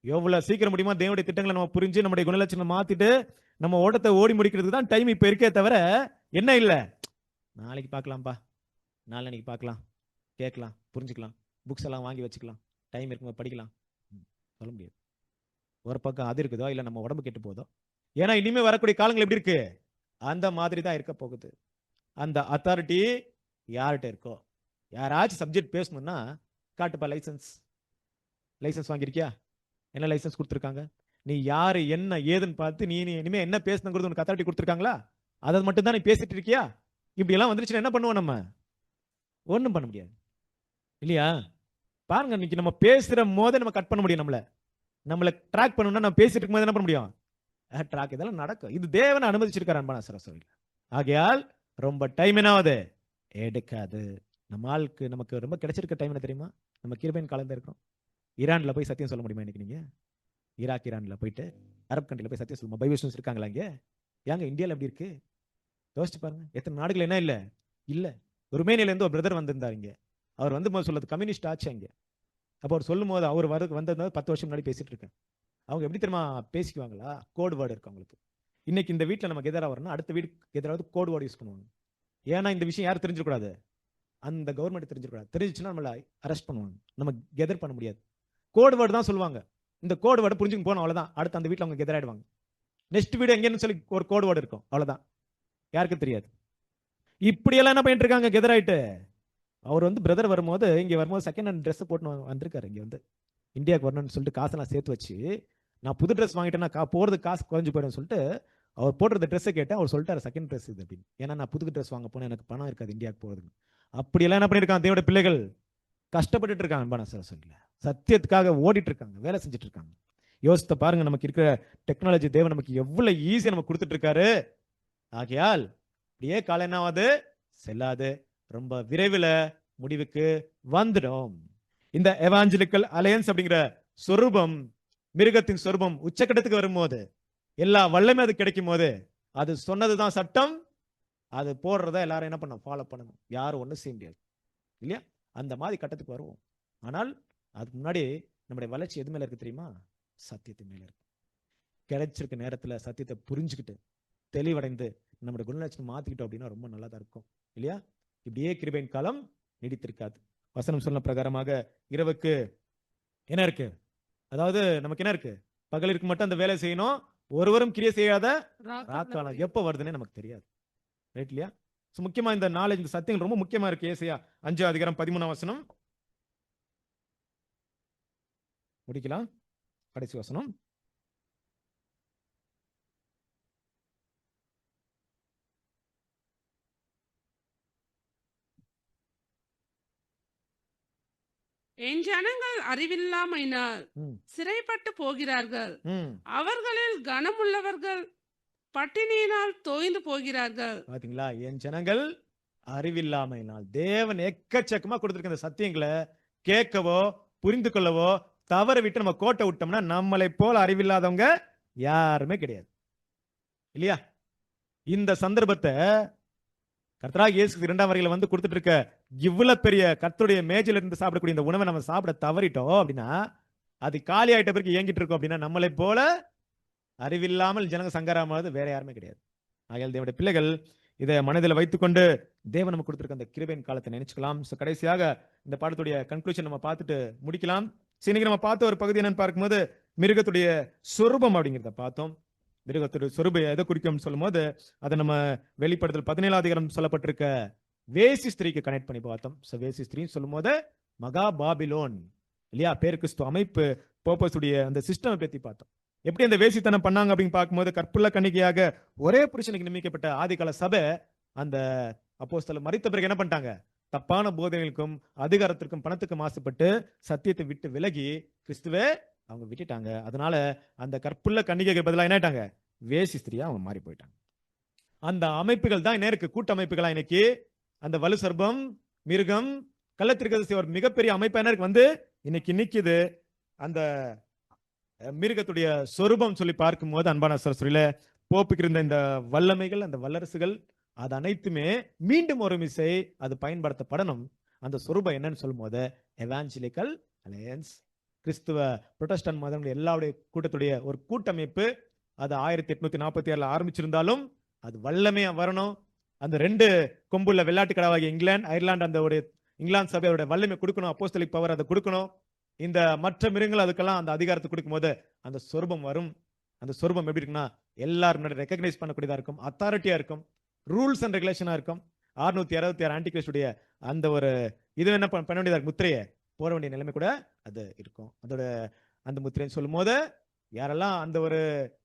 எவ்வளவு சீக்கிரம் முடியுமா தேவனுடைய திட்டங்களை நம்ம புரிஞ்சு நம்முடைய குணலட்சணம் மாத்திட்டு நம்ம ஓட்டத்தை ஓடி முடிக்கிறதுக்கு தான் டைம் இப்ப இருக்கே தவிர என்ன இல்ல, நாளைக்கு பார்க்கலாம்ப்பா, நாளைக்கு பார்க்கலாம், கேட்கலாம், புரிஞ்சுக்கலாம், புக்ஸ் எல்லாம் வாங்கி வச்சுக்கலாம், டைம் இருக்கும்போது படிக்கலாம். சொல்ல முடியாது. ஒரு பக்கம் அது இருக்குதோ இல்ல நம்ம உடம்பு கெட்டு போதோ. ஏன்னா இனிமே வரக்கூடிய காலங்கள் எப்படி இருக்கு, அந்த மாதிரி தான் இருக்க போகுது. அந்த அத்தாரிட்டி யார்கிட்ட இருக்கோ, யாராச்சும் சப்ஜெக்ட் பேசணும்னா காட்டுப்பா லைசன்ஸ் வாங்கியிருக்கியா, என்ன லைசன்ஸ் கொடுத்துருக்காங்க, நீ யாரு என்ன ஏதுன்னு பார்த்து நீ இனிமே என்ன பேசணுங்கிறது உனக்கு அத்தாரிட்டி கொடுத்துருக்காங்களா, அதை மட்டும் தான் நீ பேசிட்டு இருக்கியா? இப்படி எல்லாம் வந்துருச்சுன்னா என்ன பண்ணுவோம்? நம்ம ஒண்ணும் பண்ண முடியாது இல்லையா? பாருங்க, இன்னைக்கு நம்ம பேசுற போதே நம்ம கட் பண்ண முடியும். நம்மள ட்ராக் பண்ணணும்னா நம்ம பேசிட்டு இருக்கும்போது என்ன பண்ண முடியும்? ட்ராக் இதெல்லாம் நடக்கும். இது தேவன் அனுமதிச்சிருக்காரு அன்பான சரஸ்வதி. ஆகையால் ரொம்ப டைம் என்ன ஆகுது, எடுக்காது. நம்ம ஆளுக்கு நமக்கு ரொம்ப கிடைச்சிருக்க டைம் என்ன தெரியுமா? நம்ம கிருபையின் காலம் இருக்கிறோம். ஈரான்ல போய் சத்தியம் சொல்ல முடியுமா இன்னைக்கு? நீங்க ஈரான்ல போயிட்டு அரப் கண்ட்ரில போய் சத்தியம் சொல்லுமா? பைபிள் ஸ்டூடெண்ட்ஸ் இருக்காங்களா இங்க? ஏங்க இந்தியாவில் எப்படி இருக்கு யோசிச்சு பாருங்க. எத்தனை நாடுகள் என்ன இல்ல. ருமேனியில இருந்து ஒரு பிரதர் வந்திருந்தார் இங்க. அவர் வந்து சொல்றது கம்யூனிஸ்ட் ஆச்சு அங்க. அப்போ அவர் சொல்லும் போது அவர் வந்தது 10 வருஷம் முன்னாடி பேசிட்டு இருக்கேன். அவங்க எப்படி தெரியுமா பேசிக்குவாங்களா? கோட் வேர்டு இருக்கு அவங்களுக்கு. இன்னைக்கு இந்த வீட்டில் நமக்கு எதிராக வரணும், அடுத்த வீட்டுக்கு எதிராவது கோட் வேர்டு யூஸ் பண்ணுவாங்க. ஏன்னா இந்த விஷயம் யாரும் தெரிஞ்சிடக்கூடாது, அந்த கவர்மெண்ட் தெரிஞ்சிடக்கூடாது. தெரிஞ்சிச்சுன்னா நம்மளை அரெஸ்ட் பண்ணுவாங்க, நம்ம கெதர் பண்ண முடியாது. கோட் வேர்டு தான் சொல்லுவாங்க. இந்த கோட் வேர்டு புரிஞ்சுக்கு போனோம் அவ்வளவுதான். அடுத்து அந்த வீட்டில் அவங்க கெதராயிடுவாங்க. நெக்ஸ்ட் வீடு எங்கன்னு சொல்லி ஒரு கோட் வேர்டு இருக்கும், அவ்வளவுதான், யாருக்கும் தெரியாது. இப்படியெல்லாம் என்ன பண்ணிட்டு இருக்காங்க கெதராயிட்டு. அவர் வந்து பிரதர் வரும்போது இங்க வரும்போது செகண்ட் ஹேண்ட் ட்ரெஸ் போட்டு வந்திருக்காரு. இங்க வந்து இந்தியாவுக்கு வரணும்னு சொல்லிட்டு காசெல்லாம் சேர்த்து வச்சு, நான் புது ட்ரெஸ் வாங்கிட்டேன்னா போறது காசு குறைஞ்சு போயிடும் சொல்லிட்டு அவர் போடுற ட்ரெஸ்ஸை கேட்டேன். அவர் சொல்லிட்டாரு செகண்ட் ட்ரெஸ் இது அப்படின்னு. ஏன்னா நான் புது ட்ரெஸ் வாங்க போனேன், எனக்கு பணம் இருக்காது இந்தியாவுக்கு போறதுக்கு. அப்படியெல்லாம் என்ன பண்ணிருக்காங்க தேவனுடைய பிள்ளைகள், கஷ்டப்பட்டுட்டு இருக்காங்க அன்பான சொல்லல, சத்தியத்துக்காக ஓடிட்டு இருக்காங்க, வேலை செஞ்சுட்டு இருக்காங்க. யோசித்த பாருங்க, நமக்கு இருக்கிற டெக்னாலஜி தேவன் நமக்கு எவ்வளவு ஈஸியா நம்ம கொடுத்துட்டு இருக்காரு. ஆகையால் அப்படியே காலம் என்னாவது செல்லாது, ரொம்ப விரைவில் முடிவுக்கு வந்துடும். இந்த எவாஞ்சலிக்கல் அலையன்ஸ் அப்படிங்கிற சொரூபம், மிருகத்தின் சொரூபம் உச்சக்கட்டத்துக்கு வரும்போது, எல்லா வல்லமே அது கிடைக்கும் போது, அது சொன்னதுதான் சட்டம், அது போடுறத எல்லாரும் என்ன பண்ணணும், ஃபாலோ பண்ணணும். யாரும் ஒன்றும் செய்ய முடியாது இல்லையா? அந்த மாதிரி கட்டத்துக்கு வருவோம். ஆனால் அதுக்கு முன்னாடி நம்முடைய வளர்ச்சி எது மேல இருக்கு தெரியுமா? சத்தியத்து மேல இருக்கு. கிடைச்சிருக்க நேரத்துல சத்தியத்தை புரிஞ்சுக்கிட்டு தெளிவடைந்து நம்முடைய குணலட்சணம் மாத்திக்கிட்டோம் அப்படின்னா ரொம்ப நல்லா தான் இருக்கும் இல்லையா? இப்படியே கிருபையின் காலம் நீடித்திருக்காது. வசனம் சொன்ன பிரகாரமாக இரவுக்கு என்ன இருக்கு, அதாவது நமக்கு என்ன இருக்கு, பகலிற்கு மட்டும் அந்த வேலை செய்யணும், ஒருவரும் கிரியை செய்யாத ராக்காலம் எப்ப வருதுன்னே நமக்கு தெரியாது. ரைட் இல்லையா? முக்கியமா இந்த நாலேஜ், இந்த சத்தியங்கள் ரொம்ப முக்கியமா இருக்கு. ஏசாயா 5:13 முடிக்கலாம். கடைசி வசனம். என் ஜனங்கள் அறிவில்லாமையினால் சிறைப்பட்டு போகிறார்கள், அவர்களில் கனமுள்ளவர்கள் பட்டினியினால் தோய்ந்து போகிறார்கள். பாத்தீங்களா? என் ஜனங்கள் அறிவில்லாமையினால். தேவன் எக்கச்சக்கமா கொடுத்திருக்க இந்த சத்தியங்களை கேட்கவோ புரிந்து கொள்ளவோ தவற விட்டு நம்ம கோட்டை விட்டோம்னா நம்மளை போல அறிவில்லாதவங்க யாருமே கிடையாது இல்லையா? இந்த சந்தர்ப்பத்தை கர்த்தராகிய இயேசு 2ஆம் வருகையில வந்து கொடுத்துட்டு இருக்க இவ்வளவு பெரிய கர்த்தருடைய மேஜையில இருந்து சாப்பிடக்கூடிய இந்த உணவை நம்ம சாப்பிட தவறிட்டோம் அப்படின்னா, அது காலி ஆயிட்ட பிறகு இயங்கிட்டு இருக்கோம் அப்படின்னா, நம்மளை போல அறிவில்லாமல் ஜனங்க சங்கராமாவது வேற யாருமே கிடையாது. ஆகையால் தேவனுடைய பிள்ளைகள் இதை மனதில் வைத்துக்கொண்டு தேவன் நமக்கு கொடுத்திருக்க அந்த கிருபையின் காலத்தை நினைச்சுக்கலாம். கடைசியாக இந்த பாடத்துடைய கன்க்ளூஷன் நம்ம பார்த்துட்டு முடிக்கலாம். இன்னைக்கு நம்ம பார்த்த ஒரு பகுதி என்னன்னு பார்க்கும்போது மிருகத்துடைய சொரூபம் அப்படிங்கிறத பார்த்தோம். மிருகத்துடைய சொரூபம் எதை குறிக்கும் சொல்லும் போது அதை நம்ம வெளிப்படுத்தல் 17ஆம் அதிகாரம் சொல்லப்பட்டிருக்க வேசி ஸ்திரீக்கு கனெக்ட் பண்ணி பார்த்தோம். வேசி ஸ்திரீன்னு சொல்லும் போது மகா பாபிலோன் இல்லையா, பேர் கிறிஸ்து அமைப்பு பர்பஸுடைய அந்த சிஸ்டம் பத்தி பார்த்தோம். எப்படி அந்த வேசித்தனம் பண்ணாங்க அப்படின்னு பார்க்கும்போது, கற்புள்ள கன்னிகையாக ஒரே புருஷனுக்கு நியமிக்கப்பட்ட ஆதிகால சபை அந்த அப்போஸ்தலர் மரித்த பிறகு என்ன பண்ணிட்டாங்க, தப்பான போதனைகளுக்கும் அதிகாரத்திற்கும் பணத்துக்கும் ஆசைப்பட்டு சத்தியத்தை விட்டு விலகி கிறிஸ்துவே அவங்க விட்டுட்டாங்க. அதனால அந்த கற்புள்ள கன்னிகைக்கு பதிலாக என்ன ஆயிட்டாங்க, வேசி ஸ்திரியா அவங்க மாறி போயிட்டாங்க. அந்த அமைப்புகள் தான் என்ன இருக்கு, கூட்டமைப்புகளா இன்னைக்கு அந்த வலு சர்பம், மிருகம், கள்ளத்திற்கு ஒரு மிகப்பெரிய அமைப்பினருக்கு வந்து இன்னைக்கு நிக்குது. அந்த மிருகத்துடைய சொரூபம் சொல்லி பார்க்கும்போது அன்பான சரஸ்வரியில போப்புக்கு இருந்த இந்த வல்லமைகள், அந்த வல்லரசுகள், அது அனைத்துமே மீண்டும் ஒரு விசை அது பயன்படுத்தப்படணும். அந்த சொரூபம் என்னன்னு சொல்லும் போது எவாஞ்சலிக்கல் அலையன்ஸ், கிறிஸ்துவ புரொட்டஸ்டன்ட் மதங்கள் எல்லாருடைய கூட்டத்துடைய ஒரு கூட்டமைப்பு. அது 1846 ஆரம்பிச்சிருந்தாலும் அது வல்லமையா வரணும். அந்த 2 கொம்புள்ள வெள்ளாட்டு கடாவாகிய இங்கிலாந்து, அயர்லாந்து, அந்த ஒரு இங்கிலாந்து சபையோட வல்லமை கொடுக்கணும். அப்போஸ்தலிக் பவர் அதை கொடுக்கணும். இந்த மற்ற மிருகங்கள் அதுக்கெல்லாம் அந்த அதிகாரத்தை கொடுக்கும் போது அந்த சொரூபம் வரும். அந்த சொரூபம் எப்படி இருக்குன்னா எல்லாரும் ரெகக்னைஸ் பண்ணக்கூடியதா இருக்கும், அத்தாரிட்டியா இருக்கும், ரூல்ஸ் அண்ட் ரெகுலேஷனா இருக்கும். 666 ஆன்டிகிரைஸ்டுடைய அந்த ஒரு இது என்ன பண்ண வேண்டியதா இருக்கு, முத்திரையை போட வேண்டிய நிலைமை கூட அது இருக்கும். அதோட அந்த முத்திரைன்னு சொல்லும் போது யாரெல்லாம் அந்த ஒரு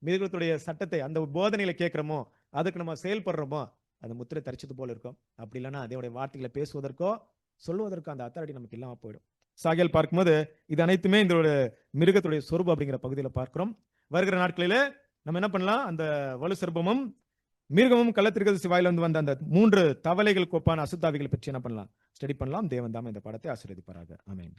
மிருகத்துடைய சட்டத்தை, அந்த போதனைகளை கேட்கிறோமோ, அதுக்கு நம்ம செயல்படுறோமோ, அந்த முத்திரை தரிச்சது போல இருக்கும். அப்படி இல்லைன்னா அதோடைய வார்த்தைகளை பேசுவதற்கோ சொல்லுவதற்கோ அந்த அத்தாரிட்டி நமக்கு இல்லாம போயிடும். சாகியல் பார்க்கும்போது இது அனைத்துமே இந்த ஒரு மிருகத்துடைய சொரூபம் அப்படிங்கிற பகுதியில் பார்க்கிறோம். வருகிற நாட்களில நம்ம என்ன பண்ணலாம், அந்த வலு சொரூபமும் மிருகமும் கள்ளத்திற்கு வாயில வந்து வந்த அந்த 3 தவளைகள் கோப்பான அசுத்தாவிகளை பற்றி என்ன பண்ணலாம், ஸ்டடி பண்ணலாம். தேவன் தாமே இந்த பாடத்தை ஆசீர்வதிப்பாராக. ஆமென்.